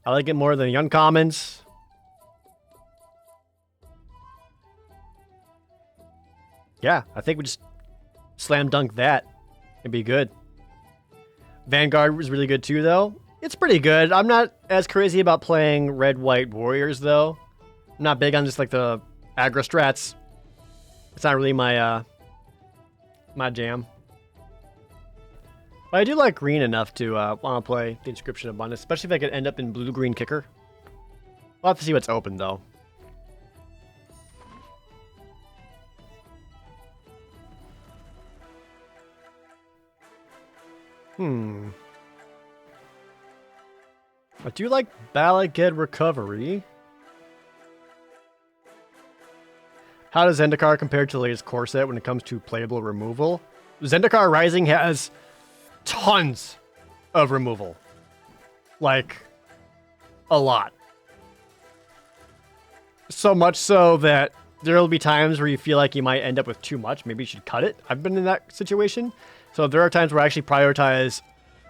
[SPEAKER 1] I like it more than the uncommons. Yeah, I think we just slam dunk that. It'd be good. Vanguard was really good too, though. It's pretty good. I'm not as crazy about playing red-white warriors, though. I'm not big on just like the aggro strats. It's not really my my jam. But I do like green enough to want to play the Inscription of Abundance, especially if I could end up in blue-green kicker. We'll have to see what's open, though. I do like Balaged Recovery. How does Zendikar compare to the latest core set when it comes to playable removal? Zendikar Rising has tons of removal. Like, a lot. So much so that there will be times where you feel like you might end up with too much. Maybe you should cut it. I've been in that situation. So there are times where I actually prioritize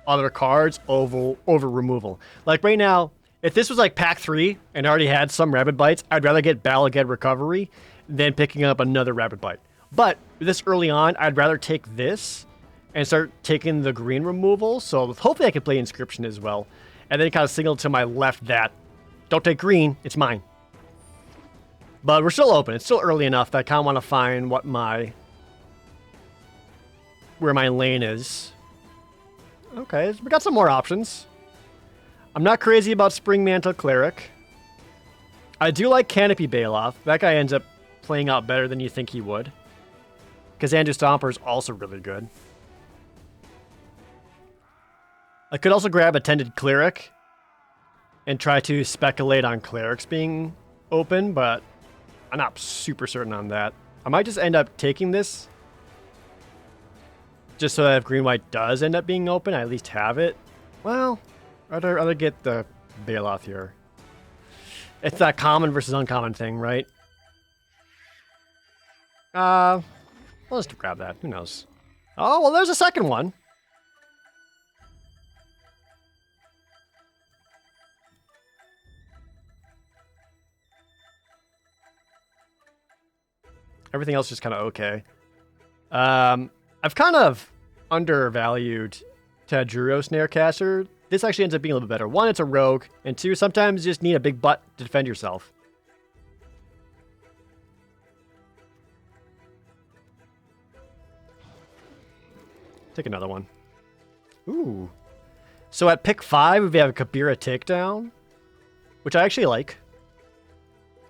[SPEAKER 1] other cards over removal. Like right now, if this was like pack 3 and I already had some Rapid Bites, I'd rather get Balaged Recovery than picking up another Rapid Bite. But this early on, I'd rather take this and start taking the green removal. So hopefully I can play Inscription as well. And then kind of signal to my left that, don't take green, it's mine. But we're still open. It's still early enough that I kind of want to find what my where my lane is. Okay, we got some more options. I'm not crazy about Spring Mantle Cleric. I do like Canopy Bailoff. That guy ends up playing out better than you think he would. Kazandu Stomper is also really good. I could also grab Attended Cleric and try to speculate on Clerics being open, but I'm not super certain on that. I might just end up taking this just so that if green-white does end up being open, I at least have it. Well, I'd rather get the Bailoff here. It's that common versus uncommon thing, right? Well, let's grab that. Who knows? Oh, well, there's a second one. Everything else is just kind of okay. I've kind of undervalued Tadjuro Snarecaster. This actually ends up being a little bit better. One, it's a rogue, and two, sometimes you just need a big butt to defend yourself. Take another one. Ooh. So at pick 5, we have a Kabira Takedown, which I actually like.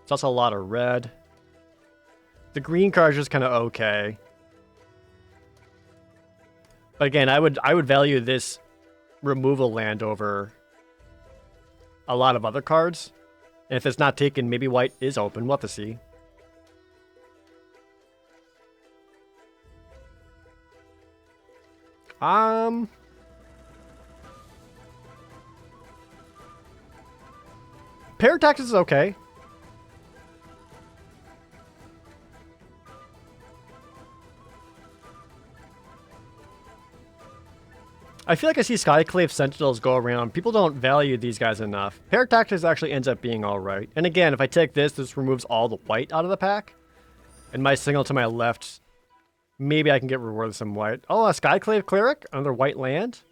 [SPEAKER 1] It's also a lot of red. The green card is just kind of okay. But again, I would value this removal land over a lot of other cards. And if it's not taken, maybe white is open. We'll have to see. Paratax is okay. I feel like I see Skyclave Sentinels go around. People don't value these guys enough. Paratactics actually ends up being alright. And again, if I take this, this removes all the white out of the pack. And my signal to my left, maybe I can get rewarded with some white. Oh, a Skyclave Cleric? Another white land?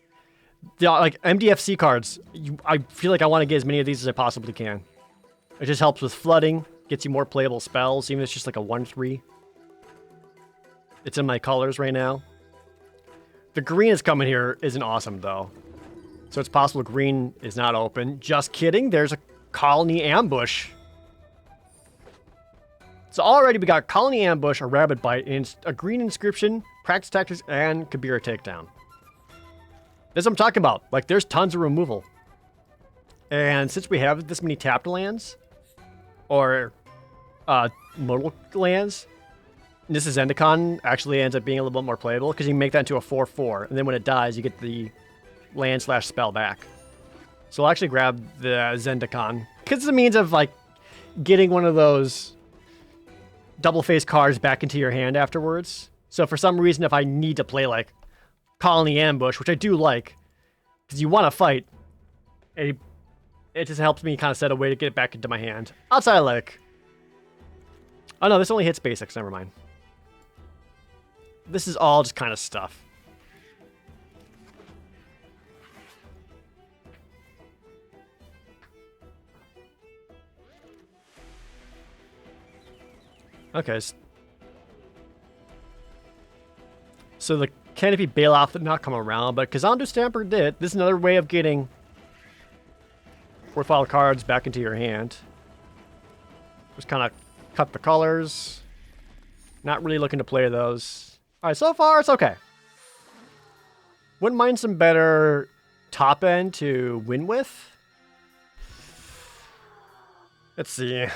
[SPEAKER 1] Yeah, like MDFC cards. I feel like I want to get as many of these as I possibly can. It just helps with flooding. Gets you more playable spells, even if it's just like a 1-3. It's in my colors right now. The green is coming here isn't awesome, though. So it's possible green is not open. Just kidding. There's a Colony Ambush. So already we got Colony Ambush, a Rabbit Bite, and a green inscription, Practice Tactics, and Kabira Takedown. This is what I'm talking about. Like, there's tons of removal. And since we have this many tapped lands, or modal lands, this is Zendikon actually ends up being a little bit more playable because you can make that into a 4/4, and then when it dies, you get the land/spell back. So I'll actually grab the Zendikon because it's a means of like getting one of those double-face cards back into your hand afterwards. So for some reason, if I need to play like Colony Ambush, which I do like, because you want to fight, it just helps me kind of set a way to get it back into my hand. Outside of like, oh no, this only hits basics. Never mind. This is all just kind of stuff. Okay. So the Canopy Bailoff did not come around, but Kazandu Stamper did. This is another way of getting worthwhile cards back into your hand. Just kind of cut the colors. Not really looking to play those. Alright, so far it's okay. Wouldn't mind some better top end to win with. Let's see.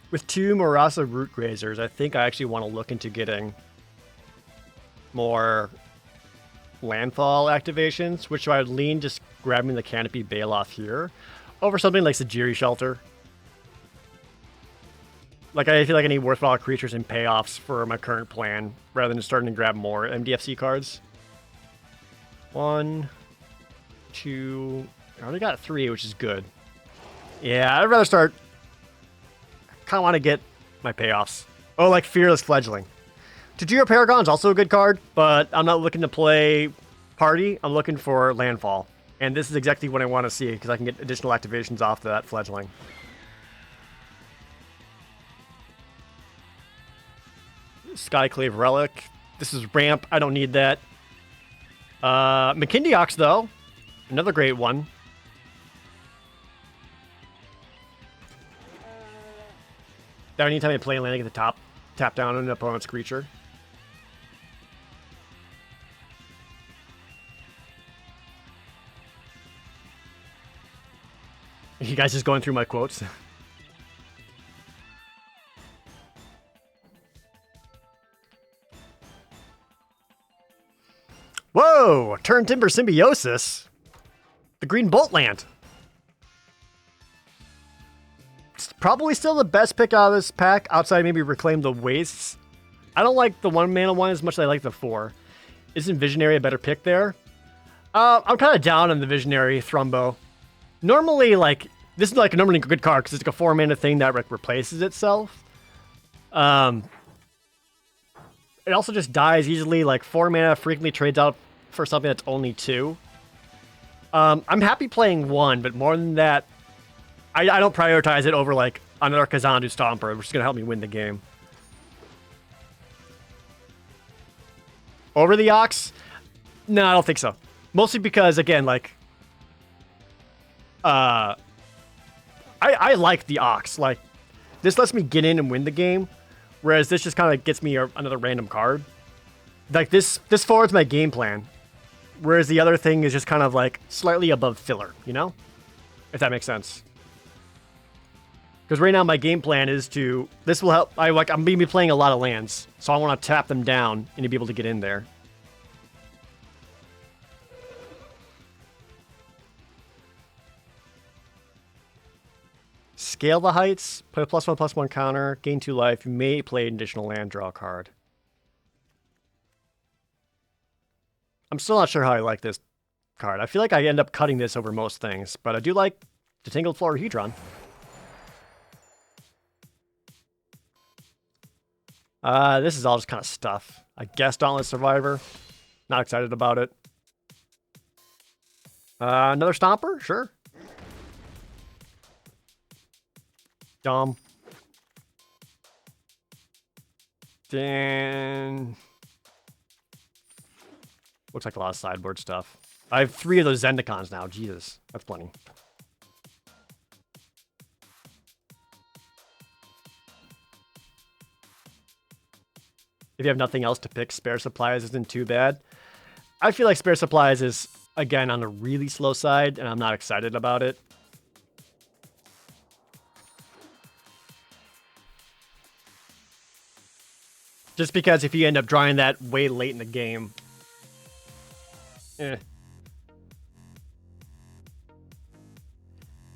[SPEAKER 1] With 2 Marasa Root Grazers, I think I actually want to look into getting more landfall activations, which I would lean just grabbing the Canopy Bailoff here over something like Sajiri Shelter. Like, I feel like I need worthwhile creatures and payoffs for my current plan, rather than just starting to grab more MDFC cards. 1, 2... I already got 3, which is good. Yeah, I'd rather start... I kind of want to get my payoffs. Oh, like Fearless Fledgling. Tajiro Paragon is also a good card, but I'm not looking to play Party. I'm looking for Landfall. And this is exactly what I want to see, because I can get additional activations off that Fledgling. Skyclave Relic. This is ramp. I don't need that. McKindy Ox, though. Another great one. That anytime I play landing at the top, tap down on an opponent's creature. You guys just going through my quotes? Whoa! Turn Timber Symbiosis? The Green Bolt Land. It's probably still the best pick out of this pack, outside maybe Reclaim the Wastes. I don't like the 1-mana one as much as I like the 4. Isn't Visionary a better pick there? I'm kind of down on the Visionary Thrumbo. Normally, like, this is like a normally good card because it's like a 4-mana thing that replaces itself. It also just dies easily. Like 4 mana frequently trades out for something that's only 2. I'm happy playing 1, but more than that, I don't prioritize it over like another Kazandu Stomper, which is gonna help me win the game. Over the Ox? No, I don't think so. Mostly because again, like, I like the Ox. Like, this lets me get in and win the game, whereas this just kind of gets me another random card. Like, this forwards my game plan, whereas the other thing is just kind of like slightly above filler, you know? If that makes sense. Because right now my game plan is to, this will help, I'm going to be playing a lot of lands, so I want to tap them down and to be able to get in there. Scale the Heights, put a +1/+1 counter, gain 2 life, you may play an additional land, draw a card. I'm still not sure how I like this card. I feel like I end up cutting this over most things, but I do like the Tangled Florahedron. This is all just kind of stuff. I guess Dauntless Survivor. Not excited about it. Another Stomper? Sure. Dumb. Then... looks like a lot of sideboard stuff. I have 3 of those Zendikons now. Jesus, that's plenty. If you have nothing else to pick, Spare Supplies isn't too bad. I feel like Spare Supplies is, again, on the really slow side, and I'm not excited about it. Just because if you end up drawing that way late in the game, eh.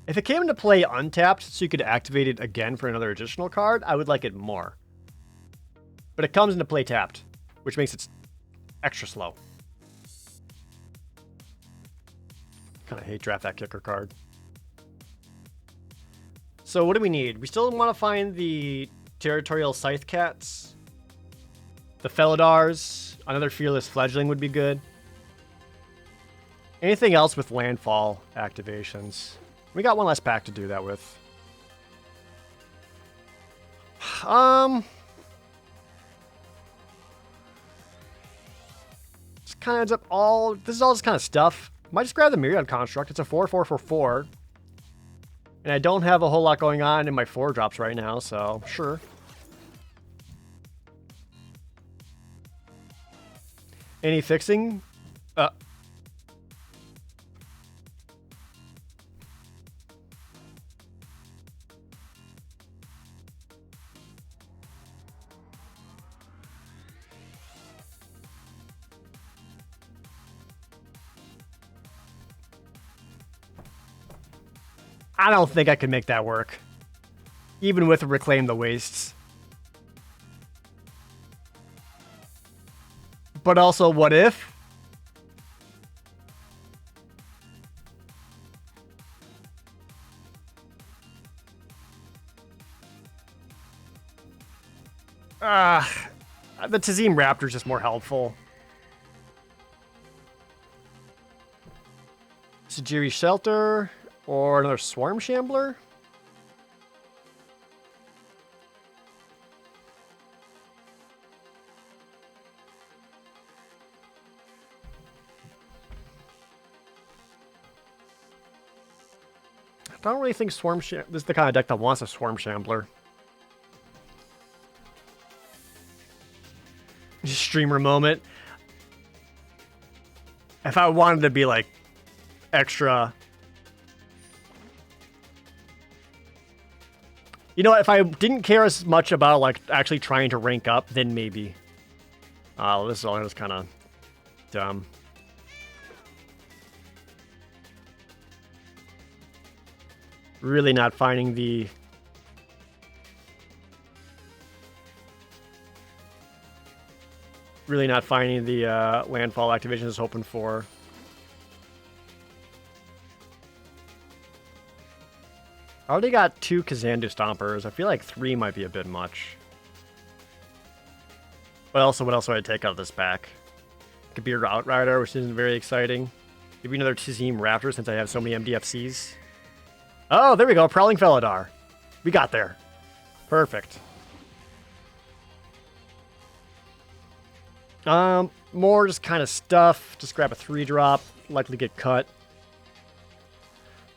[SPEAKER 1] If it came into play untapped, so you could activate it again for another additional card, I would like it more. But it comes into play tapped, which makes it extra slow. Kind of hate draft that kicker card. So what do we need? We still want to find the Territorial Scythe Cats. The Felidars. Another Fearless Fledgling would be good. Anything else with landfall activations? We got one less pack to do that with. Just kind of ends up all... this is all this kind of stuff. Might just grab the Myriad Construct. It's a 4/4/4/4. And I don't have a whole lot going on in my 4-drops right now, so sure. Any fixing? I don't think I can make that work. Even with Reclaim the Wastes. But also, what if? The Tazim Raptor is just more helpful. Sajiri Shelter. Or another Swarm Shambler? don't really think this is the kind of deck that wants a Swarm Shambler. Streamer moment. If I wanted to be like extra, you know what? If I didn't care as much about like actually trying to rank up, then maybe. Oh, this is all just kind of dumb. Really not finding the landfall activation I was hoping for. I already got 2 Kazandu Stompers. I feel like 3 might be a bit much. But also, what else would I take out of this pack? Could be a Outrider, which isn't very exciting. Maybe another Tizim Raptor since I have so many MDFCs. Oh, there we go. Prowling Felidar. We got there. Perfect. More just kind of stuff. Just grab a 3-drop. Likely get cut.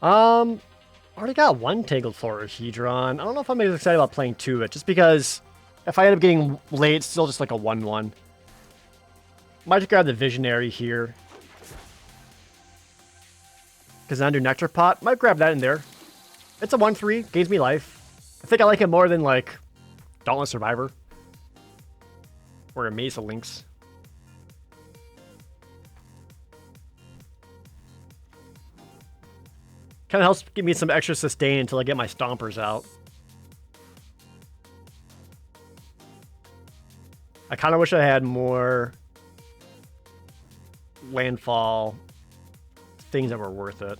[SPEAKER 1] Already got 1 Tangled Hedron. I don't know if I'm as excited about playing 2 of it, just because if I end up getting late, it's still just like a 1/1. Might just grab the Visionary here. Kazandu Nectar Pot. Might grab that in there. It's a 1/3. Gains me life. I think I like it more than like Dauntless Survivor. Or a Mesa Lynx. Kind of helps give me some extra sustain until I get my Stompers out. I kind of wish I had more landfall things that were worth it.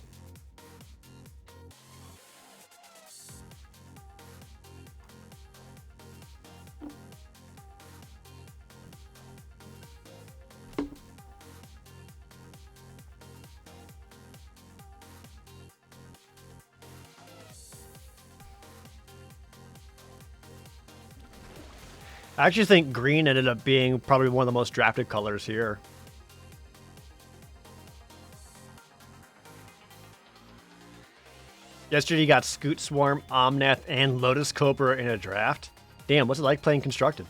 [SPEAKER 1] I actually think green ended up being probably one of the most drafted colors here. Yesterday you got Scoot Swarm, Omnath, and Lotus Cobra in a draft. Damn, what's it like playing Constructed?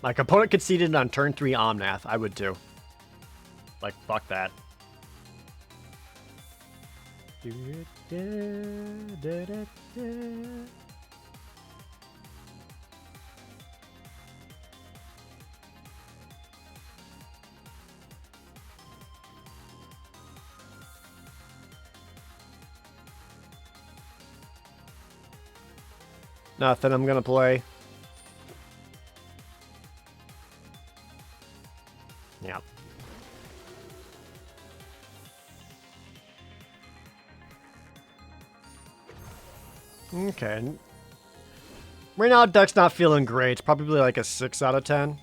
[SPEAKER 1] My opponent conceded on turn 3 Omnath. I would too. Like, fuck that. Nothing I'm gonna play. Yeah. Okay. Right now, deck's not feeling great. It's probably like a 6 out of 10.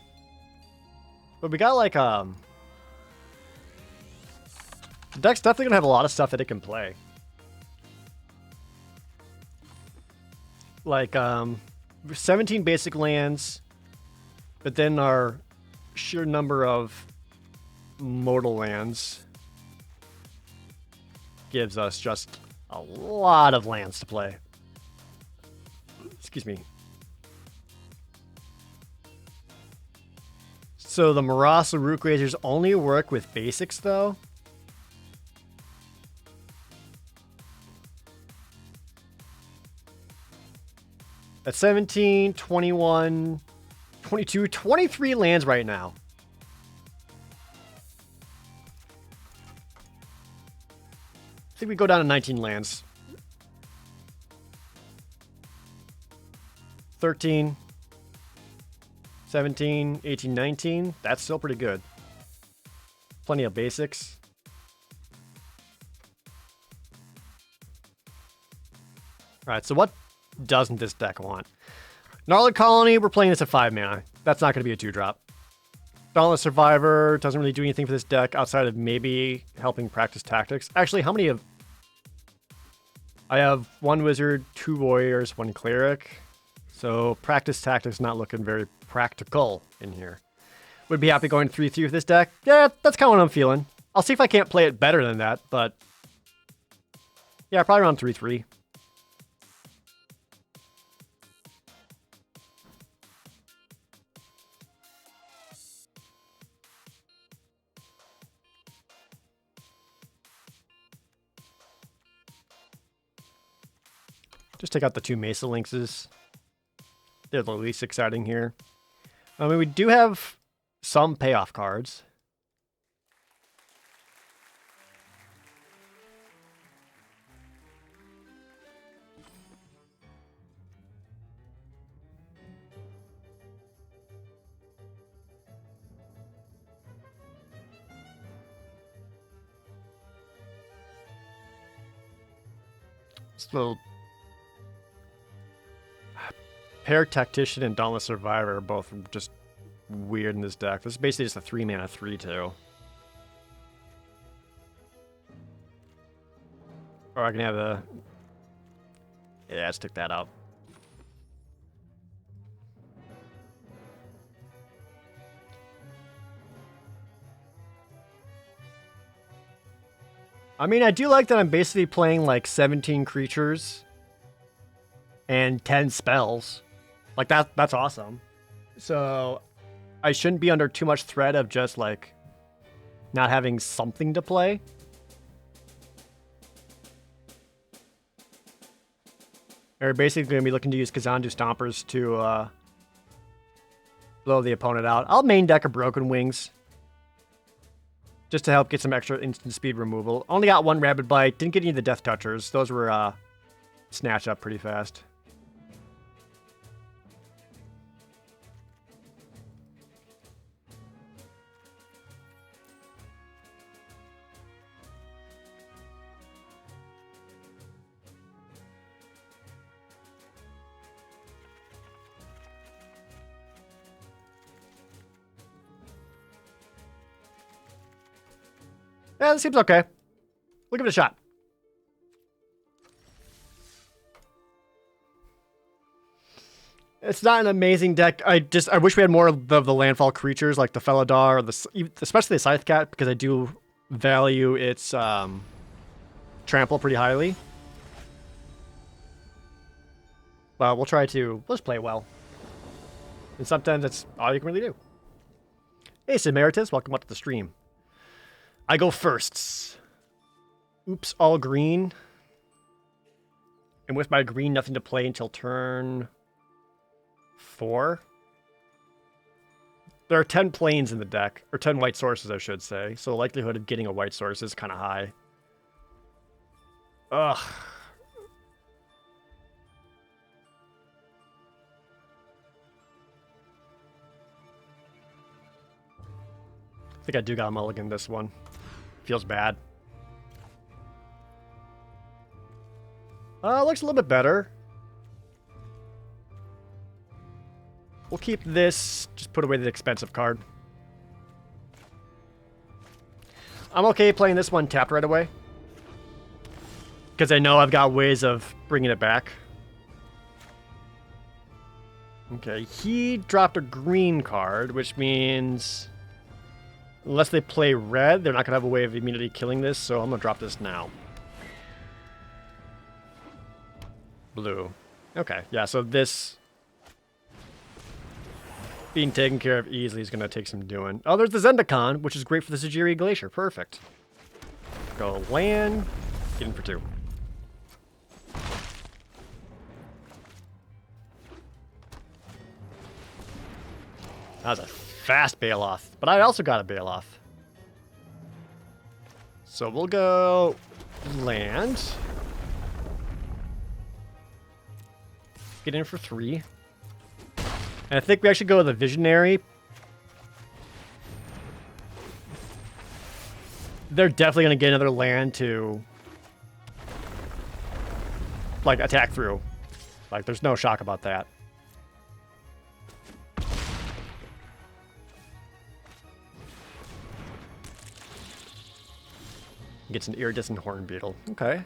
[SPEAKER 1] But we got like the deck's definitely gonna have a lot of stuff that it can play. Like 17 basic lands, but then our sheer number of modal lands gives us just a lot of lands to play. Excuse me. So the Marasa Root Grazers only work with basics though? At 17, 21, 22, 23 lands right now. I think we go down to 19 lands. 13, 17, 18, 19. That's still pretty good. Plenty of basics. Alright, so what doesn't this deck want? Gnarly Colony, we're playing this at 5 mana. That's not going to be a 2-drop. Dauntless Survivor doesn't really do anything for this deck outside of maybe helping practice tactics. Actually, how many of... I have 1 Wizard, 2 Warriors, 1 Cleric. So practice tactics not looking very practical in here. Would be happy going 3-3 with this deck. Yeah, that's kind of what I'm feeling. I'll see if I can't play it better than that, but Yeah, probably around 3-3. Just take out the 2 Mesa Lynxes. They're the least exciting here. I mean, we do have some payoff cards. So, Pair Tactician and Dauntless Survivor are both just weird in this deck. This is basically just a 3-mana 3-2. Or I can have a... Yeah, let's take that out. I mean, I do like that I'm basically playing like 17 creatures and 10 spells. Like that's awesome. So I shouldn't be under too much threat of just like not having something to play. We're basically going to be looking to use Kazandu Stompers to blow the opponent out. I'll main deck a Broken Wings just to help get some extra instant speed removal. Only got 1 Rabid Bite. Didn't get any of the Death Touchers. Those were snatched up pretty fast. Yeah, this seems okay. We'll give it a shot. It's not an amazing deck. I wish we had more of the landfall creatures like the Felidar or especially the Scythe Cat, because I do value its trample pretty highly. But we'll just play well. And sometimes that's all you can really do. Hey, Samaritas, welcome up to the stream. I go first. Oops, all green. And with my green, nothing to play until turn 4. There are 10 planes in the deck, or 10 white sources, I should say. So the likelihood of getting a white source is kind of high. Ugh. I think I do got a mulligan this one. Feels bad. Looks a little bit better. We'll keep this. Just put away the expensive card. I'm okay playing this one tapped right away, because I know I've got ways of bringing it back. Okay, he dropped a green card, which means unless they play red, they're not going to have a way of immediately killing this, so I'm going to drop this now. Blue. Okay, yeah, so this being taken care of easily is going to take some doing. Oh, there's the Zendikon, which is great for the Sajiri Glacier. Perfect. Go land. Get in for 2. That was a fast Bailoff, but I also got a Bailoff. So we'll go land. Get in for 3. And I think we actually go with a Visionary. They're definitely going to get another land to like attack through. Like there's no shock about that. Gets an Iridescent Horn Beetle. Okay.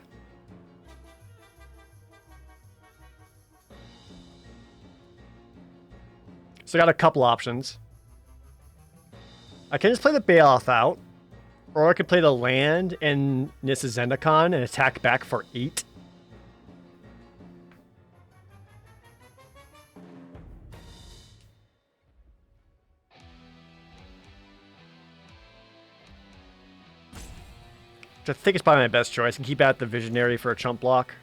[SPEAKER 1] So I got a couple options. I can just play the Bailoff out, Or I could play the land and Nissa Zendikon and attack back for 8. Which I think is probably my best choice. And keep out the Visionary for a chump block.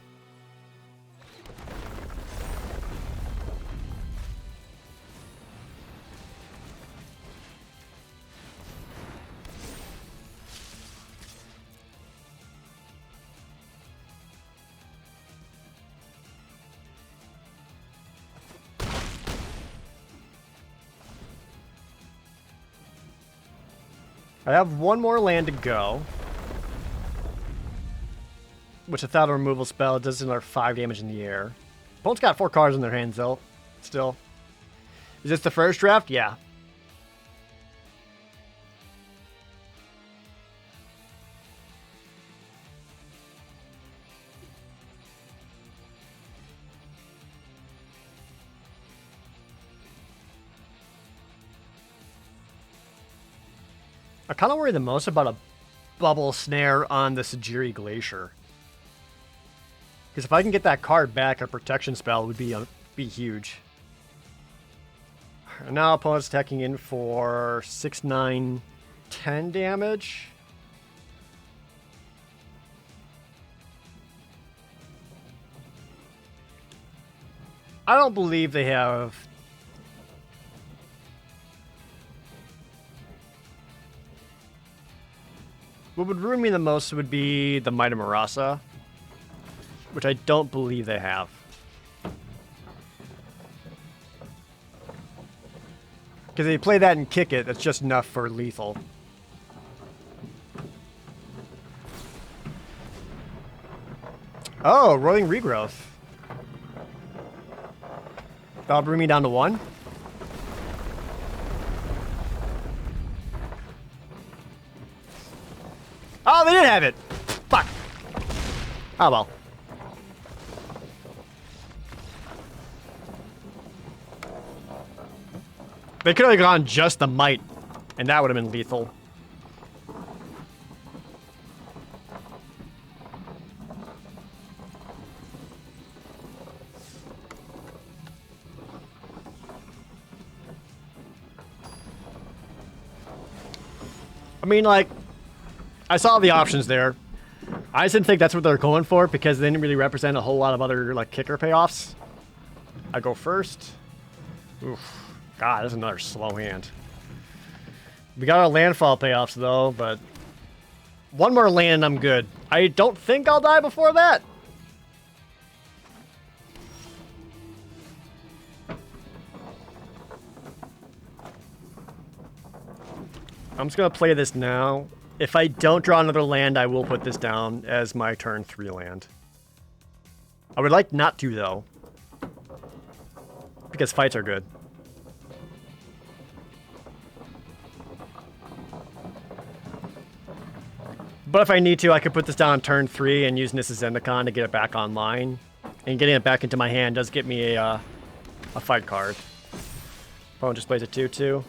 [SPEAKER 1] I have one more land to go. Which without a removal spell does another 5 damage in the air. Opponent's got 4 cards in their hands though. Still. Is this the first draft? Yeah. I kind of worry the most about a bubble snare on the Sajiri Glacier. Because if I can get that card back, a protection spell would be huge. And now opponent's attacking in for 6, 9, 10 damage. I don't believe they have... What would ruin me the most would be the Might of Marasa, which I don't believe they have. Because if they play that and kick it, that's just enough for lethal. Oh, Rolling Regrowth. That'll bring me down to 1. Oh, they did have it! Fuck! Oh well. They could have gone just the Might, and that would have been lethal. I mean, like, I saw the options there. I just didn't think that's what they're going for because they didn't really represent a whole lot of other, like, kicker payoffs. I go first. Oof. God, that's another slow hand. We got our landfall payoffs, though, but... One more land, I'm good. I don't think I'll die before that. I'm just going to play this now. If I don't draw another land, I will put this down as my turn 3 land. I would like not to, though. Because fights are good. But if I need to, I could put this down on turn 3 and use Nissa Zendikon to get it back online. And getting it back into my hand does get me a fight card. Opponent just plays a 2/2.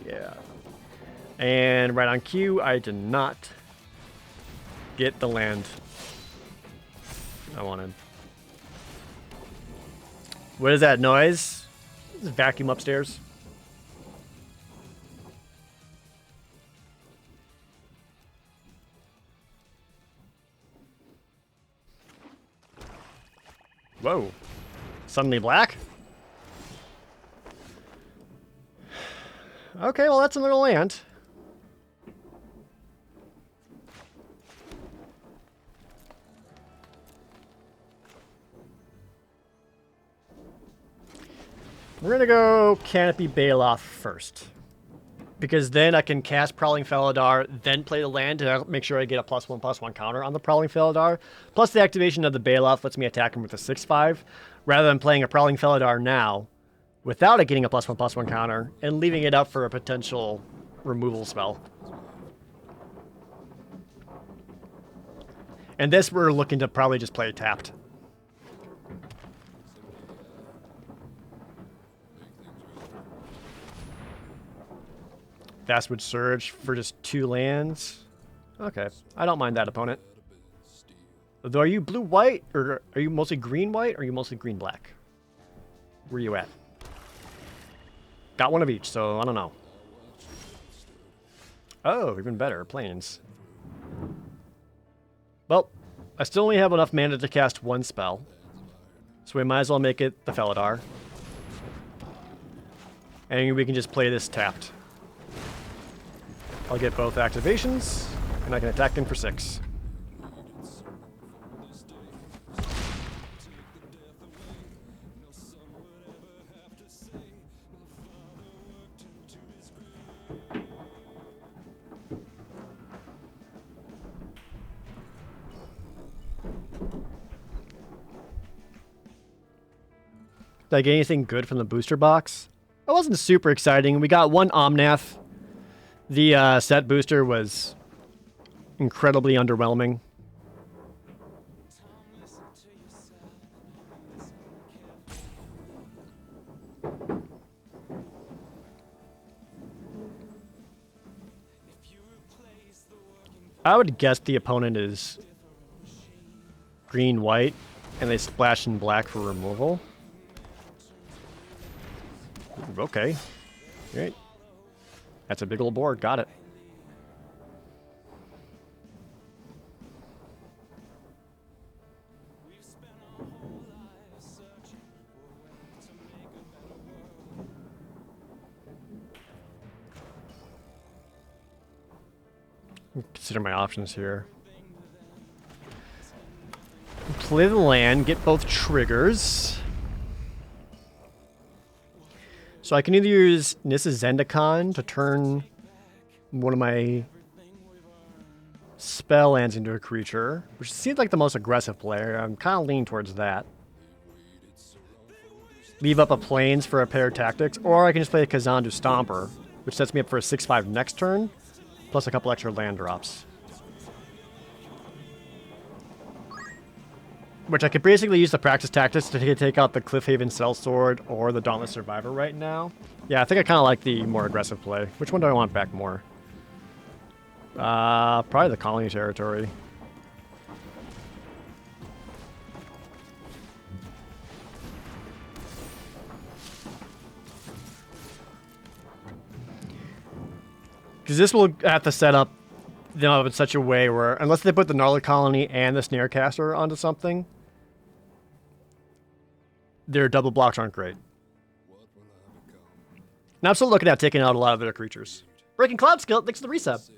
[SPEAKER 1] Yeah. And right on cue, I did not get the land I wanted. What is that noise? Is it vacuum upstairs? Whoa. Suddenly black? Okay, well that's another land. We're gonna go Canopy Baloth first. Because then I can cast Prowling Felidar, then play the land to make sure I get a +1/+1 counter on the Prowling Felidar. Plus the activation of the Baloth lets me attack him with a 6/5, rather than playing a Prowling Felidar now without it getting a +1/+1 counter and leaving it up for a potential removal spell. And this we're looking to probably just play tapped. Vastwood Surge for just 2 lands. Okay, I don't mind that opponent. Though, are you blue-white, or are you mostly green-white, or are you mostly green-black? Where are you at? Got one of each, so I don't know. Oh, even better, planes. Well, I still only have enough mana to cast 1 spell, so we might as well make it the Felidar. And we can just play this tapped. I'll get both activations, and I can attack him for 6. Did I get anything good from the booster box? It wasn't super exciting. We got 1 Omnath. The set booster was incredibly underwhelming. I would guess the opponent is green-white, and they splash in black for removal. Okay. Great. That's a big old board. Got it. Consider my options here. Play the land, get both triggers. So I can either use Nissa's Zendikon to turn one of my spell lands into a creature, which seems like the most aggressive player. I'm kind of leaning towards that. Leave up a Plains for a pair of tactics, or I can just play a Kazandu Stomper, which sets me up for a 6/5 next turn, plus a couple extra land drops. Which I could basically use the practice tactics to take out the Cliffhaven Sellsword or the Dauntless Survivor right now. Yeah, I think I kind of like the more aggressive play. Which one do I want back more? Probably the Colony Territory. Because this will have to set up in such a way where, unless they put the Gnarly Colony and the Snarecaster onto something, their double blocks aren't great. Now I'm still looking at taking out a lot of their creatures. Breaking Cloud Skill, thanks to the resub.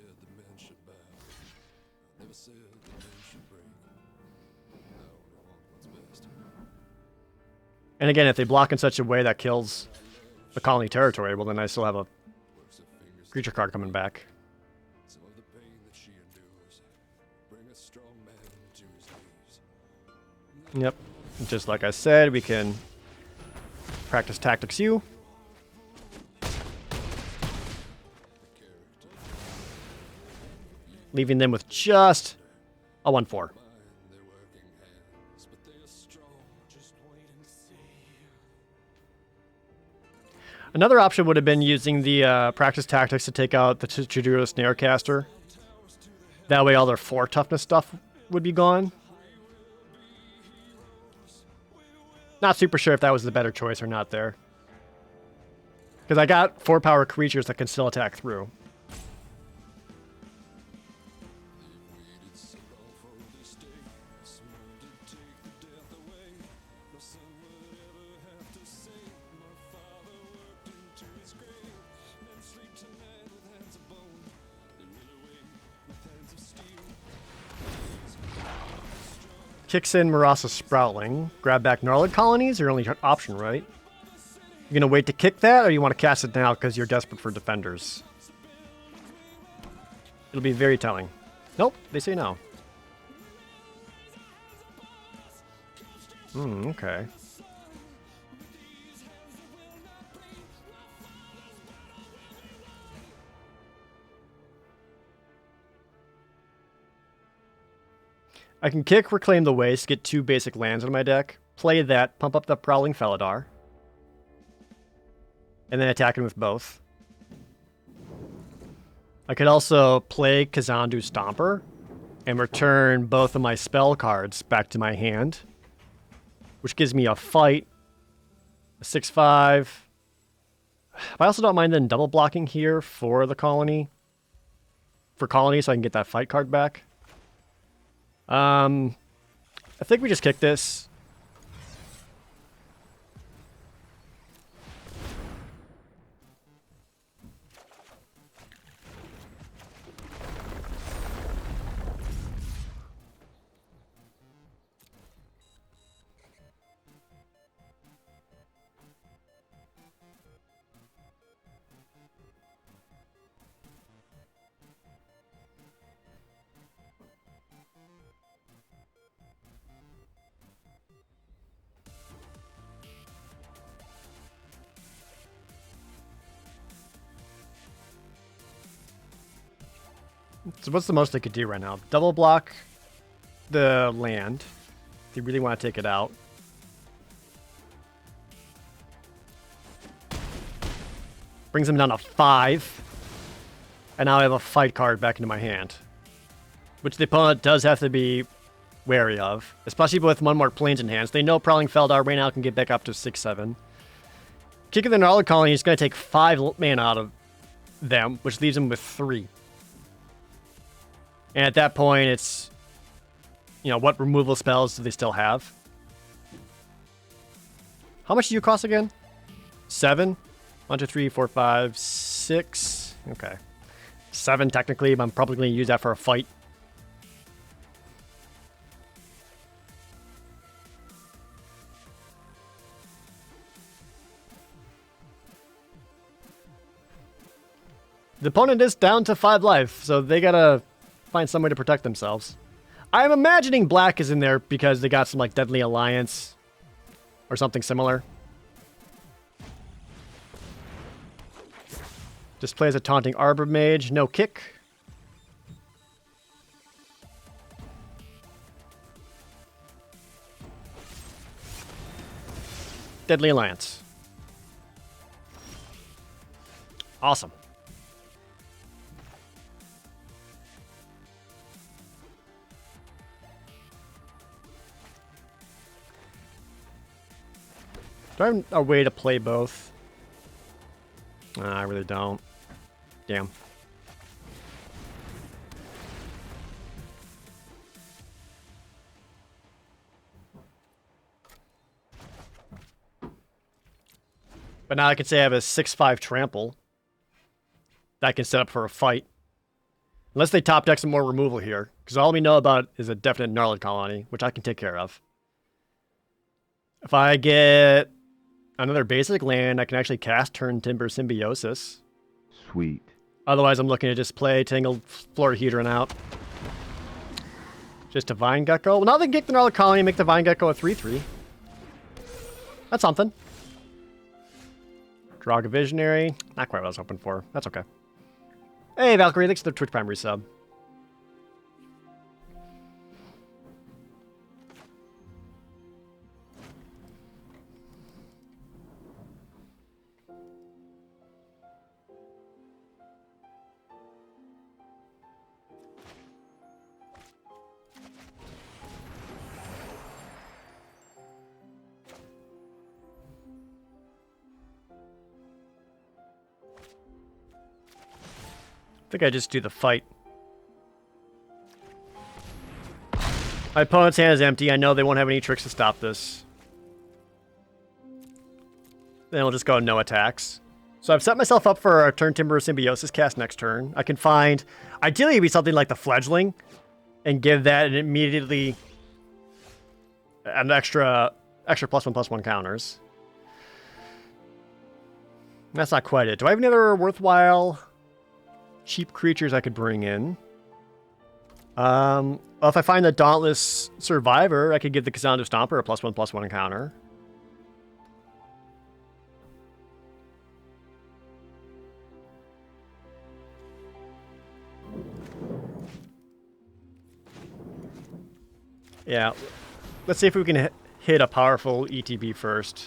[SPEAKER 1] And again, if they block in such a way that kills the Colony Territory, well then I still have a creature card coming back. Yep. Just like I said, we can practice tactics U. Leaving them with just a 1/4. Another option would have been using the practice tactics to take out the Chiduro Snarecaster. That way all their 4 toughness stuff would be gone. Not super sure if that was the better choice or not there. Because I got 4 power creatures that can still attack through. Kicks in Marasa Sproutling. Grab back Gnarlid Colonies, your only option, right? You gonna wait to kick that, or you want to cast it now because you're desperate for defenders? It'll be very telling. Nope, they say no. Okay. I can kick Reclaim the Waste, get 2 basic lands in my deck, play that, pump up the Prowling Felidar, and then attack him with both. I could also play Kazandu Stomper and return both of my spell cards back to my hand, which gives me a fight, a 6/5. I also don't mind then double blocking here for the colony. For colony, so I can get that fight card back. I think we just kick this. So what's the most they could do right now? Double block the land. If they really want to take it out. Brings them down to 5. And now I have a fight card back into my hand. Which the opponent does have to be wary of. Especially with one more planes in hand. So they know Prowling Feldar right now can get back up to 6/7. Kicking the Gnarled Colony is going to take 5 mana out of them, which leaves them with 3. And at that point, it's, you know, what removal spells do they still have? How much do you cost again? 7? 1, 2, 3, 4, 5, 6. Okay. 7 technically, but I'm probably going to use that for a fight. The opponent is down to 5 life, so they gotta find some way to protect themselves. I'm imagining black is in there because they got some like Deadly Alliance or something similar. Just plays a Taunting Arbor Mage, no kick. Deadly Alliance. Awesome. Do I have a way to play both? I really don't. Damn. But now I can say I have a 6/5 trample that I can set up for a fight. Unless they top deck some more removal here. Because all we know about is a definite Gnarled Colony, which I can take care of. If I get another basic land, I can actually cast Turn Timber Symbiosis.
[SPEAKER 4] Sweet.
[SPEAKER 1] Otherwise, I'm looking to just play Tangled Florahedron out. Just a Vine Gecko. Well, now they can kick the Gnarled Colony and make the Vine Gecko a 3/3. That's something. Draga Visionary. Not quite what I was hoping for. That's okay. Hey, Valkyrie. Thanks for the Twitch Prime resub. I think I just do the fight. My opponent's hand is empty. I know they won't have any tricks to stop this. Then we'll just go no attacks. So I've set myself up for a Turn Timber Symbiosis cast next turn. I can find, ideally it'd be something like the Fledgling, and give that and immediately an extra +1/+1 counters. That's not quite it. Do I have any other worthwhile cheap creatures I could bring in? Well, if I find the Dauntless Survivor, I could give the Kazandu Stomper a +1/+1 counter. Yeah. Let's see if we can hit a powerful ETB first.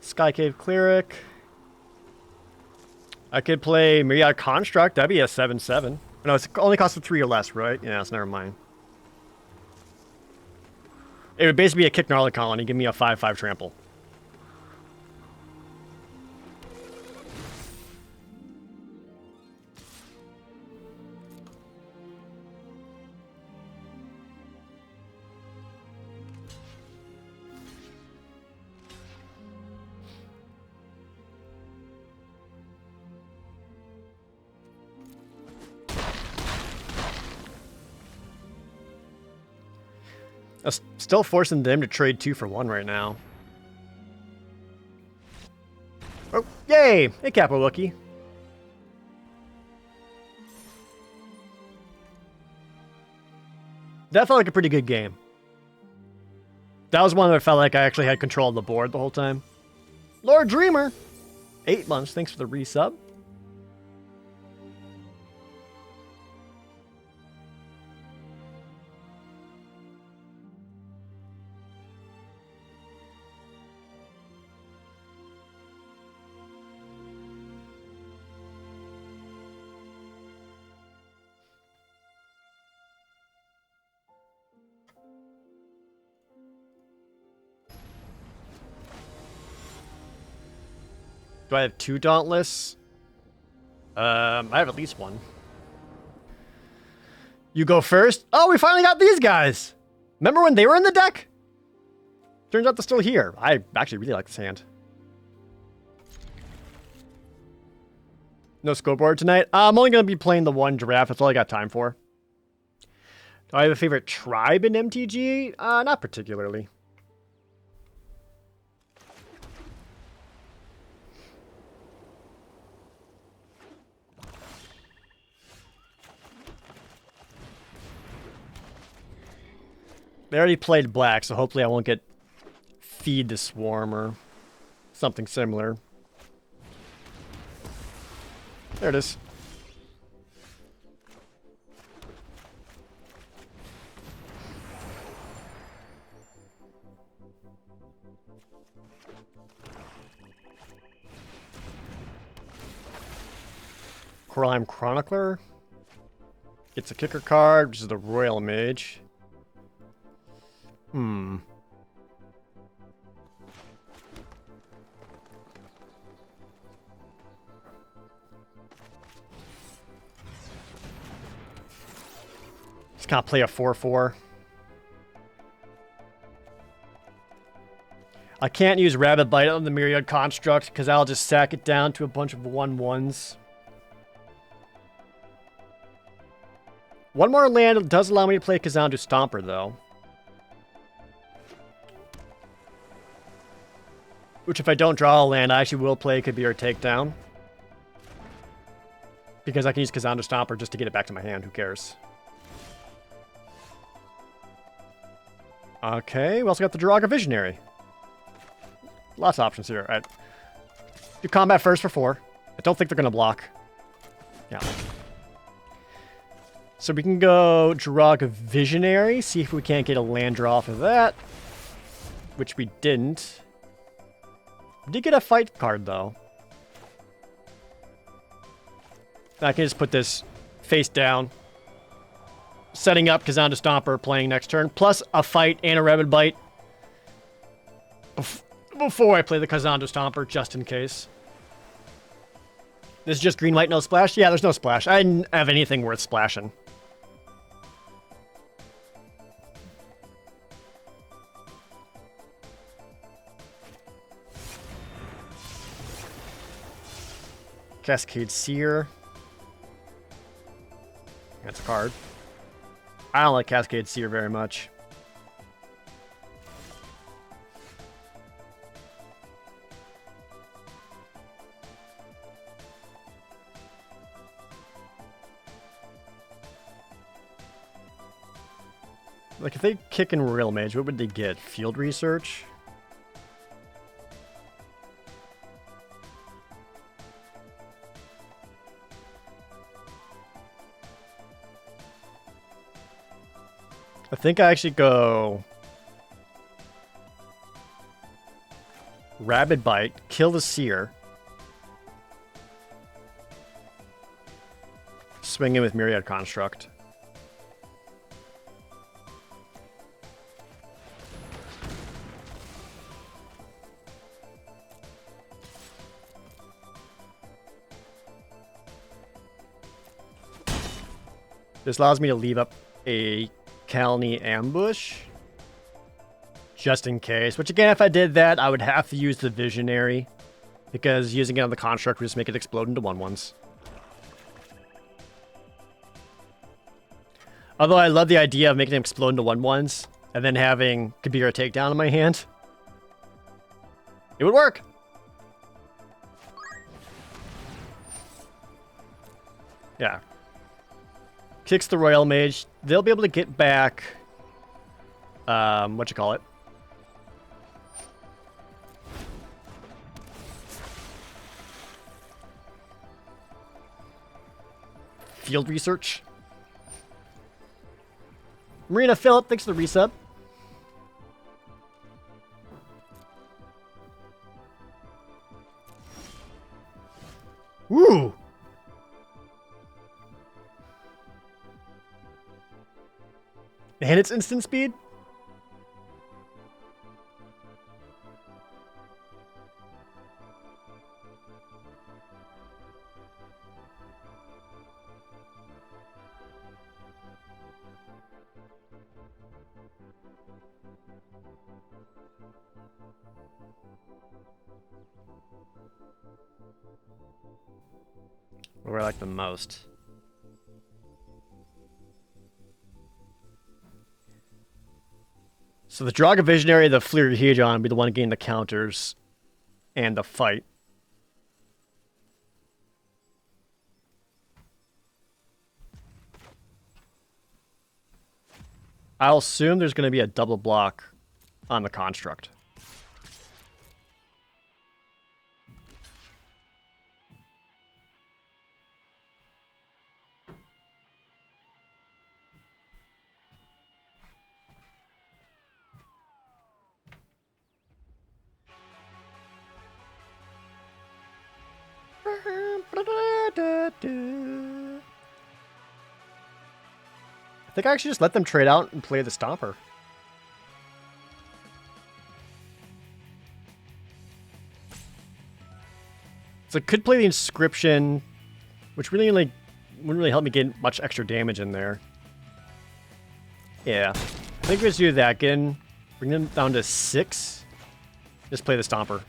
[SPEAKER 1] Sky Cave Cleric. I could play Myriad Construct. That'd be a 7/7. No, it's only costs 3 or less, right? Yeah, so never mind. It would basically be a kick gnarly colony. Give me a 5/5 trample. Still forcing them to trade 2 for 1 right now. Oh, yay! Hey, Capo Wookie. That felt like a pretty good game. That was one that felt like I actually had control of the board the whole time. Lord Dreamer! 8 months, thanks for the resub. Do I have 2 Dauntless? I have at least 1. You go first? Oh, we finally got these guys! Remember when they were in the deck? Turns out they're still here. I actually really like this hand. No scoreboard tonight? I'm only going to be playing the 1 giraffe. That's all I got time for. Do I have a favorite tribe in MTG? Not particularly. They already played black, so hopefully I won't get Feed the Swarm or something similar. There it is. Crime Chronicler. Gets a kicker card, which is the Royal Mage. Just can't play a 4/4. I can't use Rabbit Bite on the Myriad Construct because I'll just sack it down to a bunch of 1/1s. One more land does allow me to play Kazandu Stomper, though. Which, if I don't draw a land, I actually will play Kabir Takedown. Because I can use Kazandu Stomper just to get it back to my hand. Who cares? Okay, we also got the Jiraga Visionary. Lots of options here. Alright. Do combat first for 4. I don't think they're going to block. Yeah. So we can go Jiraga Visionary, see if we can't get a land draw off of that. Which we didn't. We did get a fight card, though. I can just put this face down. Setting up Kazandu Stomper, playing next turn, plus a fight and a Rabbit Bite. Before I play the Kazandu Stomper, just in case. This is just green, white, no splash? Yeah, there's no splash. I didn't have anything worth splashing. Cascade Seer. That's a card. I don't like Cascade Seer very much. Like, if they kick in Royal Mage, what would they get? Field Research? I think I actually go Rabbit Bite, kill the Seer, Swing in with Myriad Construct. This allows me to leave up a Kalni ambush. Just in case. Which again, if I did that, I would have to use the Visionary. Because using it on the Construct would just make it explode into 1/1s. Although I love the idea of making him explode into 1/1s. And then having Kabira Takedown in my hand. It would work! Yeah. Kicks the Royal Mage. They'll be able to get back... whatchamacallit? Field Research. Marina Phillip, thanks for the resub. Woo! And it's instant speed? What do I like the most? So the Draga Visionary, the Fleer Hedron be the one getting the counters and the fight. I'll assume there's going to be a double block on the Construct. I think I actually just let them trade out and play the Stomper. So I could play the Inscription, which really wouldn't really help me get much extra damage in there. Yeah, I think we just do that again. Bring them down to 6. Just play the Stomper.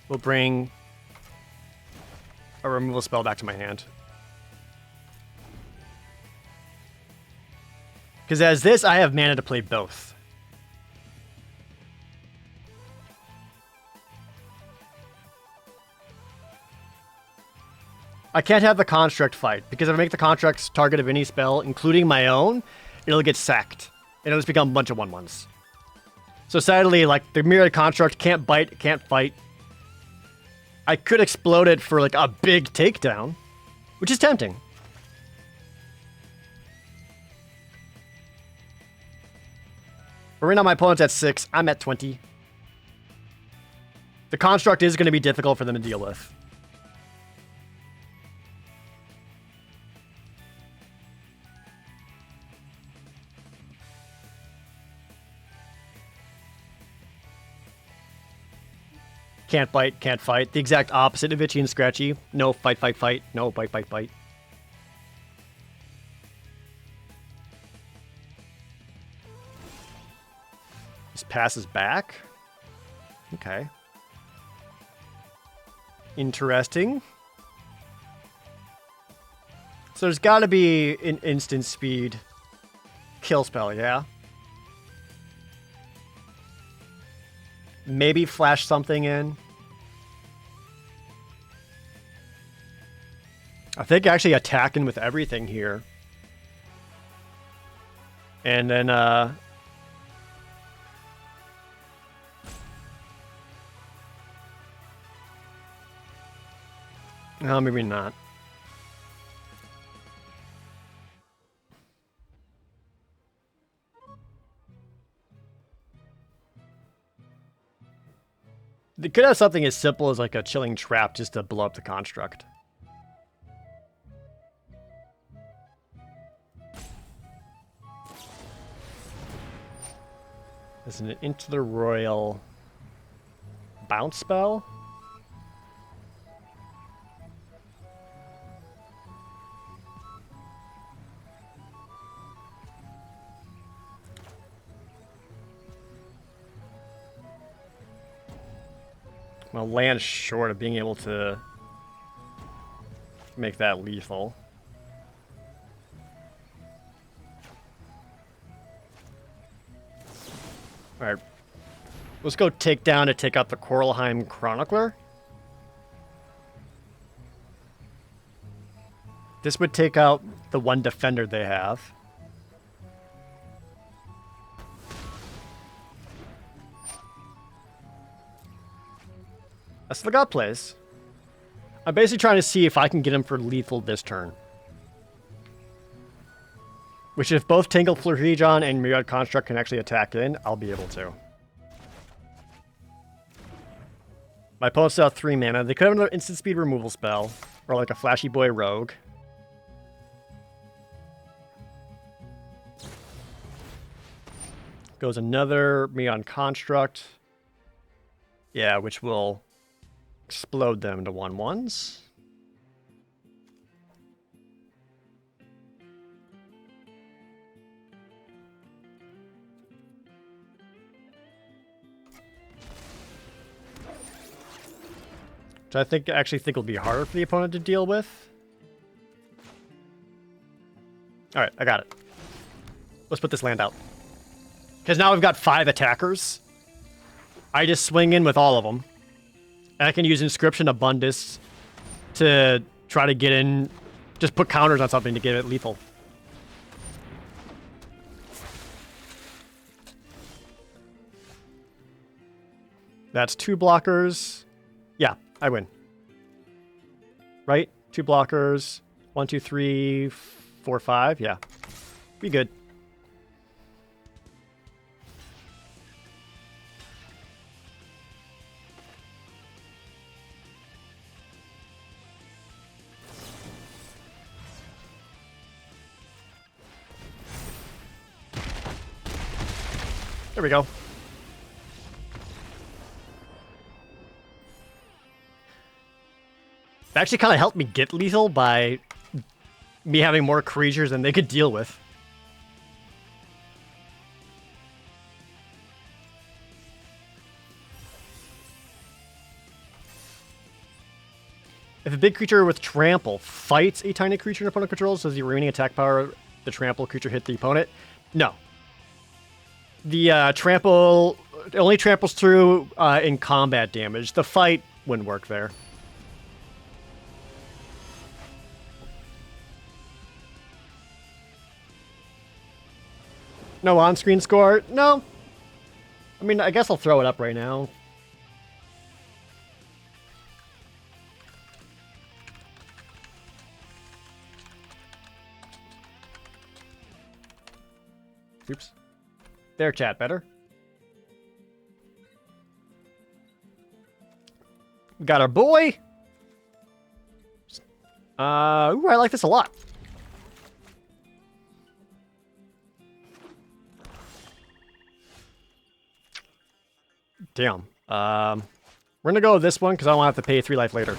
[SPEAKER 1] We'll bring a removal spell back to my hand. Because as this, I have mana to play both. I can't have the Construct fight, because if I make the Construct's target of any spell, including my own, it'll get sacked. And it'll just become a bunch of 1/1s. So sadly, like, the Myriad Construct can't bite, can't fight. I could explode it for, like, a big takedown, which is tempting. But right now my opponent's at 6, I'm at 20. The Construct is going to be difficult for them to deal with. Can't bite, can't fight. The exact opposite of Itchy and Scratchy. No fight, fight, fight. No bite, bite, bite. Just passes back. Okay. Interesting. So there's got to be an instant speed kill spell, yeah? Maybe flash something in. I think actually attacking with everything here. And then, oh, maybe not. They could have something as simple as like a Chilling Trap just to blow up the Construct. Is an Into the Royal bounce spell? Well, land short of being able to make that lethal. Alright. Let's go take down to take out the Coralheim Chronicler. This would take out the one defender they have. That's the God plays. I'm basically trying to see if I can get him for lethal this turn. Which, if both Tangled Florijon and Myriad Construct can actually attack in, I'll be able to. My opponent's out 3 mana. They could have another instant speed removal spell, or like a Flashy Boy Rogue. Goes another Myriad Construct. Yeah, which will explode them to 1/1s. Which I actually think will be harder for the opponent to deal with. Alright, I got it. Let's put this land out. Because now we've got 5 attackers. I just swing in with all of them. And I can use Inscription Abundance to try to get in, just put counters on something to get it lethal. That's 2 blockers. Yeah, I win. Right? 2 blockers. 1, 2, 3, 4, 5. Yeah. Be good. There we go. It actually kind of helped me get lethal by me having more creatures than they could deal with. If a big creature with trample fights a tiny creature an opponent controls, does the remaining attack power the trample creature hit the opponent? No. The trample it only tramples through in combat damage. The fight wouldn't work there. No on-screen score? No. I mean, I guess I'll throw it up right now. Oops. There, chat, better? Got our boy. Ooh, I like this a lot. Damn. We're gonna go with this one because I don't want to have to pay 3 life later.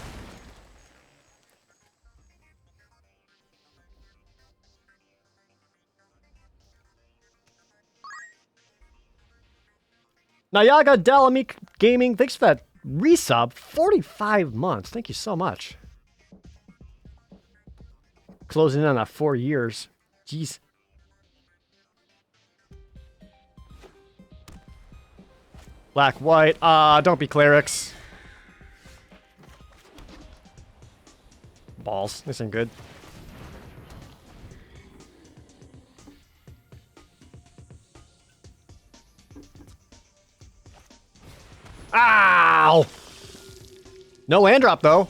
[SPEAKER 1] Nayaga Dalamik Gaming, thanks for that resub. 45 months. Thank you so much. Closing in on that 4 years. Jeez. Black, white. Don't be clerics. Balls. This ain't good. Ow! No land drop, though.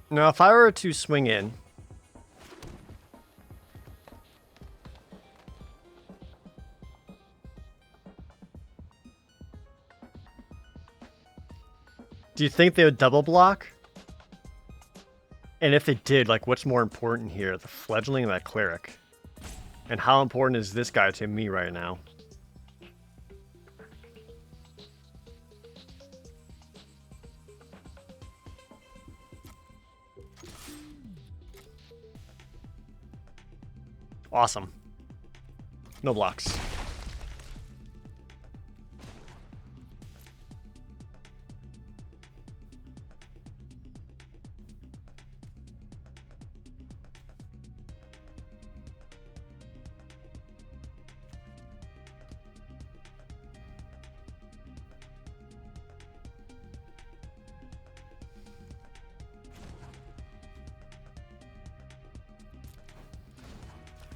[SPEAKER 1] Now, if I were to swing in... Do you think they would double block? And if they did, like, what's more important here? The fledgling or that cleric? And how important is this guy to me right now? Awesome. No blocks.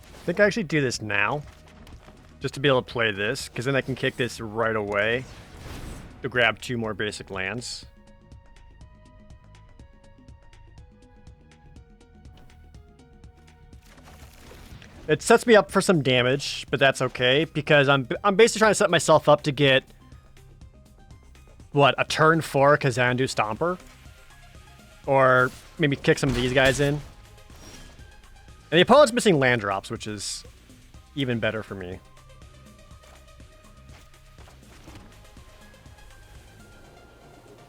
[SPEAKER 1] I think I actually do this now, just to be able to play this, because then I can kick this right away to grab 2 more basic lands. It sets me up for some damage, but that's okay, because I'm basically trying to set myself up to get, what, a turn 4 Kazandu Stomper? Or maybe kick some of these guys in. And the opponent's missing land drops, which is even better for me.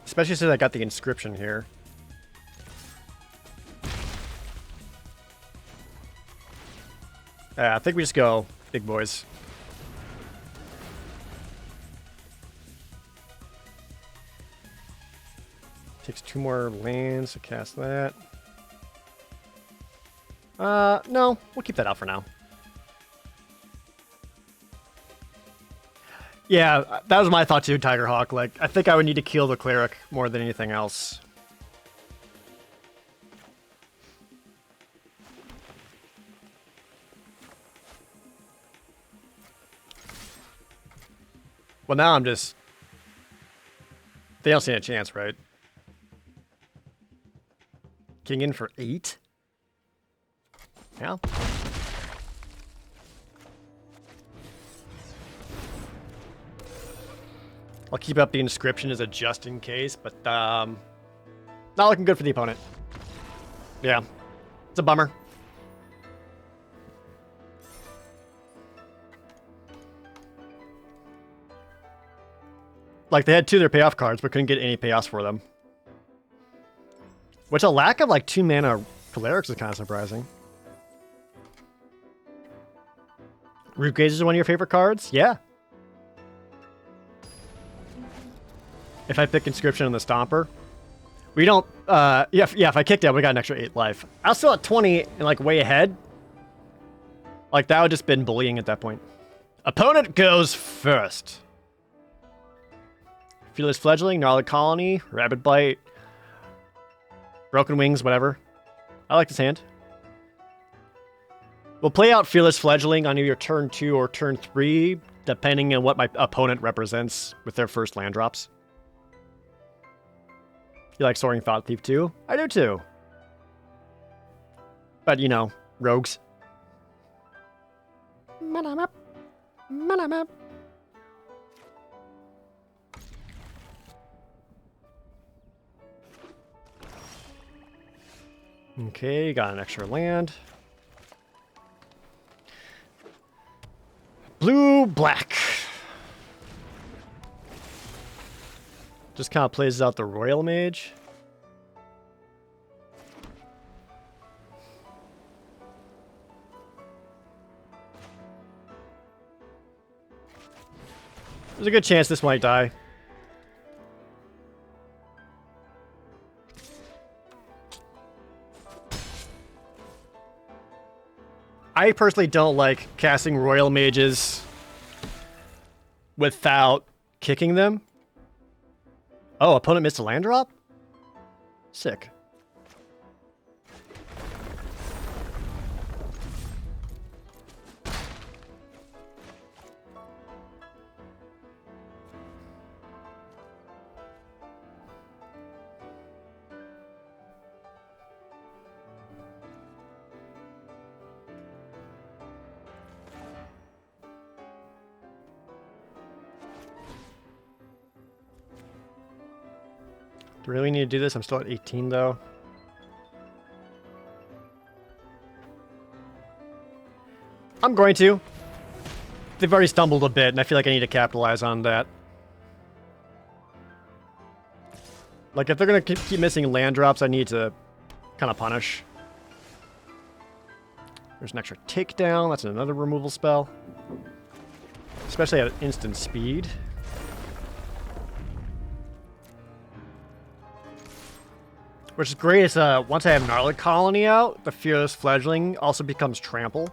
[SPEAKER 1] Especially since I got the inscription here. I think we just go big boys. Takes 2 more lands to cast that. No, we'll keep that out for now. Yeah, that was my thought too, Tigerhawk. Like, I think I would need to kill the cleric more than anything else. Well, now I'm just... They don't stand a chance, right? King in for 8? Yeah. I'll keep up the inscription as a just in case, but not looking good for the opponent. Yeah, it's a bummer. Like, they had 2 of their payoff cards, but couldn't get any payoffs for them. Which a lack of, like, 2 mana clerics is kind of surprising. Root Gaze is one of your favorite cards? Yeah. If I pick Inscription on the Stomper. We don't, yeah, if I kicked out, we got an extra 8 life. I was still at 20 and, like, way ahead. Like, that would just been bullying at that point. Opponent goes first. Fearless Fledgling, Gnarly Colony, Rabid Bite, Broken Wings, whatever. I like this hand. We'll play out Fearless Fledgling on either turn 2 or turn 3, depending on what my opponent represents with their first land drops. You like Soaring Thought Thief too? I do too. But, you know, rogues. Mana map. Mana map. Okay, got an extra land. Blue, black. Just kind of plays out the Royal Mage. There's a good chance this might die. I personally don't like casting Royal Mages without kicking them. Oh, opponent missed a land drop? Sick. Do we really need to do this? I'm still at 18 though. I'm going to. They've already stumbled a bit, and I feel like I need to capitalize on that. Like, if they're going to keep missing land drops, I need to kind of punish. There's an extra takedown. That's another removal spell. Especially at instant speed. Which is great is once I have Gnarly Colony out, the Fearless Fledgling also becomes Trample.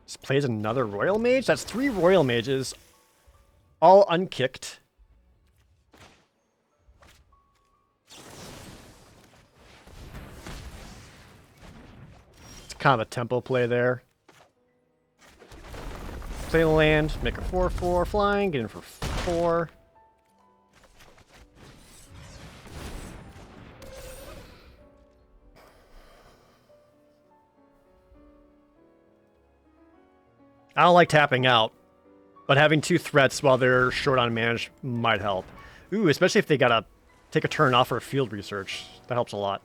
[SPEAKER 1] This plays another Royal Mage. That's 3 Royal Mages, all unkicked. It's kind of a tempo play there. Play the land, make a 4/4 flying, get in for 4. I don't like tapping out, but having 2 threats while they're short on manage might help. Ooh, especially if they gotta take a turn off for field research. That helps a lot.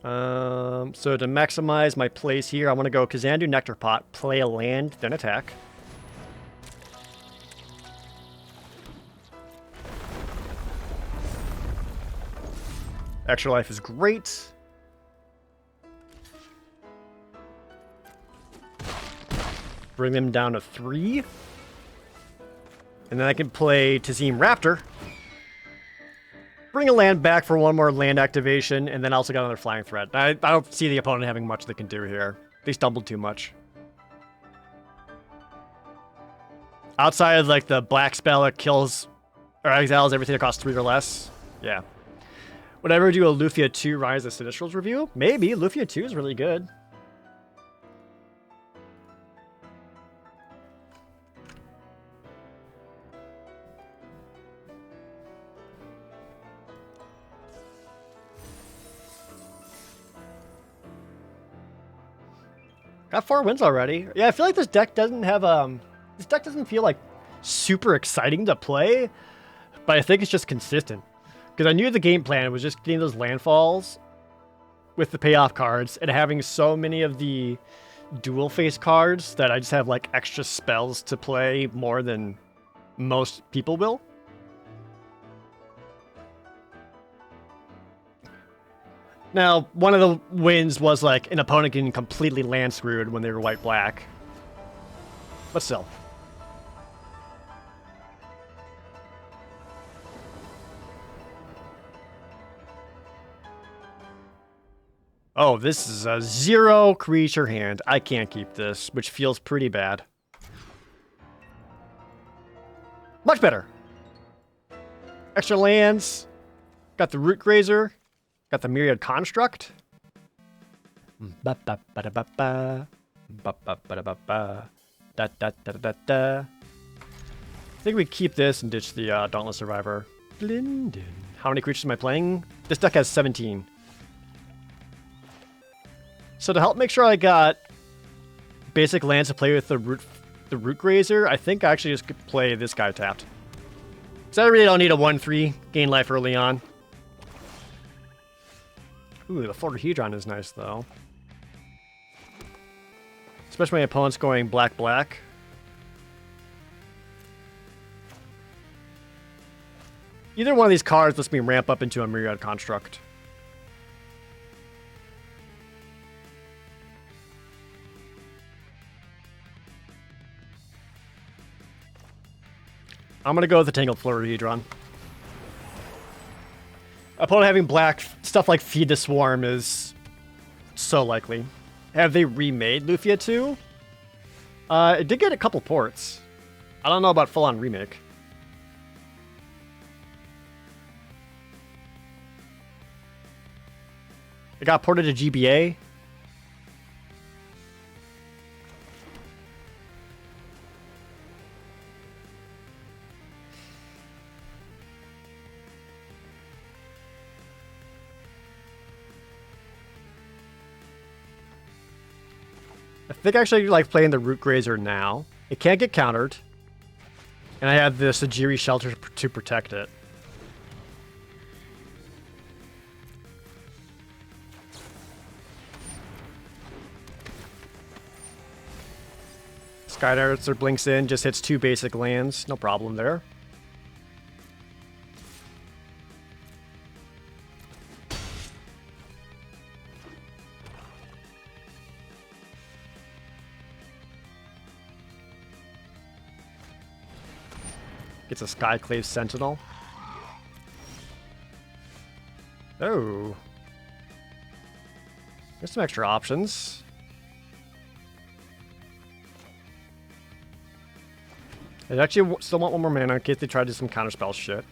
[SPEAKER 1] So to maximize my plays here, I want to go Kazandu Nectar Pot, play a land, then attack. Extra life is great. Bring them down to 3. And then I can play Tazim Raptor. Bring a land back for 1 more land activation, and then also got another flying threat. I don't see the opponent having much they can do here. They stumbled too much. Outside of like the black spell that kills or exiles everything that costs 3 or less. Yeah. Would I ever do a Lufia 2 Rise of Sinistrals review? Maybe. Lufia 2 is really good. Got 4 wins already. Yeah, I feel like this deck doesn't have this deck doesn't feel like super exciting to play, but I think it's just consistent. Because I knew the game plan was just getting those landfalls with the payoff cards and having so many of the dual face cards that I just have like extra spells to play more than most people will. Now, one of the wins was like an opponent getting completely land screwed when they were white-black. But still. Oh, this is a 0 creature hand. I can't keep this, which feels pretty bad. Much better. Extra lands. Got the Root Grazer. Got the Myriad Construct. Ba-ba-ba-da-ba-ba. Ba-ba-ba-da-ba-ba. Da-da-da-da-da. I think we keep this and ditch the Dauntless Survivor. Blinden. How many creatures am I playing? This deck has 17. So to help make sure I got basic lands to play with the Root Grazer, I think I actually just could play this guy tapped. Because I really don't need a 1/3 gain life early on. Ooh, the Florahedron is nice, though. Especially when my opponent's going black-black. Either one of these cards lets me ramp up into a Myriad Construct. I'm going to go with the Tangled Florahedron. Opponent having black, stuff like Feed the Swarm is so likely. Have they remade Lufia 2? It did get a couple ports. I don't know about full-on remake. It got ported to GBA. I think I actually like playing the Root Grazer now. It can't get countered. And I have the Sajiri Shelter to protect it. Skydancer blinks in, just hits 2 basic lands. No problem there. Gets a Skyclave Sentinel. Oh. There's some extra options. I actually still want 1 more mana in case they try to do some counterspell shit.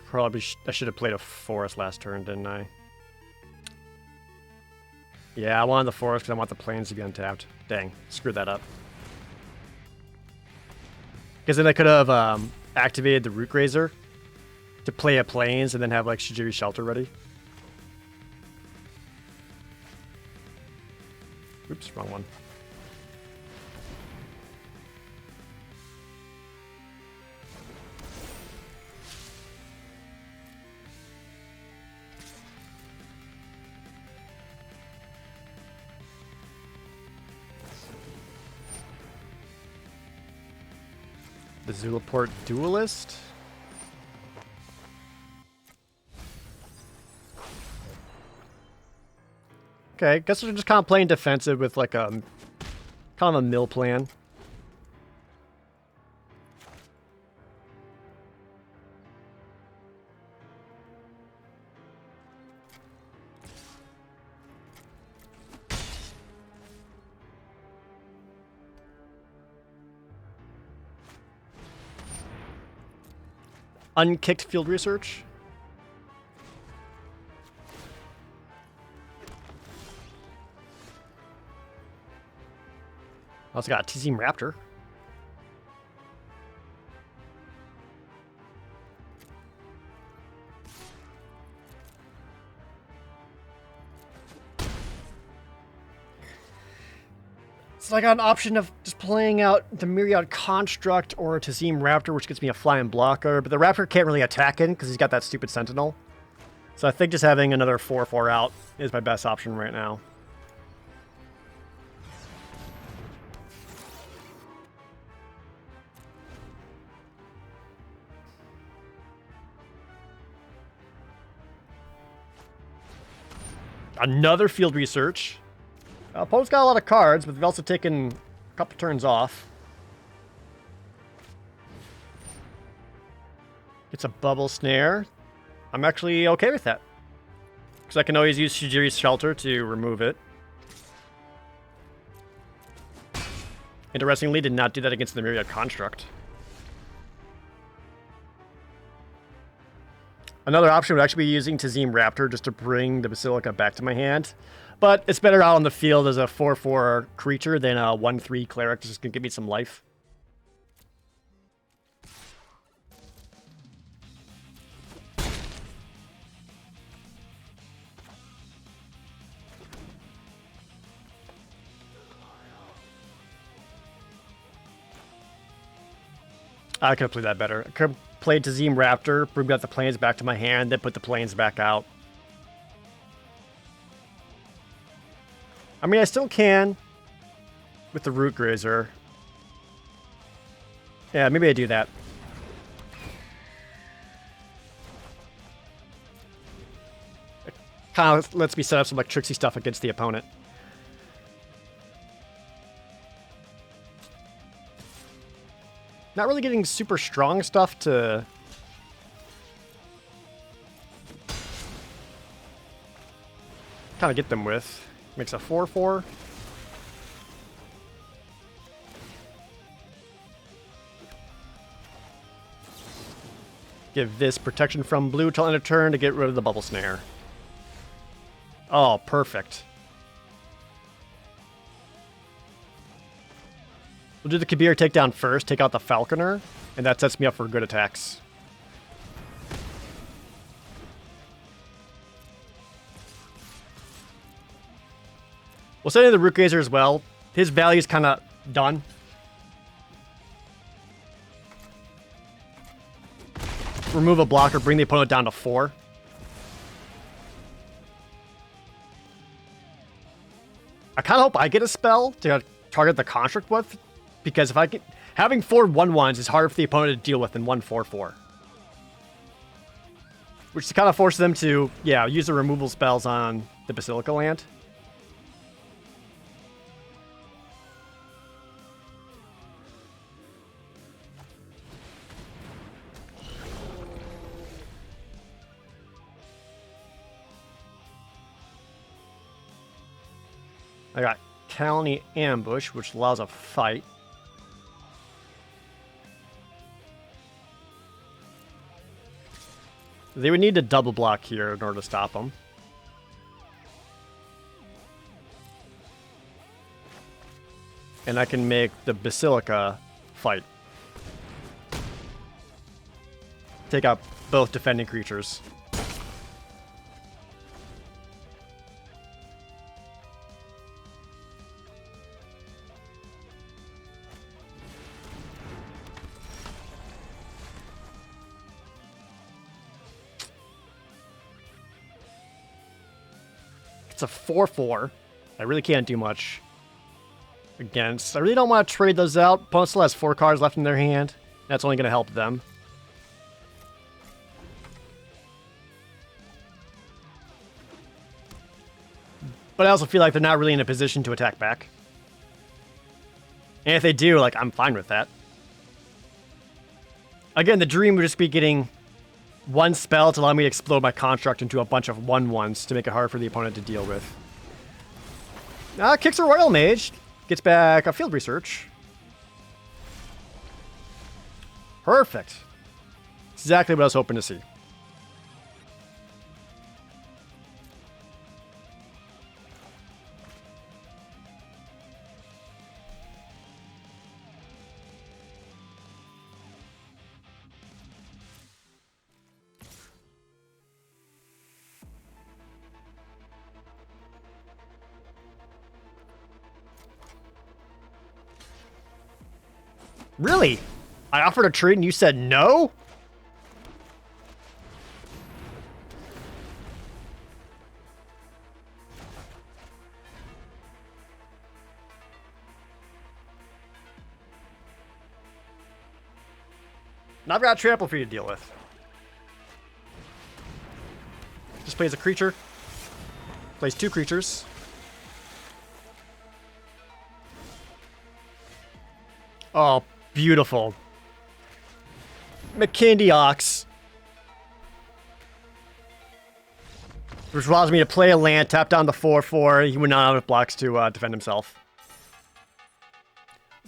[SPEAKER 1] Probably I should have played a forest last turn, didn't I? Yeah, I wanted the forest because I want the plains to be untapped. Dang, screwed that up. Because then I could have activated the Root Grazer to play a plains and then have like Shijiri Shelter ready. Oops, wrong one. The Zulaport Duelist. Okay, guess we're just kind of playing defensive with like a kind of a mill plan. Unkicked field research. Also got a T-Team Raptor. So I got an option of just playing out the Myriad Construct or a Tazim Raptor, which gets me a flying blocker, but the Raptor can't really attack in because he's got that stupid Sentinel. So I think just having another 4/4 out is my best option right now. Another field research. Opponent's got a lot of cards, but they've also taken a couple turns off. It's a Bubble Snare. I'm actually okay with that. Because I can always use Shijiri's Shelter to remove it. Interestingly, did not do that against the Myriad Construct. Another option would actually be using Tazim Raptor just to bring the Basilica back to my hand. But it's better out on the field as a 4/4 creature than a 1/3 cleric just gonna give me some life. I could have played that better. I could have played Tazim Raptor, bring the planes back to my hand, then put the planes back out. I mean, I still can with the Root Grazer. Yeah, maybe I do that. It kind of lets me set up some like tricksy stuff against the opponent. Not really getting super strong stuff to kind of get them with. Makes a 4/4. Give this protection from blue till end of turn to get rid of the Bubble Snare. Oh, perfect. We'll do the Kabir takedown first, take out the Falconer, and that sets me up for good attacks. We'll send in the Root Gazer as well. His value is kind of done. Remove a blocker, bring the opponent down to 4. I kind of hope I get a spell to target the construct with, because if I get having 4 1/1s is harder for the opponent to deal with than 1 4/4, which kind of forces them to use the removal spells on the Basilica land. I got Colony Ambush, which allows a fight. They would need to double block here in order to stop them. And I can make the Basilica fight. Take out both defending creatures. It's a 4/4. I really can't do much against. I really don't want to trade those out. Opponent still has 4 cards left in their hand. That's only going to help them. But I also feel like they're not really in a position to attack back. And if they do, like, I'm fine with that. Again, the dream would just be getting 1 spell to allow me to explode my construct into a bunch of 1/1s to make it hard for the opponent to deal with. Kicks a Royal Mage. Gets back a Field Research. Perfect. Exactly what I was hoping to see. Really? I offered a trade and you said no? Now I've got a trample for you to deal with. Just plays a creature. Plays 2 creatures. Oh, beautiful. McKindy Ox. Which allows me to play a land, tap down the 4/4. He would not have enough blocks to defend himself.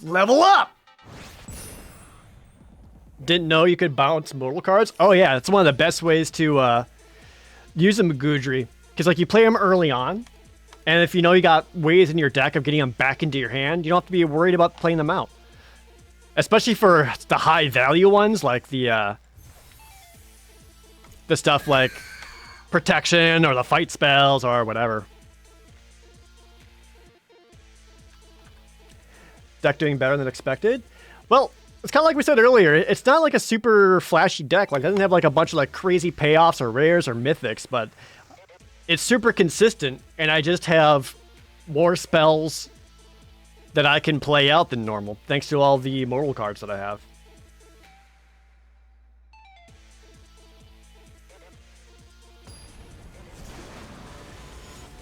[SPEAKER 1] Level up! Didn't know you could bounce mortal cards? Oh yeah, it's one of the best ways to use a Magudri. Because like you play them early on, and if you know you got ways in your deck of getting them back into your hand, you don't have to be worried about playing them out. Especially for the high value ones, like the stuff like protection or the fight spells or whatever. Deck doing better than expected? Well, it's kind of like we said earlier. It's not like a super flashy deck. Like it doesn't have like a bunch of like crazy payoffs or rares or mythics, but it's super consistent, and I just have more spells that I can play out than normal, thanks to all the mortal cards that I have.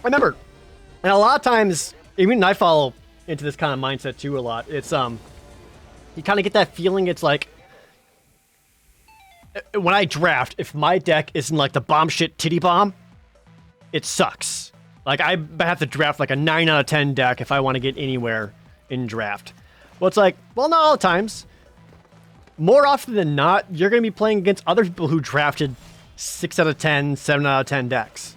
[SPEAKER 1] Remember, and a lot of times, even I follow into this kind of mindset too a lot. It's you kind of get that feeling. It's like when I draft, if my deck isn't like the bomb shit titty bomb, it sucks. Like I have to draft like a 9 out of 10 deck if I want to get anywhere in draft. Well, it's like, well, not all the times. More often than not, you're going to be playing against other people who drafted 6 out of 10, 7 out of 10 decks.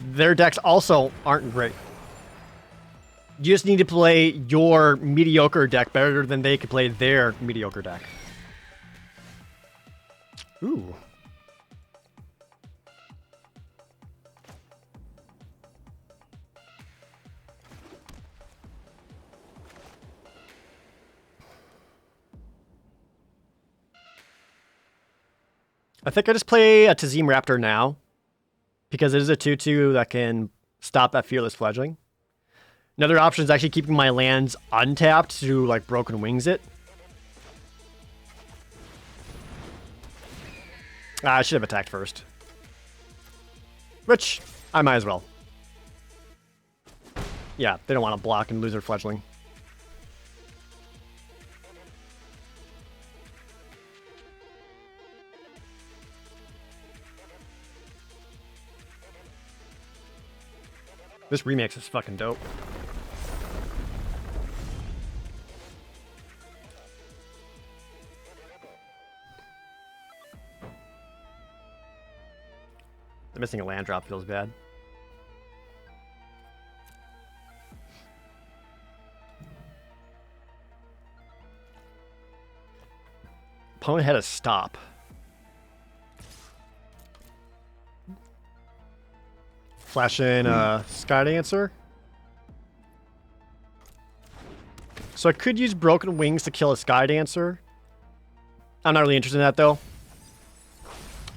[SPEAKER 1] Their decks also aren't great. You just need to play your mediocre deck better than they could play their mediocre deck. Ooh. I think I just play a Tazim Raptor now, because it is a 2/2 that can stop that Fearless Fledgling. Another option is actually keeping my lands untapped to like Broken Wings it. I should have attacked first. Which, I might as well. Yeah, they don't want to block and lose their Fledgling. This remix is fucking dope. The missing a land drop feels bad. Opponent had a stop. Flash in Sky Dancer. So I could use Broken Wings to kill a Sky Dancer. I'm not really interested in that though.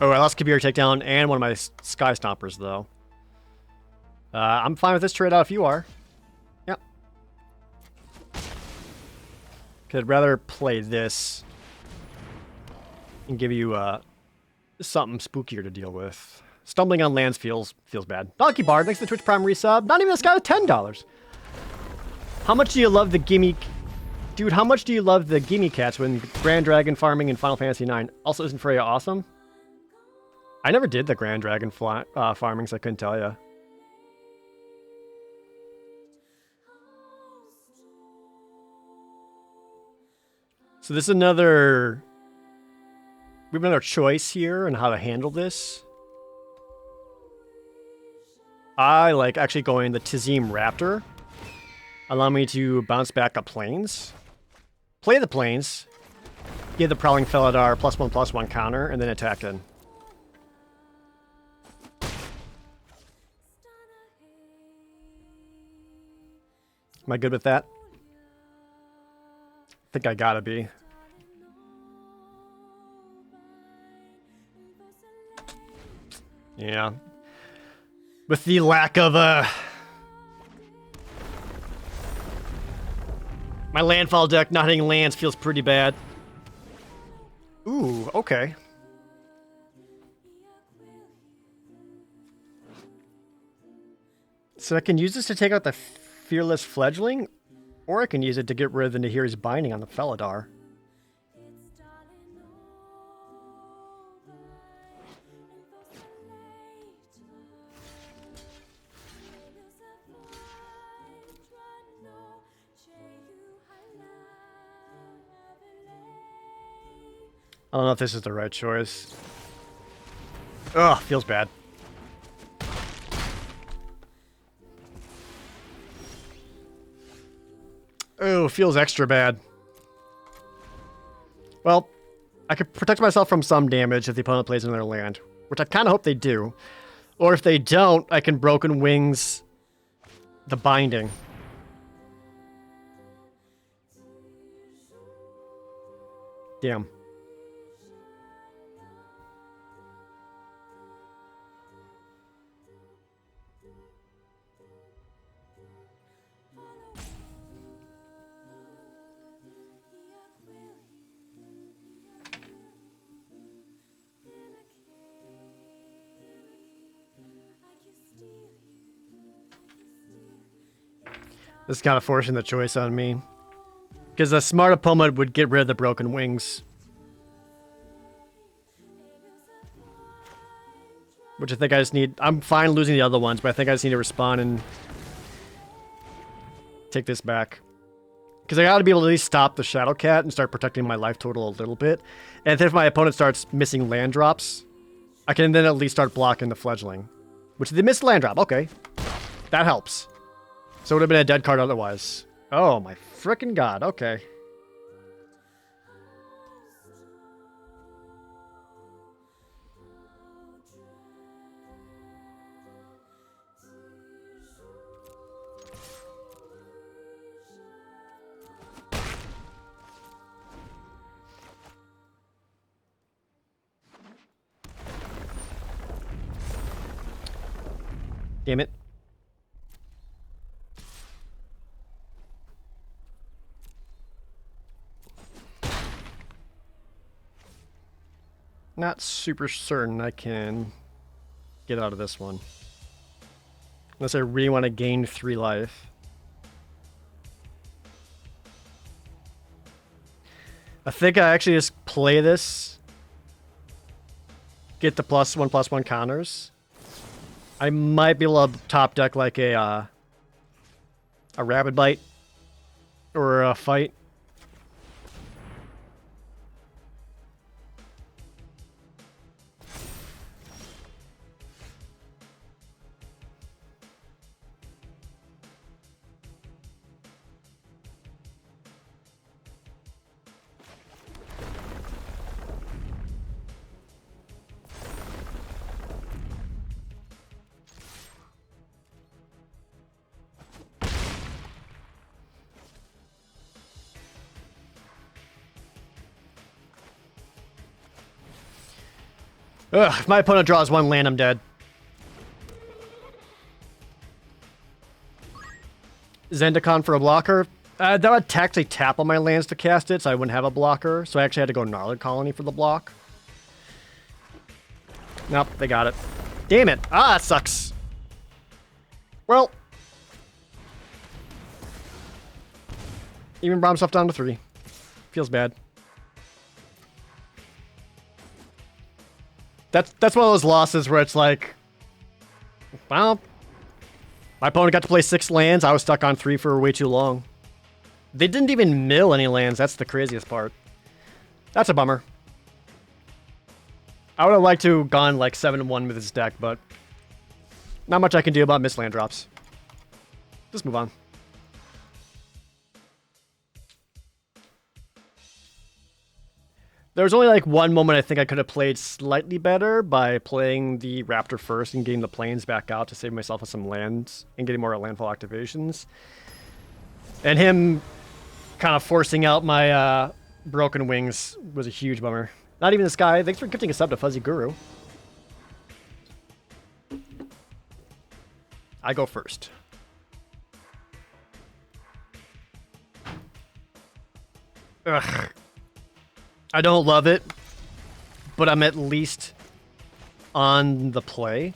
[SPEAKER 1] Oh, I lost Kabir Takedown and one of my Sky Stompers though. I'm fine with this trade out if you are. Yep. Could rather play this and give you something spookier to deal with. Stumbling on lands feels bad. Donkey Bard, thanks for the Twitch Prime resub. Not even this guy with $10. How much do you love the gimme... Dude, how much do you love the gimme cats when Grand Dragon farming in Final Fantasy IX? Also, isn't Freya awesome? I never did the Grand Dragon farming, so I couldn't tell you. So this is another... We have another choice here on how to handle this. I like actually going the Tazim Raptor. Allow me to bounce back up planes. Play the planes. Give the Prowling Felidar +1/+1 counter, and then attack in. Am I good with that? I think I gotta be. Yeah. With the lack of my landfall deck not hitting lands feels pretty bad. Ooh, okay. So I can use this to take out the Fearless Fledgling, or I can use it to get rid of the Nahiri's Binding on the Felidar. I don't know if this is the right choice. Ugh, feels bad. Oh, feels extra bad. Well, I could protect myself from some damage if the opponent plays another land, which I kind of hope they do. Or if they don't, I can Broken Wings the Binding. Damn. This is kind of forcing the choice on me. Because a smart opponent would get rid of the Broken Wings. Which I think I just need... I'm fine losing the other ones, but I think I just need to respond and... take this back. Because I gotta be able to at least stop the Shadow Cat and start protecting my life total a little bit. And if my opponent starts missing land drops, I can then at least start blocking the Fledgling. Which they missed land drop, okay. That helps. So it would have been a dead card otherwise. Oh my frickin' god, okay. Damn it. Not super certain I can get out of this one. Unless I really want to gain 3 life. I think I actually just play this. Get the +1/+1 counters. I might be able to top deck like a Rapid Bite or a Fight. Ugh, if my opponent draws 1 land, I'm dead. Zendikon for a blocker. That would technically tap on my lands to cast it, so I wouldn't have a blocker. So I actually had to go Gnarled Colony for the block. Nope, they got it. Damn it. Ah, that sucks. Well. Even brought himself down to 3. Feels bad. That's one of those losses where it's like, well, my opponent got to play 6 lands. I was stuck on 3 for way too long. They didn't even mill any lands. That's the craziest part. That's a bummer. I would have liked to have gone like 7-1 with this deck, but not much I can do about missed land drops. Just move on. There was only like one moment I think I could have played slightly better by playing the Raptor first and getting the planes back out to save myself some lands and getting more landfall activations. And him kind of forcing out my Broken Wings was a huge bummer. Not even this guy. Thanks for gifting a sub to Fuzzy Guru. I go first. Ugh. I don't love it, but I'm at least on the play.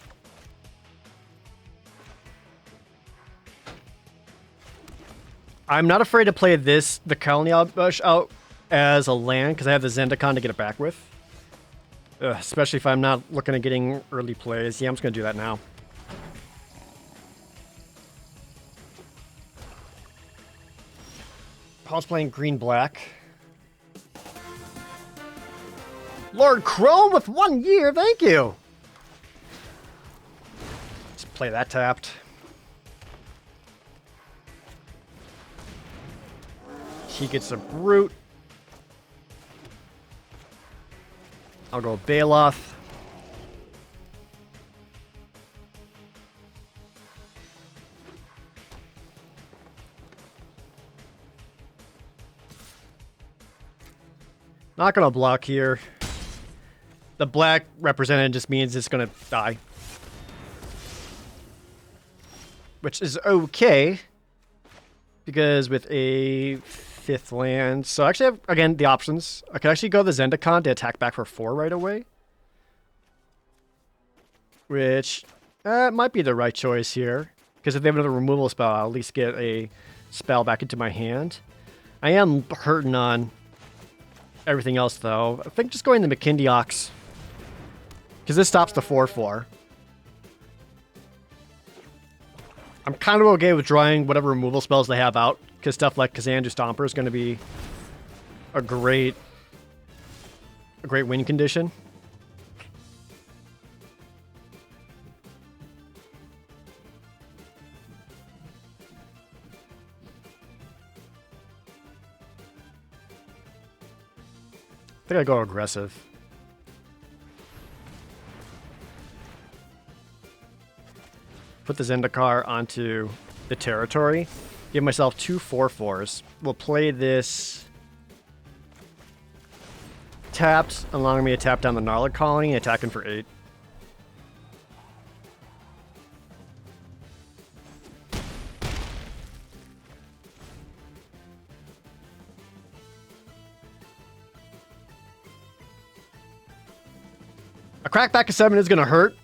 [SPEAKER 1] I'm not afraid to play this, the Colony Bush, out as a land, because I have the Zendikon to get it back with. Especially if I'm not looking at getting early plays. Yeah, I'm just going to do that now. Paul's playing green-black. Lord Chrome with 1 year, thank you! Let's play that tapped. He gets a Brute. I'll go Baloth. Not gonna block here. The black represented just means it's gonna die. Which is okay. Because with a 5th land... So I actually have, again, the options. I could actually go the Zendikon to attack back for 4 right away. Which might be the right choice here. Because if they have another removal spell, I'll at least get a spell back into my hand. I am hurting on everything else, though. I think just going the McKindy Ox. Because this stops the 4/4. I'm kind of okay with drawing whatever removal spells they have out. Because stuff like Kazandu Stomper is going to be a great win condition. think I go aggressive. Put the Zendikar onto the territory. Give myself 2 4/4s. We'll play this tapped, allowing me to tap down the Gnarlid colony and attack him for 8. A crackback of 7 is going to hurt.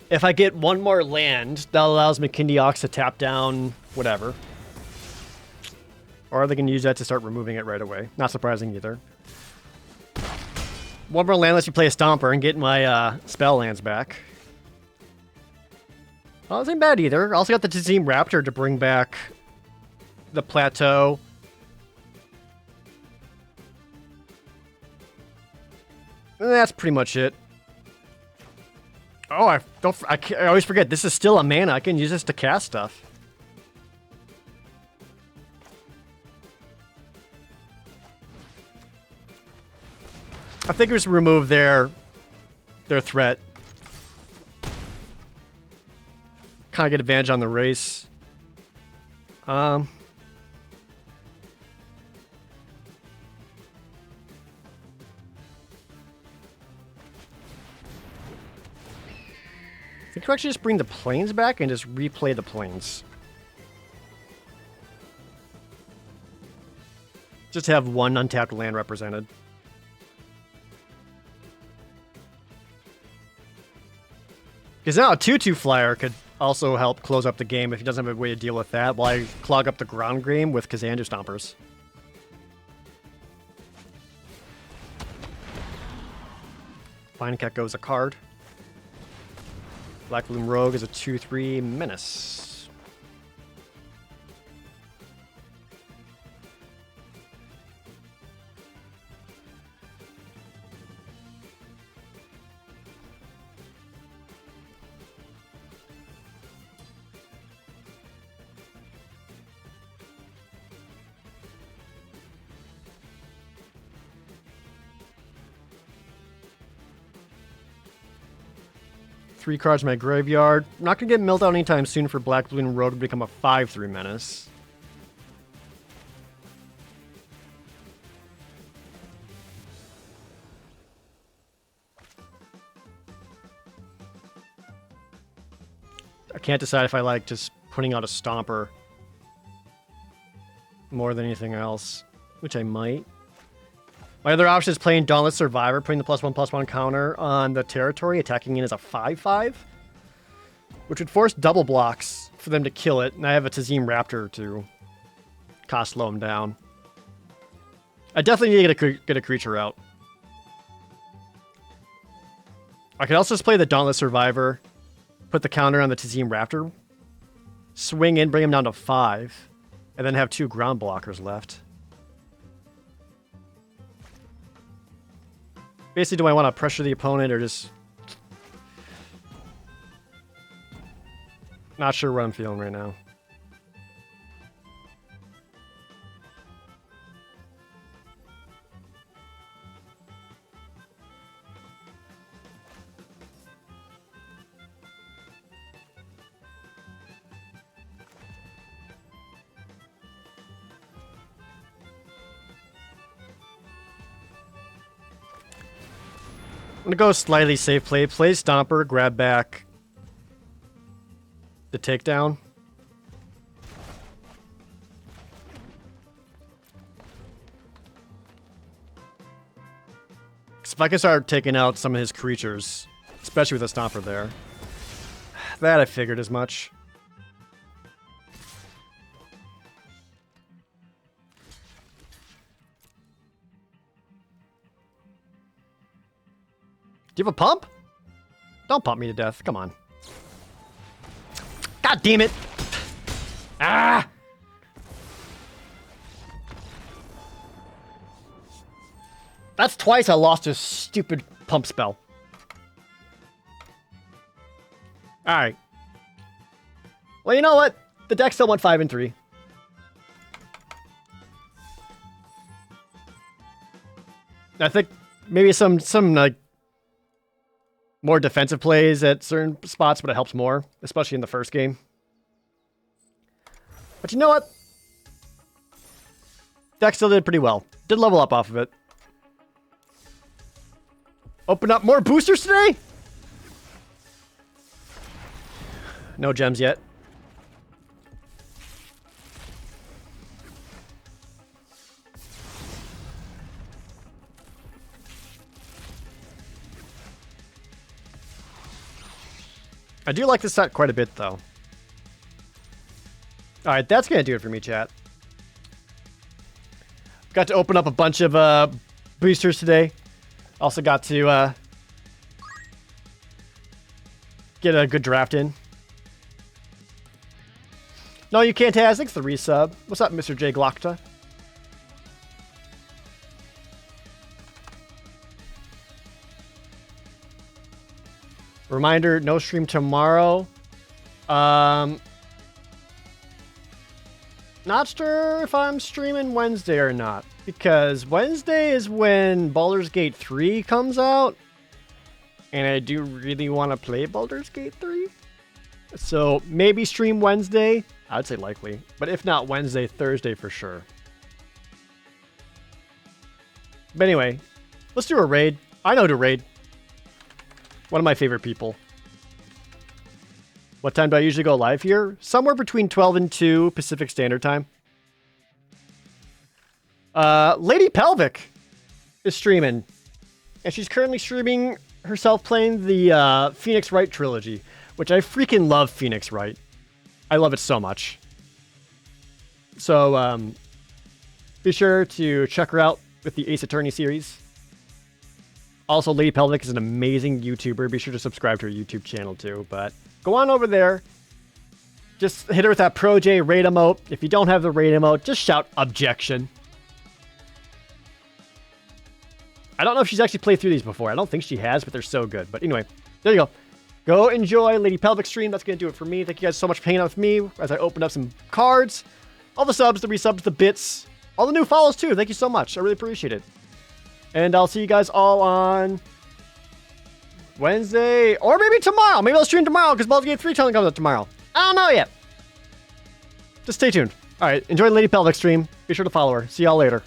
[SPEAKER 1] If I get 1 more land, that allows McKindy Ox to tap down whatever. Or they can use that to start removing it right away. Not surprising either. 1 more land lets you play a Stomper and get my spell lands back. Well, this ain't bad either. Also got the Tazim Raptor to bring back the Plateau. And that's pretty much it. Oh, I always forget. This is still a mana. I can use this to cast stuff. I think we just remove their threat. Kind of get advantage on the race. I think we actually just bring the planes back and just replay the planes. Just have 1 untapped land represented. Because now a 2/2 flyer could also help close up the game if he doesn't have a way to deal with that while I clog up the ground game with Kazandu Stompers. Fine Cat goes a card. Black Bloom Rogue is a 2/3 menace. Three cards in my graveyard. I'm not going to get milled out anytime soon for Black Balloon Road to become a 5/3 menace. I can't decide if I like just putting out a Stomper more than anything else, which I might. My other option is playing Dauntless Survivor, putting the +1/+1 counter on the territory, attacking in as a 5/5, which would force double blocks for them to kill it, and I have a Tazim Raptor to cost slow them down. I definitely need to get a creature out. I could also just play the Dauntless Survivor, put the counter on the Tazim Raptor, swing in, bring him down to 5, and then have 2 ground blockers left. Basically, do I want to pressure the opponent or just... Not sure what I'm feeling right now. I'm gonna go slightly safe play. Play Stomper, grab back the takedown. Because if I can start taking out some of his creatures, especially with a Stomper there. That I figured as much. Do you have a pump? Don't pump me to death. Come on. God damn it. Ah! That's twice I lost a stupid pump spell. Alright. Well, you know what? The deck still went 5 and 3. I think maybe some like more defensive plays at certain spots, but it helps more, especially in the first game. But you know what? Deck still did pretty well. Did level up off of it. Open up more boosters today? No gems yet. I do like this set quite a bit, though. Alright, that's going to do it for me, chat. Got to open up a bunch of boosters today. Also got to get a good draft in. No, you can't have. Thanks for the resub. What's up, Mr. J. Glockta? Reminder, no stream tomorrow. Not sure if I'm streaming Wednesday or not. Because Wednesday is when Baldur's Gate 3 comes out. And I do really want to play Baldur's Gate 3. So maybe stream Wednesday. I'd say likely. But if not Wednesday, Thursday for sure. But anyway, let's do a raid. I know to raid. One of my favorite people. What time do I usually go live here? Somewhere between 12 and 2 Pacific Standard Time. Lady Pelvic is streaming. And she's currently streaming herself playing the Phoenix Wright trilogy. Which I freaking love Phoenix Wright. I love it so much. So, be sure to check her out with the Ace Attorney series. Also, Lady Pelvic is an amazing YouTuber. Be sure to subscribe to her YouTube channel too. But go on over there. Just hit her with that Pro J raid emote. If you don't have the raid emote, just shout objection. I don't know if she's actually played through these before. I don't think she has, but they're so good. But anyway, there you go. Go enjoy Lady Pelvic stream. That's going to do it for me. Thank you guys so much for hanging out with me as I open up some cards. All the subs, the resubs, the bits. All the new follows too. Thank you so much. I really appreciate it. And I'll see you guys all on Wednesday or maybe tomorrow. Maybe I'll stream tomorrow because Baldur's Gate 3 comes out tomorrow. I don't know yet. Just stay tuned. All right. Enjoy the Lady Pelvic stream. Be sure to follow her. See y'all later.